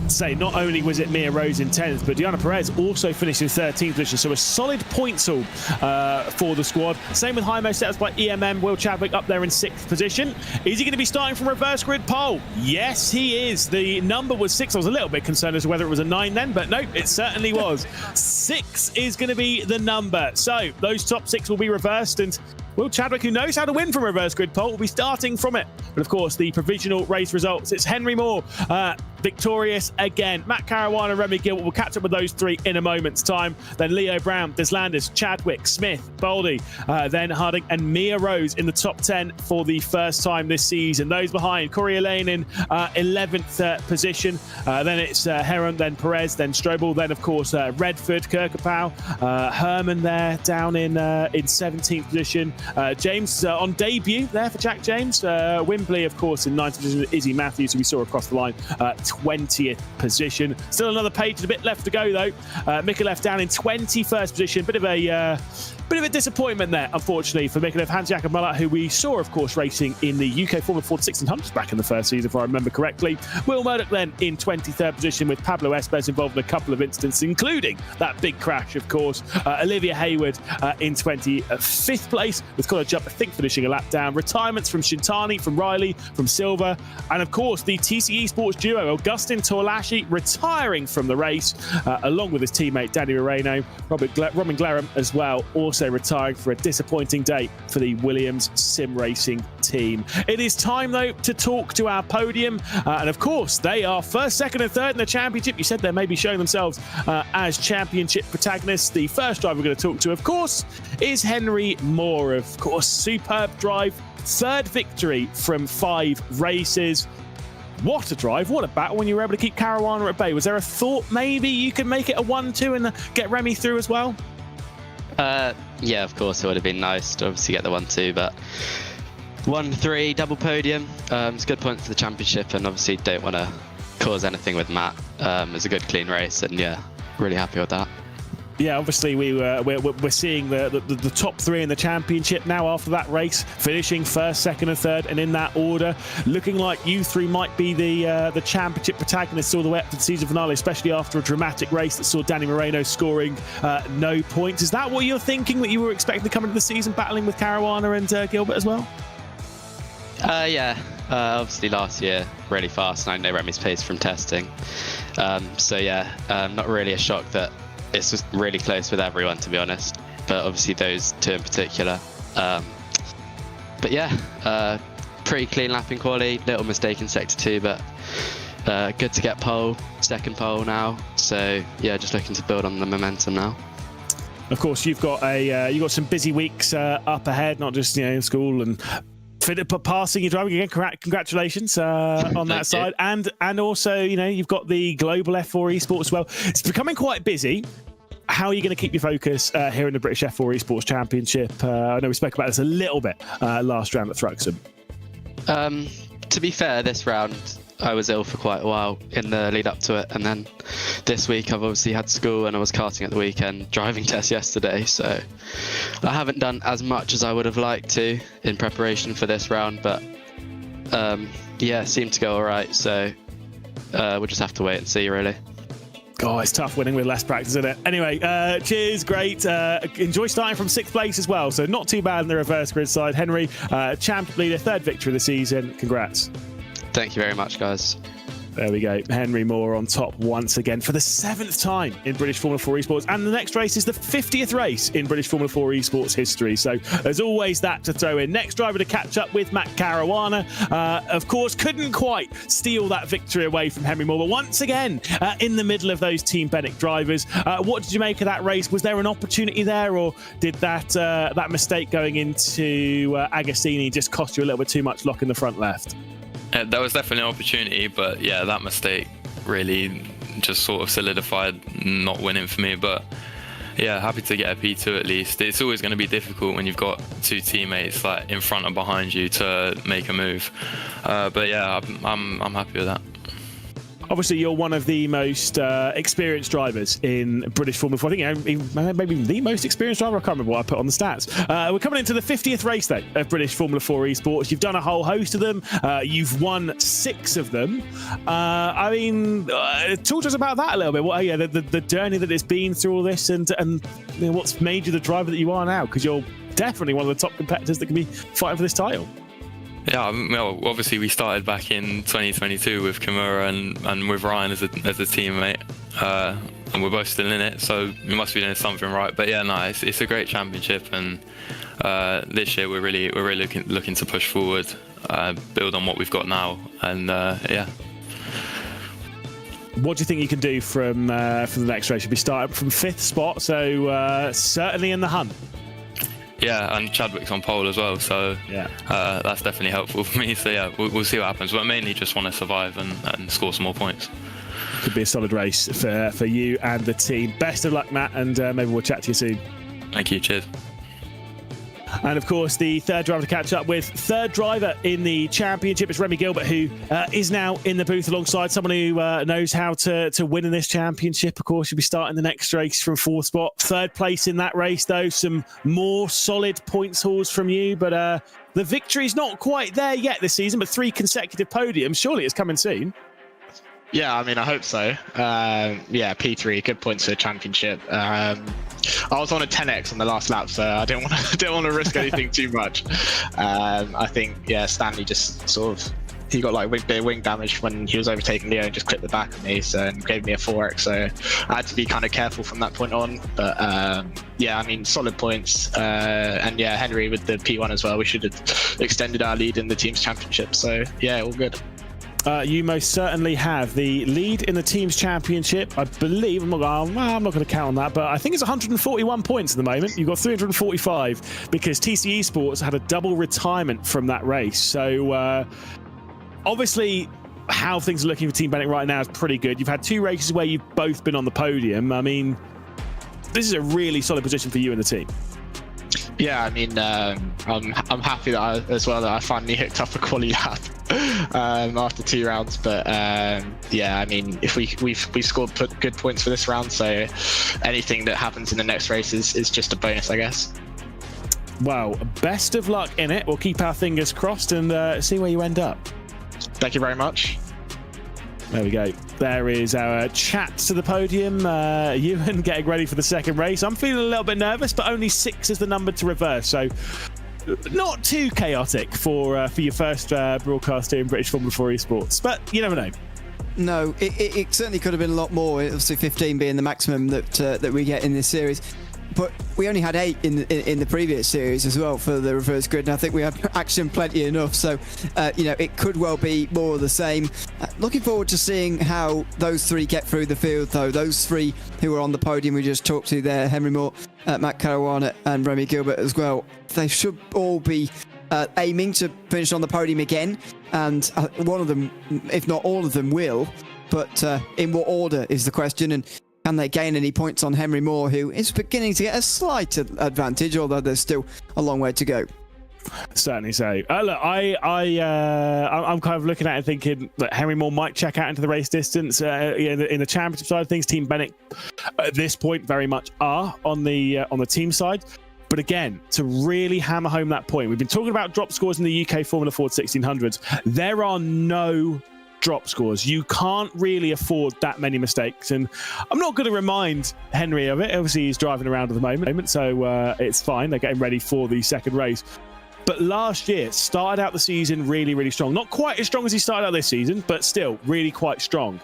Say, not only was it Mia Rose in 10th, but Diana Perez also finished in 13th position, so a solid points haul for the squad. Same with Jaime setups by EMM. Will Chadwick up there in 6th position. Is he going to be starting from reverse grid pole? Yes, he is. The number was 6. I was a little bit concerned as to whether it was a 9 then, but nope, it certainly was. 6 is going to be the number. So those top 6 will be reversed, and Will Chadwick, who knows how to win from reverse grid pole, will be starting from it. But of course, the provisional race results, it's Henry Moore victorious again. Matt Caruana and Remy Gilbert will catch up with those 3 in a moment's time. Then Leo Brown, Deslandis, Chadwick, Smith, Baldy, then Harding and Mia Rose in the top 10 for the first time this season. Those behind, Corey Elaine in 11th position. Then it's Heron, then Perez, then Strobel, then of course Redford, Kirkapau, Herman there down in 17th position. James on debut there for Jack James. Wimbley, of course, in 9th position. Izzy Matthews, who we saw across the line, 20th position. Still another page and a bit left to go, though. Mikulev down in 21st position. Bit of a disappointment there, unfortunately, for Mikulev. Hans-Jakob Muller, who we saw, of course, racing in the UK Formula 4 1600s back in the first season, if I remember correctly. Will Murdoch then in 23rd position, with Pablo Espes involved in a couple of incidents, including that big crash, of course. Olivia Hayward in 25th place, with Connor Jupp, I think, finishing a lap down. Retirements from Shintani, from Riley, from Silva, and of course the TC Esports duo, Augustin Torlashi, retiring from the race, along with his teammate Danny Moreno. Robin Glarham as well, also retiring for a disappointing day for the Williams Sim Racing team. It is time, though, to talk to our podium, and of course they are first, second and third in the championship. You said they may be showing themselves as championship protagonists. The first driver we're going to talk to, of course, is Henry Moore. Of course, superb drive, 3rd victory from 5 races. What a drive, what a battle when you were able to keep Caruana at bay. Was there a thought maybe you could make it a 1-2 and get Remy through as well? Yeah, of course, it would have been nice to obviously get the 1-2, but 1-3, double podium. It's a good point for the championship, and obviously don't want to cause anything with Matt. It was a good, clean race, and yeah, really happy with that. Yeah, obviously we're seeing the top three in the championship now after that race, finishing first, second and third, and in that order, looking like you three might be the championship protagonists all the way up to the season finale, especially after a dramatic race that saw Danny Moreno scoring no points. Is that what you're thinking, that you were expecting to come into the season battling with Caruana and Gilbert as well? Yeah, obviously last year really fast, and I know Remy's pace from testing. So yeah, not really a shock that it's just really close with everyone, to be honest, but obviously those two in particular. But yeah, pretty clean lap in quali, little mistake in sector 2, but good to get pole, second pole now. So yeah, just looking to build on the momentum now. Of course, you've got some busy weeks up ahead, not just school and passing your driving again. Congratulations on that side, and also you've got the global F4 Esports as well. It's becoming quite busy. How are you going to keep your focus here in the British F4 Esports Championship? I know we spoke about this a little bit last round at Thruxton. To be fair, this round I was ill for quite a while in the lead up to it, and then this week I've obviously had school and I was karting at the weekend, driving test yesterday, so I haven't done as much as I would have liked to in preparation for this round, but yeah, seemed to go all right, so we'll just have to wait and see, really. Oh, it's tough winning with less practice, isn't it? Anyway, cheers, great. Enjoy starting from 6th place as well, so not too bad in the reverse grid side. Henry, champion leader, 3rd victory of the season. Congrats. Thank you very much, guys. There we go. Henry Moore on top once again for the 7th time in British Formula 4 Esports. And the next race is the 50th race in British Formula 4 Esports history. So there's always that to throw in. Next driver to catch up with, Matt Caruana. Of course, couldn't quite steal that victory away from Henry Moore. But once again, in the middle of those Team Bennett drivers. What did you make of that race? Was there an opportunity there, or did that mistake going into Agostini just cost you a little bit too much lock in the front left? There was definitely an opportunity, but yeah, that mistake really just sort of solidified not winning for me. But yeah, happy to get a P2 at least. It's always going to be difficult when you've got two teammates like in front and behind you to make a move. But yeah, I'm happy with that. Obviously, you're one of the most experienced drivers in British Formula 4. I think maybe the most experienced driver. I can't remember what I put on the stats. We're coming into the 50th race, though, of British Formula 4 Esports. You've done a whole host of them. You've won 6 of them. Talk to us about that a little bit. The journey that it's been through all this, and what's made you the driver that you are now? Because you're definitely one of the top competitors that can be fighting for this title. Yeah, well, obviously we started back in 2022 with Kimura and with Ryan as a teammate, and we're both still in it, so we must be doing something right. But yeah, no, it's a great championship, and this year we're really looking to push forward, build on what we've got now, and yeah. What do you think you can do from the next race? You'll be starting from 5th spot, so certainly in the hunt. Yeah, and Chadwick's on pole as well, so yeah, that's definitely helpful for me. So yeah, we'll see what happens. But I mainly just want to survive and score some more points. Could be a solid race for you and the team. Best of luck, Matt, and maybe we'll chat to you soon. Thank you, cheers. And of course, the 3rd driver to catch up with, 3rd driver in the championship, is Remy Gilbert, who is now in the booth alongside someone who knows how to win in this championship. Of course, you'll be starting the next race from 4th spot. 3rd place in that race, though. Some more solid points hauls from you, but the victory's not quite there yet this season, but 3 consecutive podiums. Surely it's coming soon. Yeah, I mean, I hope so. Yeah, P3, good points for the championship. I was on a 10x on the last lap, so I didn't want to risk anything too much. I think, yeah, Stanley just sort of, he got like wing damage when he was overtaking Leo and just clipped the back of me, and gave me a 4x. So I had to be kind of careful from that point on. But yeah, I mean, solid points. And yeah, Henry with the P1 as well. We should have extended our lead in the team's championship. So yeah, all good. You most certainly have the lead in the team's championship. I believe, I'm not going to count on that, but I think it's 141 points at the moment. You've got 345 because TC Esports had a double retirement from that race. So obviously, how things are looking for Team Bennett right now is pretty good. You've had 2 races where you've both been on the podium. I mean, this is a really solid position for you and the team. Yeah, I mean, I'm happy that I finally hooked up a quali lap after 2 rounds. But yeah, I mean, if we've scored good points for this round, so anything that happens in the next race is just a bonus, I guess. Well, best of luck in it. We'll keep our fingers crossed and see where you end up. Thank you very much. There we go. There is our chat to the podium. Ewan getting ready for the second race. I'm feeling a little bit nervous, but only 6 is the number to reverse, so not too chaotic for your first broadcast here in British F4 Esports. But you never know. No, it certainly could have been a lot more. Obviously, 15 being the maximum that we get in this series. But we only had 8 in the previous series as well for the reverse grid, and I think we had action plenty enough. So, you know, it could well be more of the same. Looking forward to seeing how those 3 get through the field, though. Those 3 who are on the podium we just talked to there, Henry Moore, Matt Caruana and Remy Gilbert as well. They should all be aiming to finish on the podium again, and one of them, if not all of them, will. But in what order is the question, and can they gain any points on Henry Moore, who is beginning to get a slight advantage, although there's still a long way to go. Certainly so. Look, I'm kind of looking at it thinking that Henry Moore might check out into the race distance. In the championship side of things, Team Bennett at this point very much are on the team side. But again, to really hammer home that point, we've been talking about drop scores in the UK Formula Ford 1600s. There are no drop scores. You can't really afford that many mistakes, and I'm not going to remind Henry of it. Obviously he's driving around at the moment, so it's fine. They're getting ready for the second race. But last year started out the season really strong. Not quite as strong as he started out this season, but still really quite strong.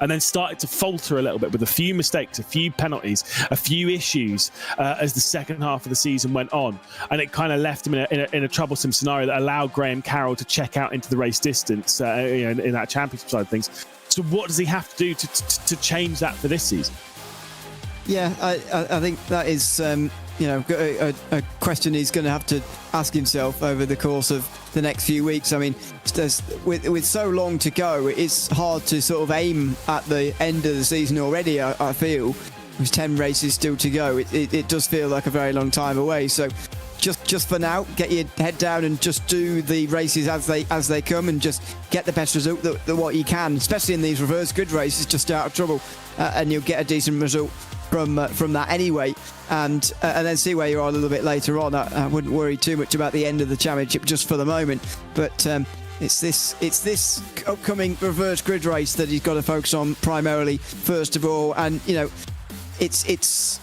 And then started to falter a little bit with a few mistakes, a few penalties, a few issues as the second half of the season went on. And it kind of left him in a troublesome scenario that allowed Graham Carroll to check out into the race distance in that championship side of things. So what does he have to do to change that for this season? Yeah, I think that is a question he's going to have to ask himself over the course of the next few weeks. I mean, with so long to go, it's hard to sort of aim at the end of the season already, I feel. There's 10 races still to go. It does feel like a very long time away. So just for now, get your head down and just do the races as they come, and just get the best result that what you can, especially in these reverse grid races, just stay out of trouble, and you'll get a decent result from that anyway, and then see where you are a little bit later on. I wouldn't worry too much about the end of the championship just for the moment, but it's this upcoming reverse grid race that he's got to focus on primarily first of all. And you know, it's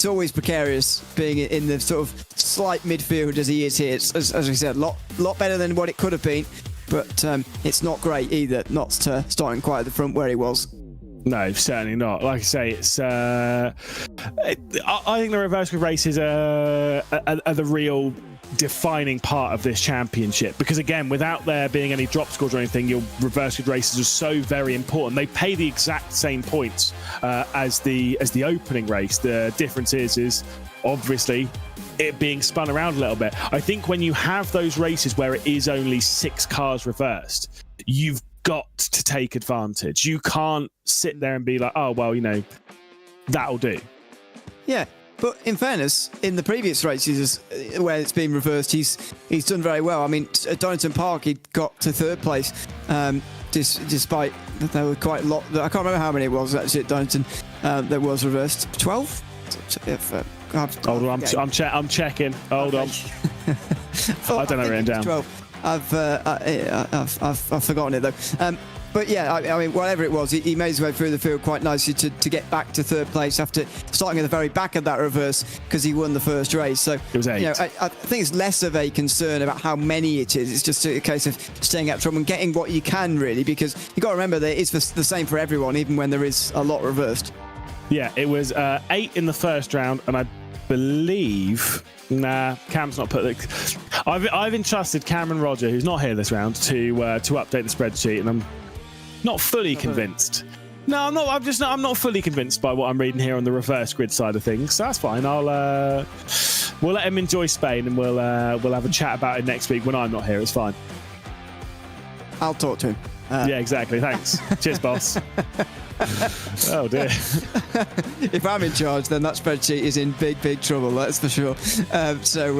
always precarious being in the sort of slight midfield as he is here. It's, as we said, a lot better than what it could have been, but it's not great either, not starting quite at the front where he was. No, certainly not. Like I say, it's. I think the reverse grid races are the real defining part of this championship, because again, without there being any drop scores or anything, your reverse grid races are so very important. They pay the exact same points as the opening race. The difference is obviously it being spun around a little bit. I think when you have those races where it is only 6 cars reversed, you've got to take advantage. You can't sit there and be like, oh well, you know, that'll do. Yeah, but in fairness, in the previous races where it's been reversed, he's done very well. I mean, at Donington Park, he got to 3rd place, despite there were quite a lot. I can't remember how many it was actually at Donington that was reversed. 12? Hold on, I'm checking. Hold on. I don't know written down. 12. I've forgotten it though. But yeah, I mean, whatever it was, he made his way through the field quite nicely to get back to 3rd place after starting at the very back of that reverse, because he won the first race. So it was 8. You know, I think it's less of a concern about how many it is. It's just a case of staying out of trouble and getting what you can, really, because you've got to remember that it's the same for everyone, even when there is a lot reversed. Yeah, it was 8 in the first round, and I believe... Nah, Cam's not put it. I've entrusted Cameron Roger, who's not here this round, to update the spreadsheet, and I'm not fully convinced. No, I'm not. I'm not fully convinced by what I'm reading here on the reverse grid side of things. So that's fine. We'll let him enjoy Spain, and we'll have a chat about it next week when I'm not here. It's fine. I'll talk to him. Yeah, exactly. Thanks. Cheers, boss. Oh dear. If I'm in charge, then that spreadsheet is in big trouble. That's for sure. So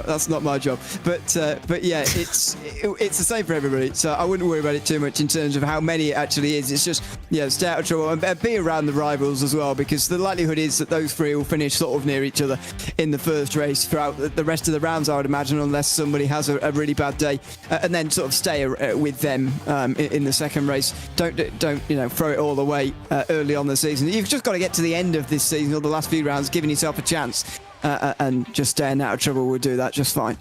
that's not my job. But yeah, it's the same for everybody. So I wouldn't worry about it too much in terms of how many it actually is. It's just stay out of trouble and be around the rivals as well, because the likelihood is that those three will finish sort of near each other in the first race throughout the rest of the rounds, I would imagine, unless somebody has a really bad day, and then sort of stay with them in the second race. Don't throw it all away early on the season. You've just got to get to the end of this season or the last few rounds, giving yourself a chance, and just staying out of trouble will do that just fine.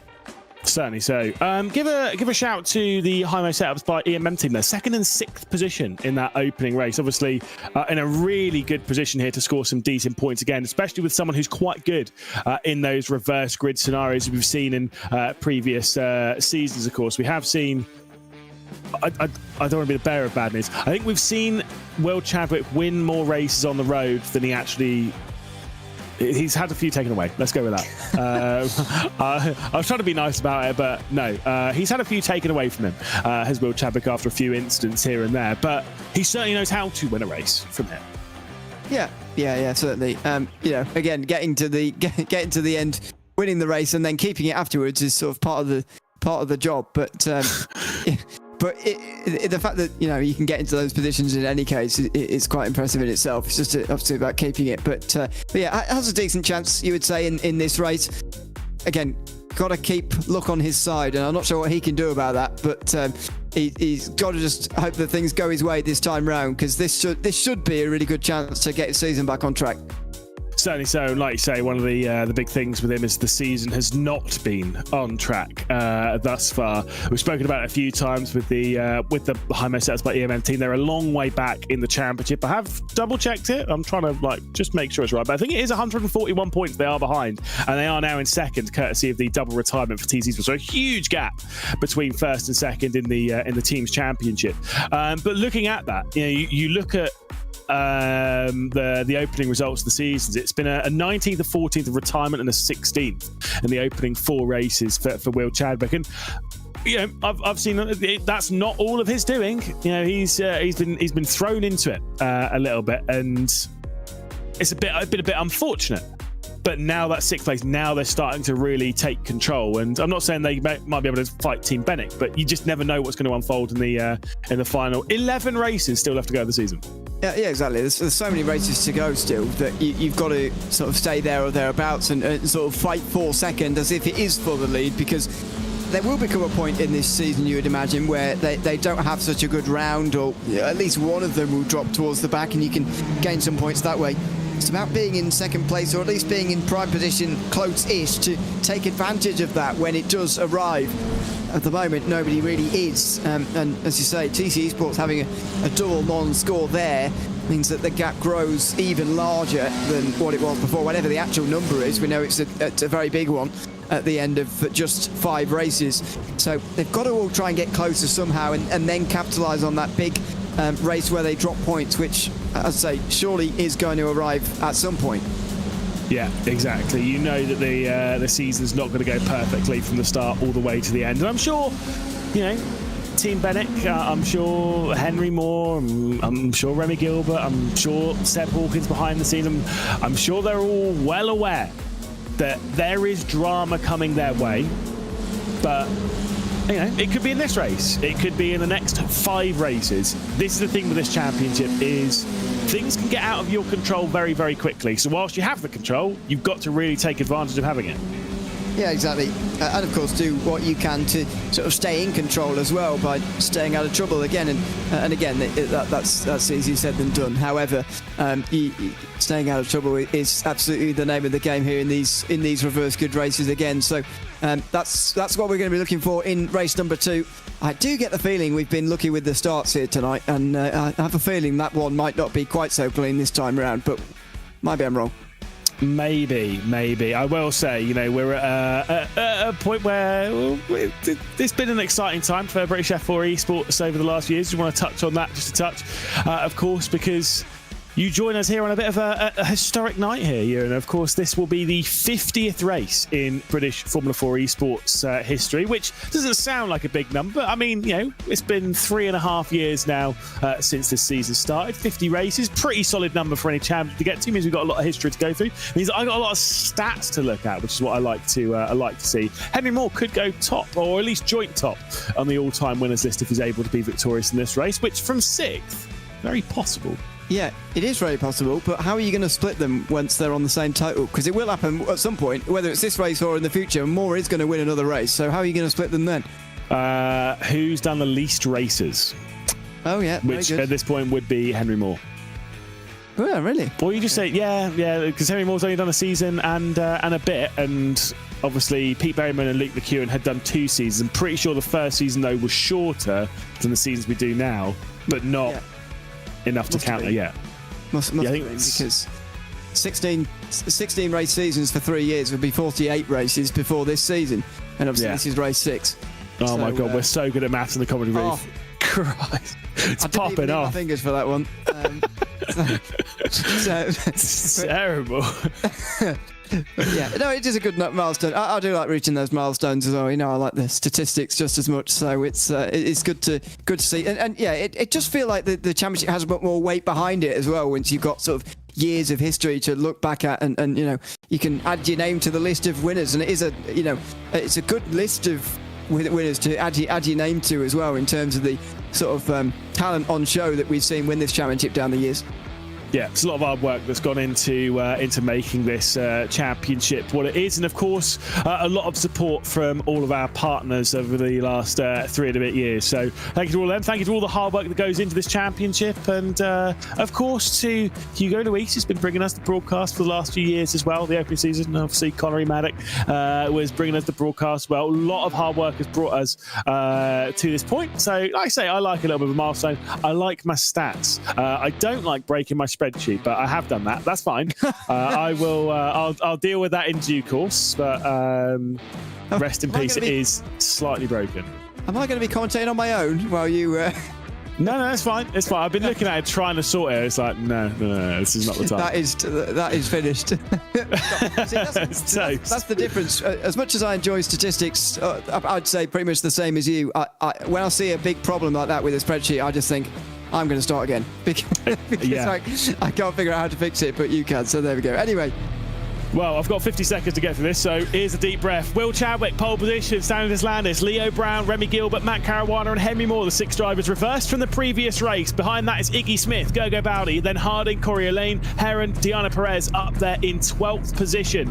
Certainly so. Give a shout to the High-Mo setups by EMM team. They're 2nd and 6th position in that opening race. Obviously, in a really good position here to score some decent points again, especially with someone who's quite good in those reverse grid scenarios we've seen in previous seasons. Of course, we have seen. I don't want to be the bearer of bad news. I think we've seen Will Chadwick win more races on the road than he actually. He's had a few taken away. Let's go with that. I was trying to be nice about it, but no. He's had a few taken away from him, has Will Chadwick, after a few incidents here and there. But he certainly knows how to win a race from him. Yeah, certainly. Again, getting to the end, winning the race, and then keeping it afterwards is sort of part of the job. But But the fact that you can get into those positions in any case is quite impressive in itself. It's just obviously about keeping it. But yeah, has a decent chance, you would say, in this race. Again, got to keep luck on his side, and I'm not sure what he can do about that. But he's got to just hope that things go his way this time round, because this should be a really good chance to get his season back on track. Certainly so. Like you say, one of the big things with him is the season has not been on track thus far. We've spoken about it a few times with the High-Mo setups by EMM team. They're a long way back in the championship. I have double checked it. I'm trying to just make sure it's right, but I think it is 141 points they are behind, and they are now in second, courtesy of the double retirement for TC Esports. So a huge gap between first and second in the team's championship. But looking at that, you look at the opening results of the seasons. It's been a 19th, a 14th of retirement, and a 16th in the opening 4 races for Will Chadwick. And I've seen that's not all of his doing. He's been thrown into it a little bit, and it's been a bit unfortunate. But now that 6th place, now they're starting to really take control. And I'm not saying they might be able to fight Team Bennett, but you just never know what's going to unfold in the final 11 races still left to go of the season. Yeah, exactly. There's so many races to go still that you've got to sort of stay there or thereabouts and sort of fight for second as if it is for the lead, because there will become a point in this season, you would imagine, where they don't have such a good round, or at least one of them will drop towards the back and you can gain some points that way. It's about being in second place, or at least being in prime position, close-ish, to take advantage of that when it does arrive. At the moment, nobody really is. And as you say, TC Esports having a double non-score there means that the gap grows even larger than what it was before. Whatever the actual number is, we know it's a very big one at the end of just 5 races. So they've got to all try and get closer somehow, and then capitalise on that big race where they drop points, which, as I say, surely is going to arrive at some point. Yeah, exactly. You know that the season's not going to go perfectly from the start all the way to the end. And I'm sure, Team Bennett, I'm sure Henry Moore, I'm sure Remy Gilbert, I'm sure Seb Hawkins behind the scenes, I'm sure they're all well aware that there is drama coming their way. But it could be in this race. It could be in the next 5 races. This is the thing with this championship, is things can get out of your control very, very quickly. So whilst you have the control, you've got to really take advantage of having it. Yeah, exactly. And of course, do what you can to sort of stay in control as well by staying out of trouble again. And again, that's easier said than done. However, staying out of trouble is absolutely the name of the game here in these reverse grid races again. So that's what we're going to be looking for in race number 2. I do get the feeling we've been lucky with the starts here tonight, and I have a feeling that one might not be quite so clean this time around, but maybe I'm wrong. Maybe. I will say, we're at a point where it's been an exciting time for British F4 Esports over the last few years. We want to touch on that just a touch, of course, because You join us here on a bit of a historic night here, and of course this will be the 50th race in British Formula 4 Esports history, which doesn't sound like a big number. I mean, you know, it's been 3.5 years now since this season started. 50 races, pretty solid number for any champion to get to. Means we've got a lot of history to go through. Means I got a lot of stats to look at, which is what I like to see. Henry Moore could go top, or at least joint top, on the all-time winners list if he's able to be victorious in this race, which from 6th, very possible. Yeah, it is very possible, but how are you going to split them once they're on the same total? Because it will happen at some point, whether it's this race or in the future. Moore is going to win another race, so how are you going to split them then? Who's done the least races? Oh, yeah, which at this point would be Henry Moore. Oh, yeah, really? Or you just say, yeah, because Henry Moore's only done a season and a bit, and obviously Pete Berryman and Luke McEwen had done 2 seasons. I'm pretty sure the first season, though, was shorter than the seasons we do now, but not enough to count it yet. Must be, because 16 race seasons for 3 years would be 48 races before this season, and obviously this is race 6. Oh so, my God, we're so good at maths in the comedy booth. Oh, Christ, it's popping I off. my fingers for that one. It's terrible. Yeah, no, it is a good milestone. I do like reaching those milestones as well. You know, I like the statistics just as much, so it's good to see. And yeah, it just feel like the championship has a bit more weight behind it as well. Once you've got sort of years of history to look back at, and you know, you can add your name to the list of winners, and it is it's a good list of winners to add your name to as well, in terms of the sort of talent on show that we've seen win this championship down the years. Yeah, it's a lot of hard work that's gone into making this championship what it is, and of course a lot of support from all of our partners over the last 3 and a bit years. So thank you to all of them. Thank you to all the hard work that goes into this championship, and of course to Hugo Luis, who's been bringing us the broadcast for the last few years as well. The opening season, obviously Connery Maddock was bringing us the broadcast. Well, a lot of hard work has brought us to this point. So like I say, I like a little bit of a milestone. I like my stats. I don't like breaking my spreadsheet, but I have done that. That's fine. I will. I'll deal with that in due course. But rest in peace. It is slightly broken. Am I going to be commentating on my own while you? No, it's fine. It's fine. I've been looking at it, trying to sort it. It's like, no, this is not the time. that is finished. See, that's the difference. As much as I enjoy statistics, I'd say pretty much the same as you. When I see a big problem like that with a spreadsheet, I just think, I'm going to start again because I can't figure out how to fix it, but you can. So there we go. Anyway. Well, I've got 50 seconds to get through this, so here's a deep breath. Will Chadwick, pole position, Stanislas Landis, Leo Brown, Remy Gilbert, Matt Caruana and Henry Moore, the 6 drivers reversed from the previous race. Behind that is Iggy Smith, Gergo Bowdy, then Harding, Corey Lane, Heron, Diana Perez up there in 12th position.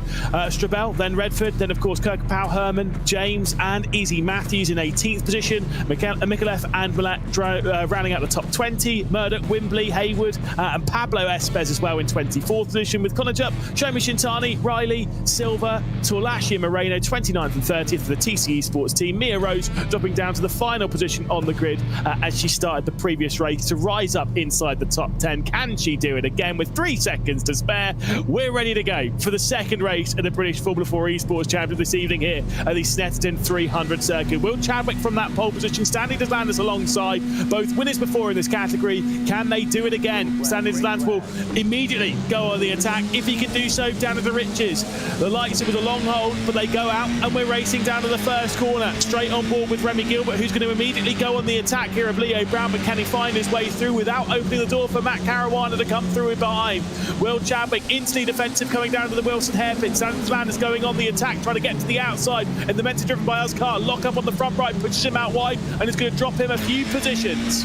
Strabel, then Redford, then of course Kirk Powell, Herman, James and Easy Matthews in 18th position. Mikulev and Millet rounding out the top 20. Murdoch, Wimbley, Hayward and Pablo Espez as well in 24th position, with Connor Jupp, Shomi Shintani, Riley, Silva, Torlashi and Moreno 29th and 30th for the TC Esports team. Mia Rose dropping down to the final position on the grid as she started the previous race to rise up inside the top 10. Can she do it again with 3 seconds to spare? We're ready to go for the second race of the British Formula 4 Esports Championship this evening here at the Snetterton 300 circuit. Will Chadwick from that pole position, Stanislas Landis alongside, both winners before in this category. Can they do it again? Stanislas Landis will immediately go on the attack if he can do so down at the Riches. The lights, it was a long hold, but they go out and we're racing down to the first corner. Straight on board with Remy Gilbert, who's going to immediately go on the attack here of Leo Brown, but can he find his way through without opening the door for Matt Caruana to come through behind? Will Chadwick instantly defensive coming down to the Wilson hairpin. Stanislas Landis going on the attack, trying to get to the outside, and the Mentor driven by Oscar. Lock up on the front right, pushes him out wide, and is going to drop him a few positions.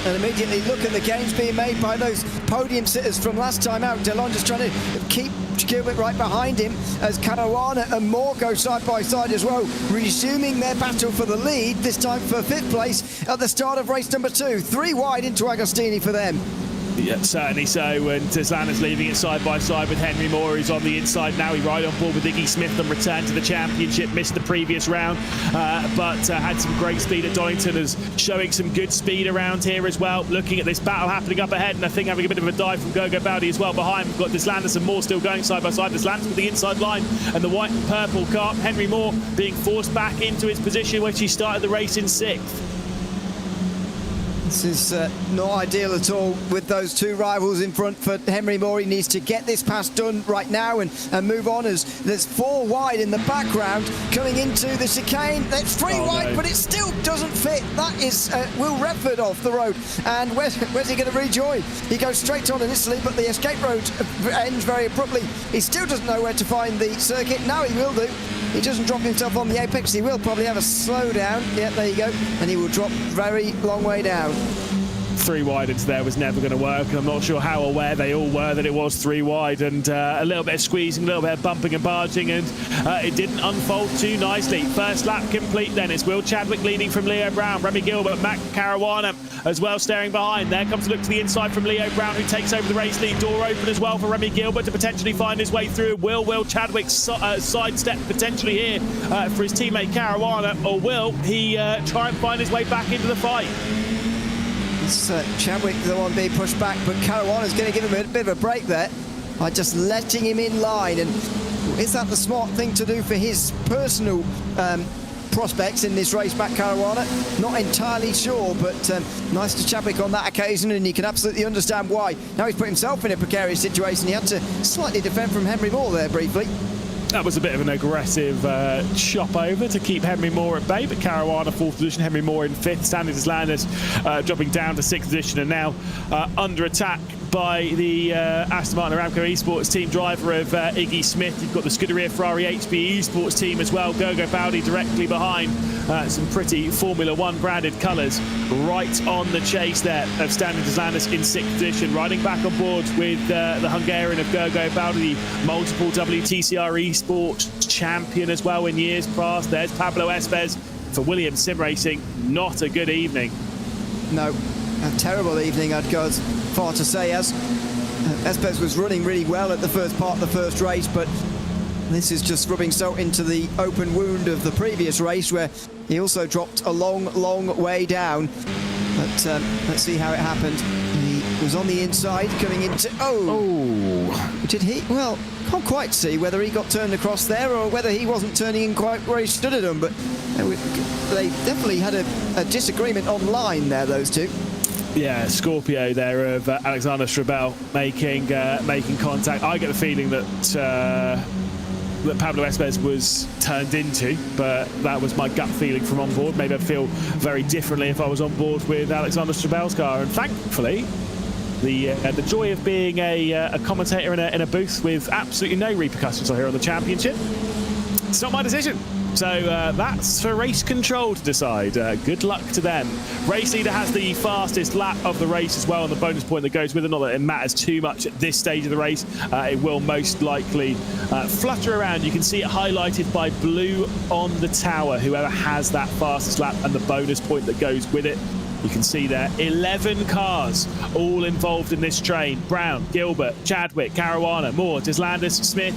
And immediately look at the gains being made by those podium sitters from last time out. Delon just trying to keep Gilbert right behind him as Caruana and Moore go side by side as well, resuming their battle for the lead, this time for 5th place at the start of race number 2. 3 wide into Agostini for them. Yeah, certainly so. And Landis leaving it side by side with Henry Moore, who's on the inside now. He ride on board with Iggy Smith and returned to the championship. Missed the previous round, but had some great speed at Donington, is showing some good speed around here as well. Looking at this battle happening up ahead, and I think having a bit of a dive from Gergo Bowdy as well behind. We've got Landis and Moore still going side by side. Landis with the inside line and the white and purple car. Henry Moore being forced back into his position where she started the race in 6th. This is not ideal at all with those two rivals in front for Henry Moore. He needs to get this pass done right now and move on, as there's 4 wide in the background coming into the chicane. That's 3 wide, but it still doesn't fit. That is Will Redford off the road. And where's he going to rejoin? He goes straight on initially, but the escape road ends very abruptly. He still doesn't know where to find the circuit. Now he will do. He doesn't drop himself on the apex. He will probably have a slowdown. Yeah, there you go. And he will drop very long way down. 3 wide into there was never going to work, and I'm not sure how aware they all were that it was 3 wide, and a little bit of squeezing, a little bit of bumping and barging, and it didn't unfold too nicely. First lap complete then. It's Will Chadwick leading from Leo Brown, Remy Gilbert, Matt Caruana as well staring behind. There comes a look to the inside from Leo Brown, who takes over the race lead. Door open as well for Remy Gilbert to potentially find his way through. Will Chadwick sidestep potentially here for his teammate Caruana, or will he try and find his way back into the fight? It's Chadwick the one being pushed back, but Caruana's going to give him a bit of a break there by just letting him in line. And is that the smart thing to do for his personal prospects in this race back, Caruana? Not entirely sure, but nice to Chadwick on that occasion, and you can absolutely understand why. Now he's put himself in a precarious situation. He had to slightly defend from Henry Moore there briefly. That was a bit of an aggressive chop over to keep Henry Moore at bay, but Caruana 4th position, Henry Moore in 5th. Standard Islanders dropping down to 6th position, and now under attack by the Aston Martin Aramco Esports team driver of Iggy Smith. You've got the Scuderia Ferrari HB Esports team as well. Gogo Baldi directly behind. Some pretty Formula 1 branded colours right on the chase there of Standard Islanders in 6th position. Riding back on board with the Hungarian of Gogo Baldi, multiple WTCR Esports champion as well in years past. There's Pablo Espes for Williams Sim Racing. Not a good evening. No, a terrible evening, I'd go as far to say, as Espes was running really well at the first part of the first race, but this is just rubbing salt into the open wound of the previous race, where he also dropped a long way down. But let's see how it happened. He was on the inside coming into... Oh! Did he? Well, can't quite see whether he got turned across there or whether he wasn't turning in quite where he stood at them, but they definitely had a disagreement online there, those two. Yeah, Scorpio there of Alexander Strabel making contact. I get the feeling that Pablo Espes was turned into, but that was my gut feeling from on board. Maybe I'd feel very differently if I was on board with Alexander Strabel's car. And thankfully, the joy of being a commentator in a booth with absolutely no repercussions here on the championship, it's not my decision. So that's for race control to decide. Good luck to them. Race leader has the fastest lap of the race as well, and the bonus point that goes with it. Not that it matters too much at this stage of the race. It will most likely flutter around. You can see it highlighted by blue on the tower, whoever has that fastest lap and the bonus point that goes with it. You can see there 11 cars all involved in this train. Brown, Gilbert, Chadwick, Caruana, Moore, Deslandis, Smith,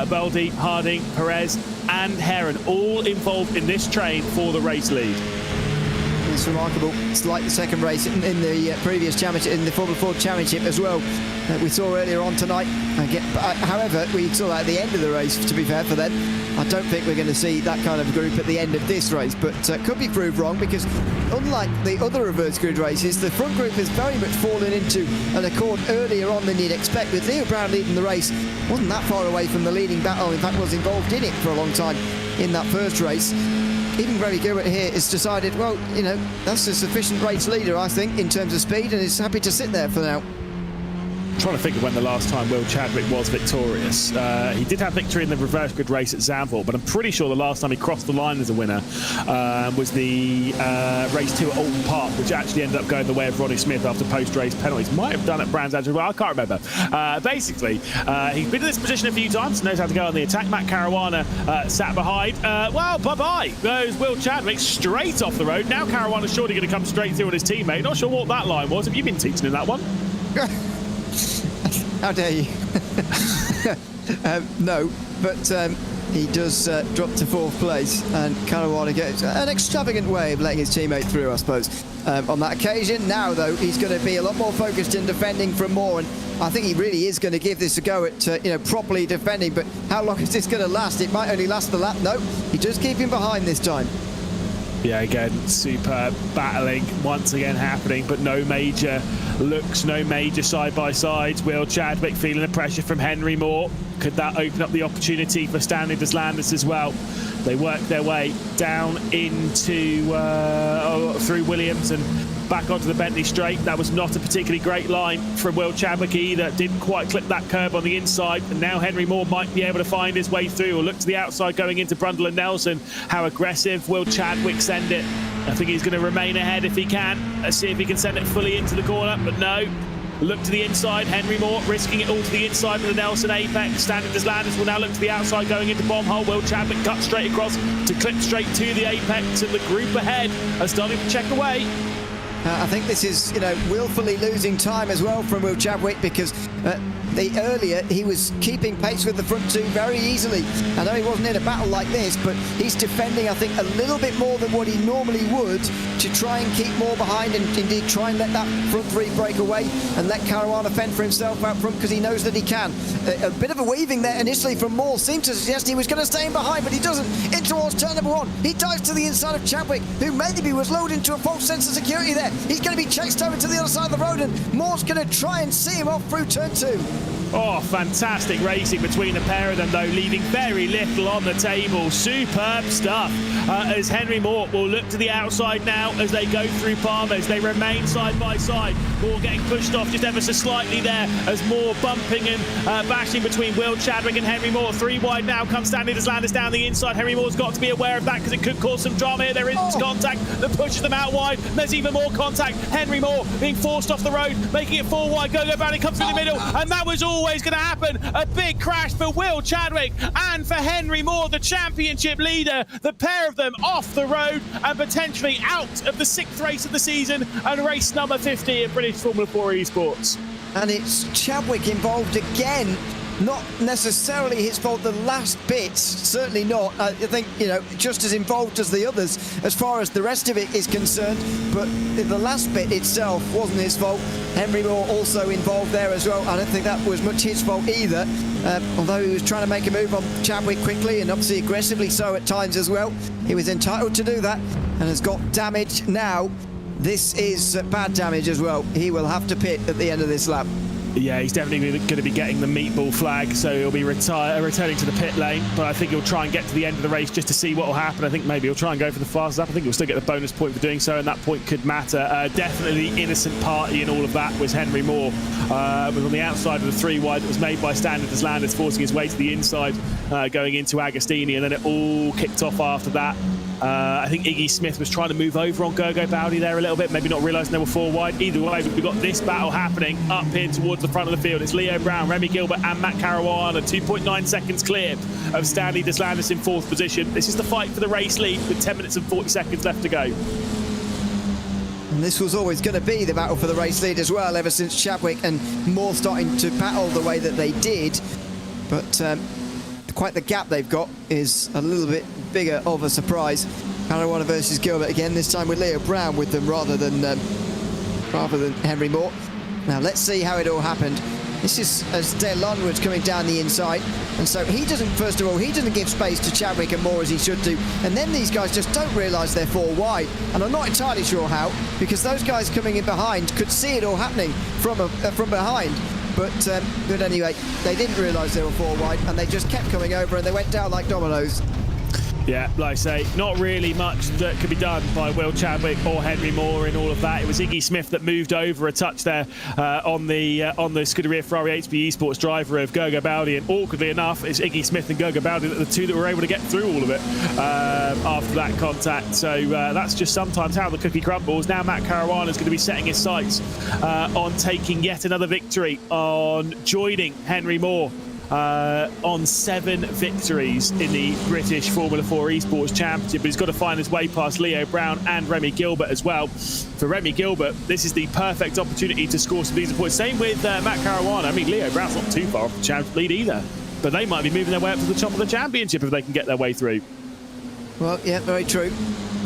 Baldi, Harding, Perez and Heron, all involved in this train for the race lead. It's remarkable. It's like the second race in the previous championship, in the Formula 4 Championship as well, that we saw earlier on tonight. However, we saw that at the end of the race, to be fair for them. I don't think we're going to see that kind of group at the end of this race, but could be proved wrong, because unlike the other reverse grid races, the front group has very much fallen into an accord earlier on than you'd expect. With Leo Brown leading the race, wasn't that far away from the leading battle. In fact, was involved in it for a long time in that first race. Even Remy Gilbert here has decided, well, you know, that's a sufficient race leader, I think, in terms of speed, and is happy to sit there for now. I'm trying to think of when the last time Will Chadwick was victorious. He did have victory in the reverse grid race at Zandvoort, but I'm pretty sure the last time he crossed the line as a winner was the race 2 at Alton Park, which actually ended up going the way of Ronnie Smith after post-race penalties. Might have done it at Brands Edge, well, I can't remember. Basically, he's been in this position a few times, knows how to go on the attack. Matt Caruana sat behind. Well, bye-bye goes Will Chadwick straight off the road. Now Caruana's surely going to come straight through on his teammate. Not sure what that line was. Have you been teaching in that one? How dare you? No, but he does drop to 4th place, and Caruana gets an extravagant way of letting his teammate through, I suppose, on that occasion. Now, though, he's going to be a lot more focused in defending from Moore, and I think he really is going to give this a go at properly defending. But how long is this going to last? It might only last the lap. No, he does keep him behind this time. Yeah, again, super battling once again happening, but no major looks, no major side-by-sides. Will Chadwick feeling the pressure from Henry Moore. Could that open up the opportunity for Stanley Deslandis as well? They work their way down into, through Williams and back onto the Bentley straight. That was not a particularly great line from Will Chadwick either. Didn't quite clip that curb on the inside. And now Henry Moore might be able to find his way through or look to the outside going into Brundle and Nelson. How aggressive will Chadwick send it? I think he's going to remain ahead if he can. Let's see if he can send it fully into the corner, but no. Look to the inside, Henry Moore risking it all to the inside with the Nelson apex. Stanley Deslandis will now look to the outside going into bomb hole. Will Chadwick cut straight across to clip straight to the apex, and the group ahead are starting to check away. I think this is, willfully losing time as well from Will Chadwick, because earlier he was keeping pace with the front two very easily. I know he wasn't in a battle like this, but he's defending, I think, a little bit more than what he normally would to try and keep more behind and indeed try and let that front three break away and let Caruana fend for himself out front, because he knows that he can. A bit of a weaving there initially from Moore seemed to suggest he was going to stay in behind, but he doesn't. In towards turn number one, he dives to the inside of Chadwick, who maybe was lured into a false sense of security there. He's going to be chased over to the other side of the road, and Moore's going to try and see him off through turn two. Oh, fantastic racing between the pair of them, though, leaving very little on the table. Superb stuff. As Henry Moore will look to the outside now as they go through Palmer's. They remain side by side. Moore getting pushed off just ever so slightly there as Moore bumping and bashing between Will Chadwick and Henry Moore. Three wide now comes Stanley Deslandis down the inside. Henry Moore's got to be aware of that because it could cause some drama here. There is contact that pushes them out wide. There's even more contact. Henry Moore being forced off the road, making it four wide. Go Bounty comes through the middle, and that was always going to happen. A big crash for Will Chadwick and for Henry Moore, the championship leader. The pair of them off the road and potentially out of the 6th race of the season and race number 50 of British Formula 4 Esports. And it's Chadwick involved again. Not necessarily his fault the last bits, certainly not. I think, just as involved as the others as far as the rest of it is concerned, but the last bit itself wasn't his fault. Henry Moore also involved there as well. I don't think that was much his fault either, although he was trying to make a move on Chadwick quickly and obviously aggressively so at times as well. He was entitled to do that and has got damage now. This is bad damage as well. He will have to pit at the end of this lap. Yeah, he's definitely going to be getting the meatball flag, so he'll be returning to the pit lane, but I think he'll try and get to the end of the race just to see what will happen. I think maybe he'll try and go for the fastest lap. I think he'll still get the bonus point for doing so, and that point could matter. Definitely the innocent party in all of that was Henry Moore. Was on the outside of the three wide that was made by Stanley Deslandis, forcing his way to the inside, going into Agostini, and then it all kicked off after that. I think Iggy Smith was trying to move over on Gergo Bowdy there a little bit, maybe not realising they were four wide. Either way, we've got this battle happening up here towards the front of the field. It's Leo Brown, Remy Gilbert and Matt Caruana, 2.9 seconds clear of Stanley Deslandis in 4th position. This is the fight for the race lead with 10 minutes and 40 seconds left to go. And this was always going to be the battle for the race lead as well, ever since Chadwick and Moore starting to battle the way that they did. But quite the gap they've got is a little bit bigger of a surprise. Caruana versus Gilbert again, this time with Leo Brown with them rather than Henry Moore. Now let's see how it all happened. This is as Dale Lonwood's coming down the inside, and so he doesn't, first of all, he doesn't give space to Chadwick and Moore as he should do, and then these guys just don't realise they're four wide, and I'm not entirely sure how, because those guys coming in behind could see it all happening from behind. But anyway, they didn't realise they were four wide, and they just kept coming over, and they went down like dominoes. Yeah, like I say, not really much that could be done by Will Chadwick or Henry Moore in all of that. It was Iggy Smith that moved over a touch there on the Scuderia Ferrari HB Esports driver of Gergo Bowdy, and awkwardly enough, it's Iggy Smith and Gergo Bowdy, the two that were able to get through all of it after that contact. So that's just sometimes how the cookie crumbles. Now Matt Caruana is going to be setting his sights on taking yet another victory, on joining Henry Moore on 7 victories in the British Formula 4 Esports Championship, but he's got to find his way past Leo Brown and Remy Gilbert as well. For Remy Gilbert, this is the perfect opportunity to score some decent points. Same with Matt Caruana. I mean, Leo Brown's not too far off the championship lead either, but they might be moving their way up to the top of the championship if they can get their way through. Well, yeah, very true.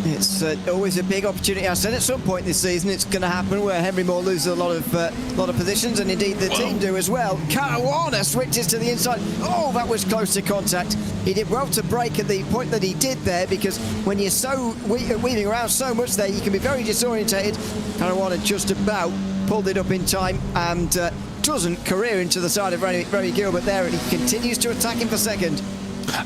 It's always a big opportunity. I said at some point this season it's going to happen where Henry Moore loses a lot of positions, and indeed the team do as well. Caruana switches to the inside. Oh, that was close to contact. He did well to brake at the point that he did there, because when you're so weaving around so much there, you can be very disorientated. Caruana just about pulled it up in time and doesn't career into the side of Remy Gilbert there, and he continues to attack him for second.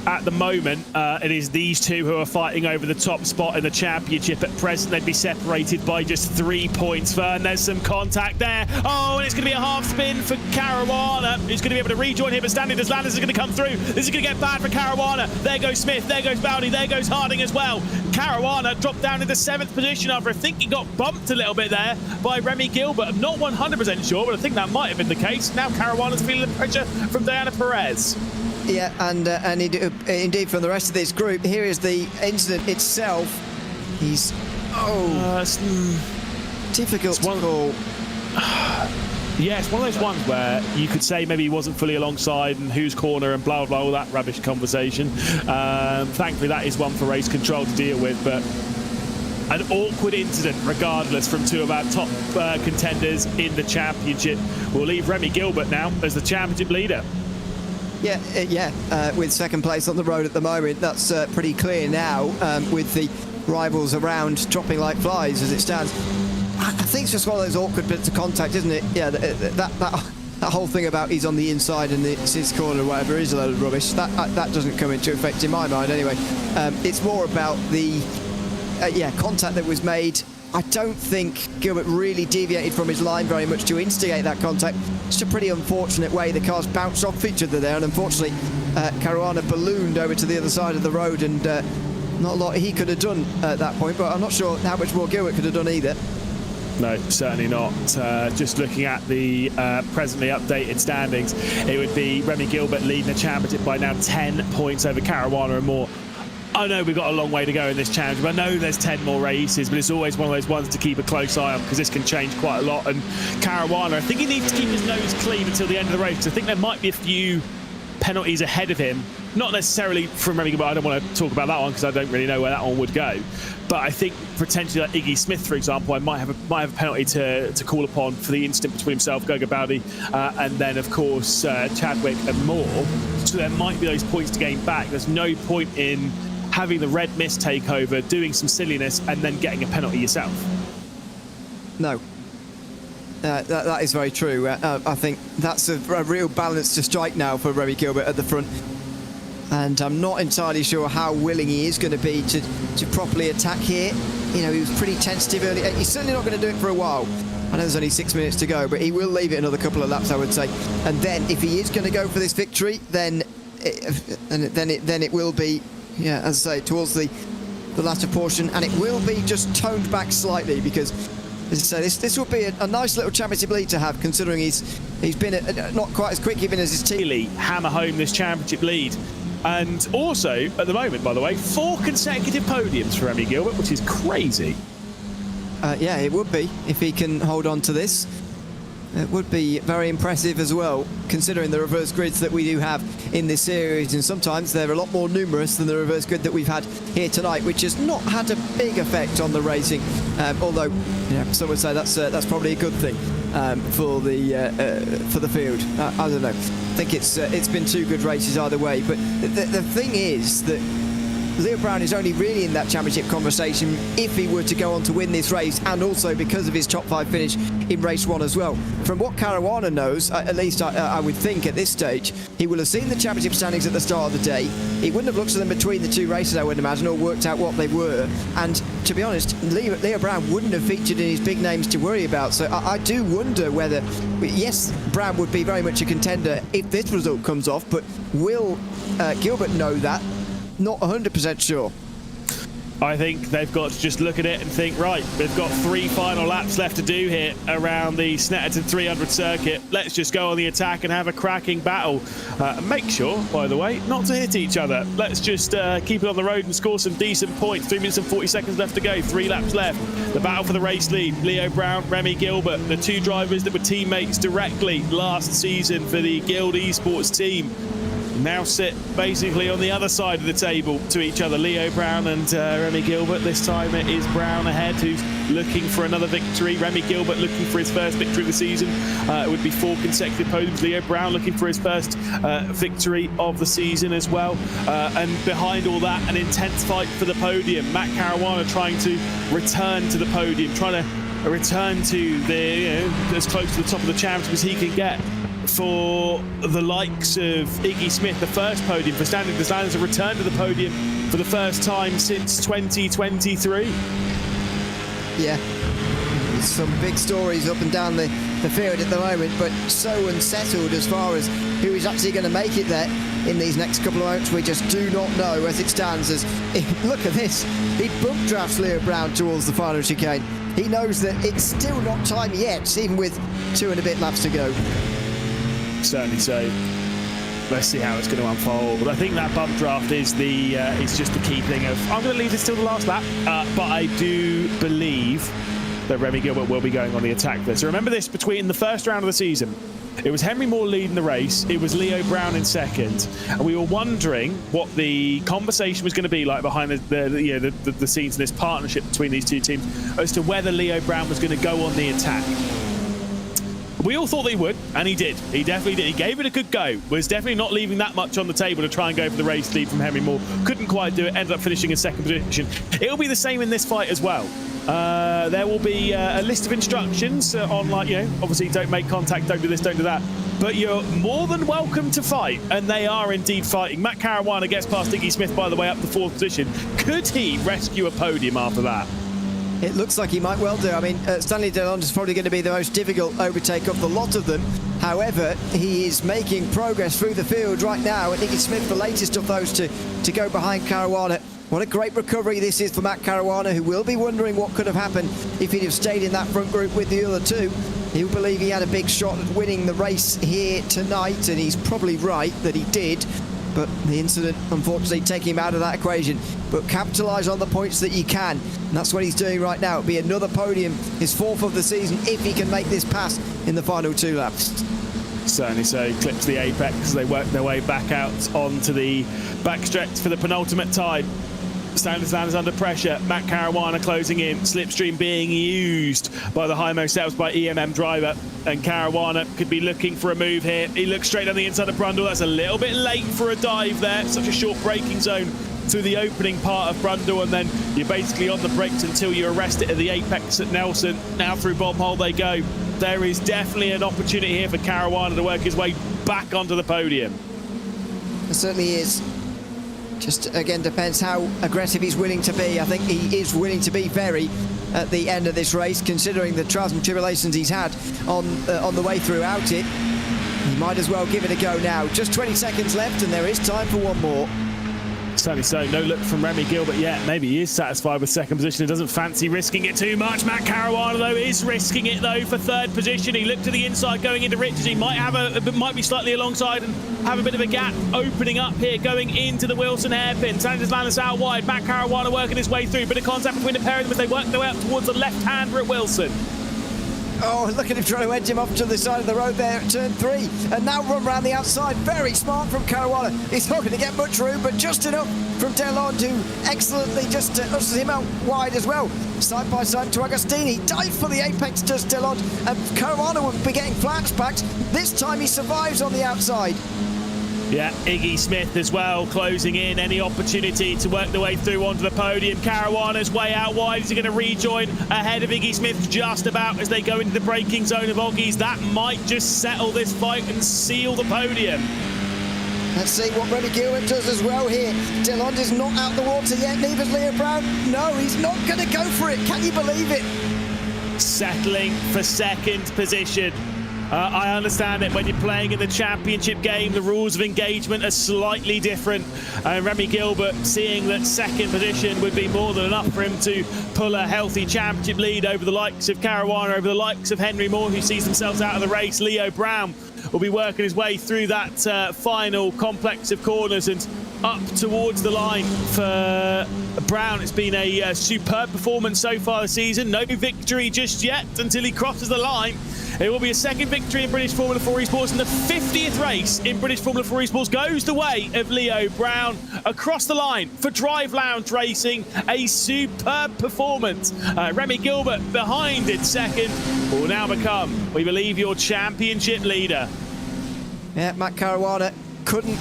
At the moment, it is these two who are fighting over the top spot in the championship. At present, they'd be separated by just 3 points. Fern, there's some contact there. Oh, and it's going to be a half spin for Caruana, who's going to be able to rejoin him. But Standing as Landers is going to come through. This is going to get bad for Caruana. There goes Smith, there goes Bowdy, there goes Harding as well. Caruana dropped down into 7th position after I think he got bumped a little bit there by Remy Gilbert. I'm not 100% sure, but I think that might have been the case. Now Caruana's feeling the pressure from Diana Perez. Yeah, and indeed from the rest of this group. Here is the incident itself. He's difficult to call. Yeah, it's one of those ones where you could say maybe he wasn't fully alongside and whose corner and blah, blah, all that rubbish conversation. Thankfully, that is one for race control to deal with, but an awkward incident, regardless, from two of our top contenders in the championship. Will leave Remy Gilbert now as the championship leader. With second place on the road at the moment, that's pretty clear now, with the rivals around dropping like flies as it stands. I think it's just one of those awkward bits of contact, isn't it? Yeah, that whole thing about he's on the inside and it's his corner or whatever is a load of rubbish. That doesn't come into effect in my mind anyway. It's more about the contact that was made. I don't think Gilbert really deviated from his line very much to instigate that contact. It's a pretty unfortunate way the cars bounced off each other there, and unfortunately Caruana ballooned over to the other side of the road, and not a lot he could have done at that point, but I'm not sure how much more Gilbert could have done either. No, certainly not. Just looking at the presently updated standings, it would be Remy Gilbert leading the championship by now 10 points over Caruana and Moore. I know we've got a long way to go in this challenge, but I know there's 10 more races, but it's always one of those ones to keep a close eye on, because this can change quite a lot. And Caruana, I think he needs to keep his nose clean until the end of the race, because I think there might be a few penalties ahead of him. Not necessarily from Remy, but I don't want to talk about that one because I don't really know where that one would go. But I think potentially like Iggy Smith, for example, I might have a penalty to call upon for the incident between himself, Goga Bowdy, and then of course Chadwick and Moore. So there might be those points to gain back. There's no point in having the red mist take over, doing some silliness, and then getting a penalty yourself. No. That is very true. I think that's a real balance to strike now for Remy Gilbert at the front. And I'm not entirely sure how willing he is going to be to properly attack here. You know, he was pretty tentative early. He's certainly not going to do it for a while. I know there's only 6 minutes to go, but he will leave it another couple of laps, I would say. And then, if he is going to go for this victory, then it will be, yeah, as I say, towards the latter portion, and it will be just toned back slightly, because, as I say, this will be a nice little championship lead to have, considering he's been not quite as quick even as his team. Really hammer home this championship lead. And also, at the moment, by the way, 4 consecutive podiums for Remy Gilbert, which is crazy. Yeah, it would be, if he can hold on to this. It would be very impressive as well, considering the reverse grids that we do have in this series, and sometimes they're a lot more numerous than the reverse grid that we've had here tonight, which has not had a big effect on the racing. Although, you know, some would say that's probably a good thing for the field. I don't know. I think it's been 2 good races either way. But the thing is that Leo Brown is only really in that championship conversation if he were to go on to win this race, and also because of his top 5 finish in race 1 as well. From what Caruana knows, at least I would think at this stage, he will have seen the championship standings at the start of the day. He wouldn't have looked at them between the 2 races, I would imagine, or worked out what they were. And to be honest, Leo Brown wouldn't have featured in his big names to worry about. So I do wonder whether, yes, Brown would be very much a contender if this result comes off, but will Gilbert know that? Not 100% sure. I think they've got to just look at it and think, right, we've got 3 final laps left to do here around the Snetterton 300 circuit. Let's just go on the attack and have a cracking battle. Make sure, by the way, not to hit each other. Let's just keep it on the road and score some decent points. 3 minutes and 40 seconds left to go, 3 laps left. The battle for the race lead, Leo Brown, Remy Gilbert, the 2 drivers that were teammates directly last season for the Guild Esports team. now sit basically on the other side of the table to each other. Leo Brown and Remy Gilbert. This time it is Brown ahead, who's looking for another victory. Remy Gilbert looking for his first victory of the season. It would be 4 consecutive podiums. Leo Brown looking for his first victory of the season as well. And behind all that, an intense fight for the podium. Matt Caruana trying to return to the podium, trying to return to the as close to the top of the championship as he can get. For the likes of Iggy Smith, the first podium for Standing Designers, a return to the podium for the first time since 2023. Yeah, some big stories up and down the field at the moment, but so unsettled as far as who is actually going to make it there in these next couple of months. We just do not know as it stands. As look at this, he bump drafts Leo Brown towards the final chicane. He knows that it's still not time yet, even with 2 and a bit laps to go. Certainly so. Let's see how it's going to unfold. But I think that bump draft is just the key thing of, I'm going to leave this till the last lap, but I do believe that Remy Gilbert will be going on the attack there. So remember this, between the first round of the season, it was Henry Moore leading the race, it was Leo Brown in second, and we were wondering what the conversation was going to be like behind the scenes in this partnership between these two teams as to whether Leo Brown was going to go on the attack. We all thought that he would, and he did. He definitely did. He gave it a good go. Was definitely not leaving that much on the table to try and go for the race lead from Henry Moore. Couldn't quite do it, ended up finishing in second position. It'll be the same in this fight as well. There will be a list of instructions on, like, obviously don't make contact, don't do this, don't do that. But you're more than welcome to fight, and they are indeed fighting. Matt Caruana gets past Iggy Smith, by the way, up to 4th position. Could he rescue a podium after that? It looks like he might well do. I mean, Stanley Delonde is probably going to be the most difficult overtake of the lot of them. However, he is making progress through the field right now. And Iggy Smith, the latest of those to go behind Caruana. What a great recovery this is for Matt Caruana, who will be wondering what could have happened if he'd have stayed in that front group with the other two. He'll believe he had a big shot at winning the race here tonight, and he's probably right that he did. But the incident, unfortunately, taking him out of that equation. But capitalise on the points that you can. And that's what he's doing right now. It'll be another podium, his 4th of the season, if he can make this pass in the final 2 laps. Certainly so. Clips the apex as they work their way back out onto the backstretch for the penultimate time. Standard Landers under pressure. Matt Caruana closing in. Slipstream being used by the high-most setups by EMM driver. And Caruana could be looking for a move here. He looks straight on the inside of Brundle. That's a little bit late for a dive there. Such a short braking zone through the opening part of Brundle, and then you're basically on the brakes until you arrest it at the apex at Nelson. Now through bomb hole they go. There is definitely an opportunity here for Caruana to work his way back onto the podium. It certainly is. Just, again, depends how aggressive he's willing to be. I think he is willing to be very at the end of this race, considering the trials and tribulations he's had on the way throughout it. He might as well give it a go now. Just 20 seconds left, and there is time for one more. Certainly so. No look from Remy Gilbert yet. Maybe he is satisfied with second position. He doesn't fancy risking it too much. Matt Caruana, though, is risking it, though, for 3rd position. He looked to the inside going into Richards. He might have might be slightly alongside and have a bit of a gap opening up here going into the Wilson hairpin. Sanders Landis out wide. Matt Caruana working his way through. Bit of contact between the pair of them as they work their way up towards the left-hander at Wilson. Oh, look at him trying to edge him up to the side of the road there at turn 3. And now run around the outside. Very smart from Caruana. He's not going to get much room, but just enough from Delonde, who excellently just ushers him out wide as well. Side by side to Agostini. Dives for the apex, does Delonde. And Caruana will be getting flashbacks. This time he survives on the outside. Yeah, Iggy Smith as well, closing in. Any opportunity to work their way through onto the podium. Caruana's way out wide. Is he going to rejoin ahead of Iggy Smith just about as they go into the braking zone of Oggies? That might just settle this fight and seal the podium. Let's see what Remy Gilbert does as well here. Delonde is not out the water yet, neither's Leo Brown. No, he's not going to go for it. Can you believe it? Settling for 2nd position. I understand that when you're playing in the championship game, the rules of engagement are slightly different. Remy Gilbert, seeing that 2nd position would be more than enough for him to pull a healthy championship lead over the likes of Caruana, over the likes of Henry Moore, who sees themselves out of the race. Leo Brown will be working his way through that final complex of corners and up towards the line for Brown. It's been a superb performance so far this season. No victory just yet until he crosses the line. It will be a second victory in British Formula 4 Esports, and the 50th race in British Formula 4 Esports goes the way of Leo Brown. Across the line for Drive Lounge Racing, a superb performance. Remy Gilbert behind in second will now become, we believe, your championship leader. Yeah, Matt Caruana couldn't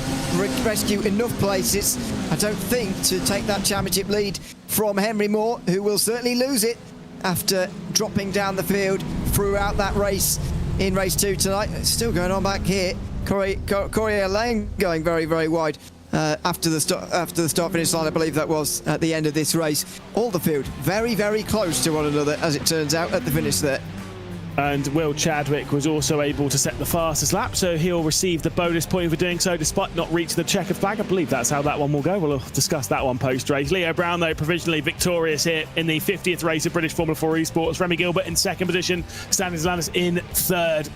rescue enough places, I don't think, to take that championship lead from Henry Moore, who will certainly lose it after dropping down the field throughout that race in race 2 tonight. It's still going on back here. Corey Lane going very, very wide after the start-finish line, I believe that was at the end of this race. All the field very, very close to one another, as it turns out, at the finish there. And Will Chadwick was also able to set the fastest lap, so he'll receive the bonus point for doing so despite not reaching the checkered flag. I believe that's how that one will go. We'll discuss that one post-race. Leo Brown, though, provisionally victorious here in the 50th race of British Formula 4 Esports. Remy Gilbert in second position, Stanis Landis in third.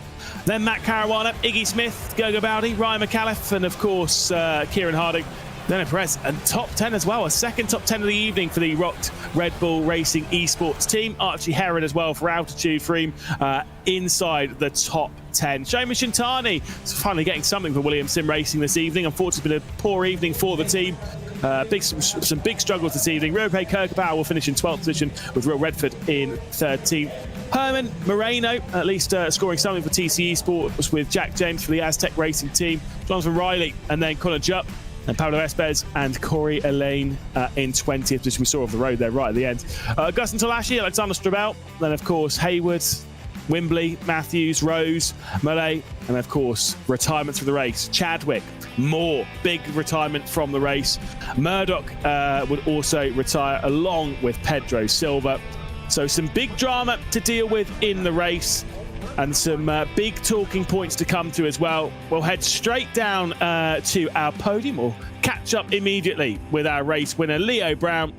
Then Matt Caruana, Iggy Smith, Gogo Bowdy, Ryan McAuliffe, and of course Kieran Harding. Then Perez, and top 10 as well, a second top 10 of the evening for the Rocked Red Bull Racing Esports team. Archie Heron as well for Altitude Freem inside the top 10. Shoma Shintani is finally getting something for Williams Sim Racing this evening. Unfortunately, it's been a poor evening for the team. Some big struggles this evening. Rope Kirkbauer will finish in 12th position with Will Redford in 13th. Herman Moreno, at least scoring something for TC Esports with Jack James for the Aztec Racing team. Jonathan Riley, and then Connor Jupp, and Pablo Espez and Corey Elaine in 20th, which we saw off the road there right at the end. Gustin Talashi, Alexander Strabel, then of course Hayward, Wimbley, Matthews, Rose, Malay, and of course retirements from the race. Chadwick, Moore, big retirement from the race. Murdoch would also retire along with Pedro Silva. So some big drama to deal with in the race, and some big talking points to come to as well. We'll head straight down to our podium. We'll catch up immediately with our race winner, Leo Brown,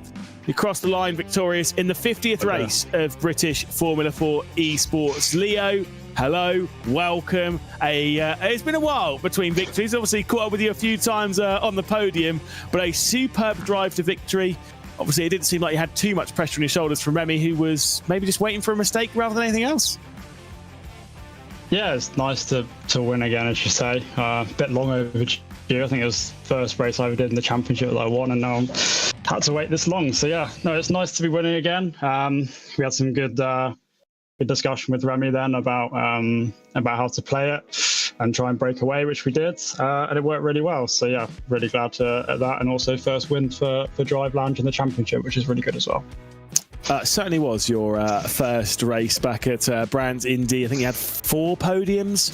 who crossed the line victorious in the 50th race of British Formula 4 Esports. Leo, hello, welcome. It's been a while between victories. Obviously caught up with you a few times on the podium, but a superb drive to victory. Obviously, it didn't seem like you had too much pressure on your shoulders from Remy, who was maybe just waiting for a mistake rather than anything else. Yeah, it's nice to win again, as you say. A bit long overdue. I think it was the first race I ever did in the championship that I won, and now I'm had to wait this long. So yeah, no, it's nice to be winning again. We had some good discussion with Remy then about how to play it and try and break away, which we did, and it worked really well. So yeah, really glad at that, and also first win for Drive Lounge in the championship, which is really good as well. Certainly was your first race back at Brands Indy. I think you had 4 podiums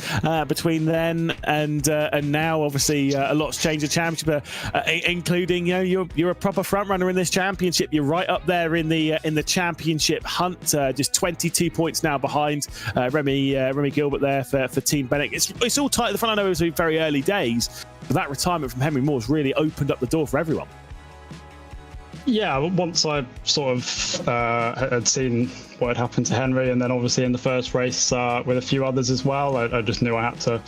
between then and now. Obviously, a lot's changed the championship, including you're a proper front runner in this championship. You're right up there in the championship hunt, just 22 points now behind Remy Gilbert there for Team Bennett. It's all tight at the front. I know it was very early days, but that retirement from Henry Moore's really opened up the door for everyone. Yeah, once I sort of had seen what had happened to Henry, and then obviously in the first race with a few others as well, I just knew I had to,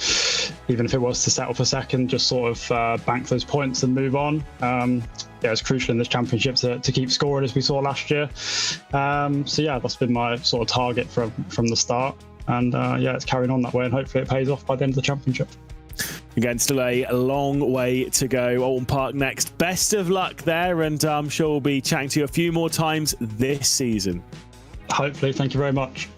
even if it was to settle for second, just sort of bank those points and move on. Yeah, it's crucial in this championship to keep scoring, as we saw last year. So yeah, that's been my sort of target from the start, and yeah, it's carrying on that way, and hopefully it pays off by the end of the championship. Again, still a long way to go. Alton Park next. Best of luck there, and I'm sure we'll be chatting to you a few more times this season. Hopefully. Thank you very much.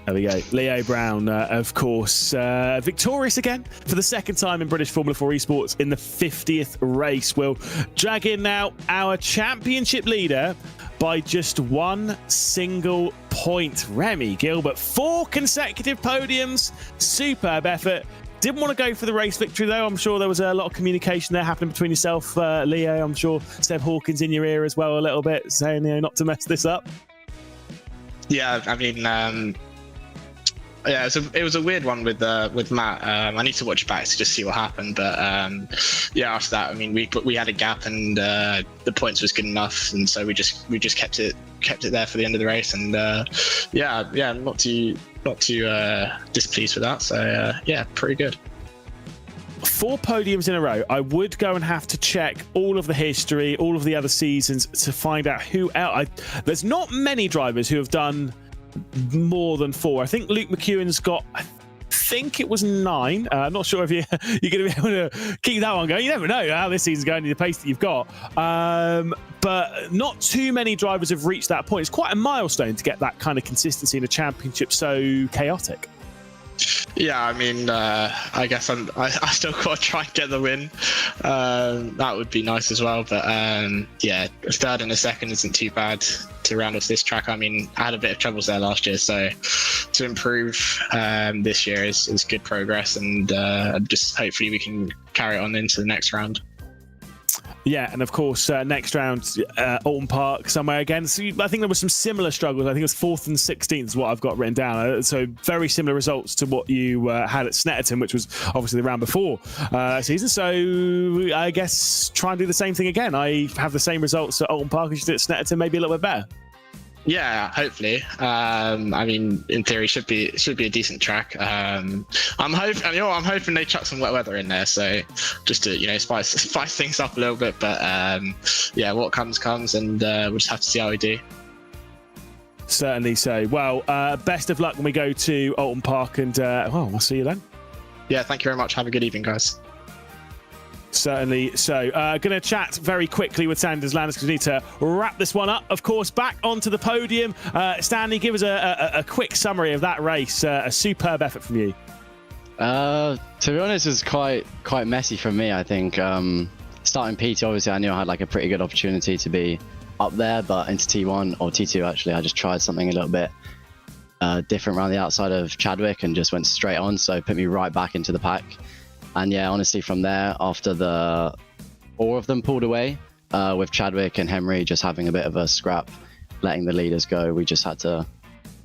There we go. Leo Brown, of course, victorious again for the second time in British Formula 4 Esports in the 50th race. We'll drag in now our championship leader by just one single point. Remy Gilbert, 4 consecutive podiums. Superb effort. Didn't want to go for the race victory, though. I'm sure there was a lot of communication there happening between yourself, Leo. I'm sure Seb Hawkins in your ear as well a little bit, saying, not to mess this up. Yeah, I mean, yeah, it was a weird one with Matt. I need to watch it back to just see what happened, but yeah, after that, I mean, we had a gap, and the points was good enough, and so we just kept it there for the end of the race, and yeah, not too displeased with that. So yeah, pretty good. 4 podiums in a row. I would go and have to check all of the history, all of the other seasons to find out who else. There's not many drivers who have done more than 4. I think Luke McEwen's got, I think it was 9. I'm not sure if you're going to be able to keep that one going. You never know how this season's going, the pace that you've got. But not too many drivers have reached that point. It's quite a milestone to get that kind of consistency in a championship so chaotic. Yeah, I mean, I guess I still got to try and get the win. That would be nice as well. But yeah, a third and a second isn't too bad to round off this track. I mean, I had a bit of troubles there last year, so to improve this year is good progress, and just hopefully we can carry it on into the next round. Yeah, and of course, next round, Alton Park somewhere again. So I think there were some similar struggles. I think it was 4th and 16th is what I've got written down. So very similar results to what you had at Snetterton, which was obviously the round before season. So I guess try and do the same thing again. I have the same results at Alton Park as you did at Snetterton, maybe a little bit better. Yeah, hopefully. I mean, in theory, should be a decent track. I'm hoping they chuck some wet weather in there, so just to spice things up a little bit. But yeah, what comes, and we'll just have to see how we do. Certainly so. Well, best of luck when we go to Alton Park, and well, I'll see you then. Yeah, thank you very much. Have a good evening, guys. Certainly so. Going to chat very quickly with Sanders Landers because we need to wrap this one up. Of course, back onto the podium. Stanley, give us a quick summary of that race. A superb effort from you. To be honest, it was quite messy for me, I think. Starting PT, obviously, I knew I had like a pretty good opportunity to be up there, but into T1 or T2, actually, I just tried something a little bit different around the outside of Chadwick and just went straight on, so it put me right back into the pack. And yeah, honestly, from there, after the 4 of them pulled away, with Chadwick and Henry just having a bit of a scrap, letting the leaders go, we just had to,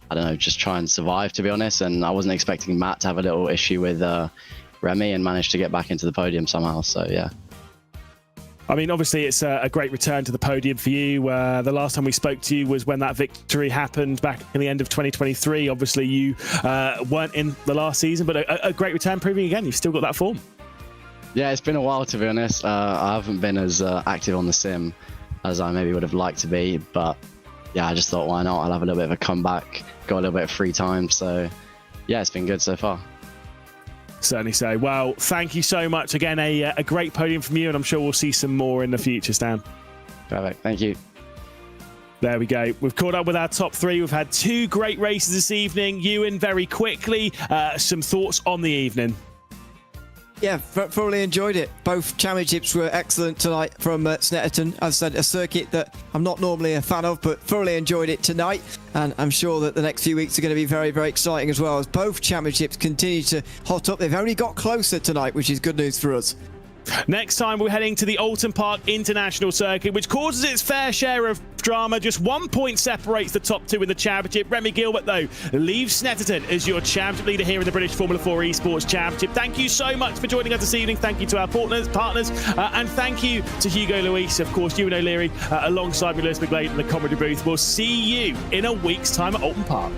I don't know, just try and survive, to be honest. And I wasn't expecting Matt to have a little issue with Remy and managed to get back into the podium somehow. So yeah. I mean, obviously, it's a great return to the podium for you. The last time we spoke to you was when that victory happened back in the end of 2023. Obviously, you weren't in the last season, but a great return, proving again you've still got that form. Yeah, it's been a while, to be honest. I haven't been as active on the sim as I maybe would have liked to be, but yeah, I just thought, why not? I'll have a little bit of a comeback, got a little bit of free time. So yeah, it's been good so far. Certainly so. Well, thank you so much. Again, a great podium from you, and I'm sure we'll see some more in the future, Stan. Perfect. Thank you. There we go. We've caught up with our top 3. We've had 2 great races this evening. Ewan, very quickly, some thoughts on the evening. Yeah, thoroughly enjoyed it. Both championships were excellent tonight from Snetterton. As I said, a circuit that I'm not normally a fan of, but thoroughly enjoyed it tonight. And I'm sure that the next few weeks are going to be very, very exciting as well, as both championships continue to hot up. They've only got closer tonight, which is good news for us. Next time, we're heading to the Alton Park International Circuit, which causes its fair share of drama. Just 1 point separates the top 2 in the championship. Remy Gilbert, though, leaves Snetterton as your championship leader here in the British Formula 4 Esports Championship. Thank you so much for joining us this evening. Thank you to our partners, and thank you to Hugo Luis, of course, Ewan O'Leary, alongside me, Lewis McGlade in the commentary booth. We'll see you in a week's time at Alton Park.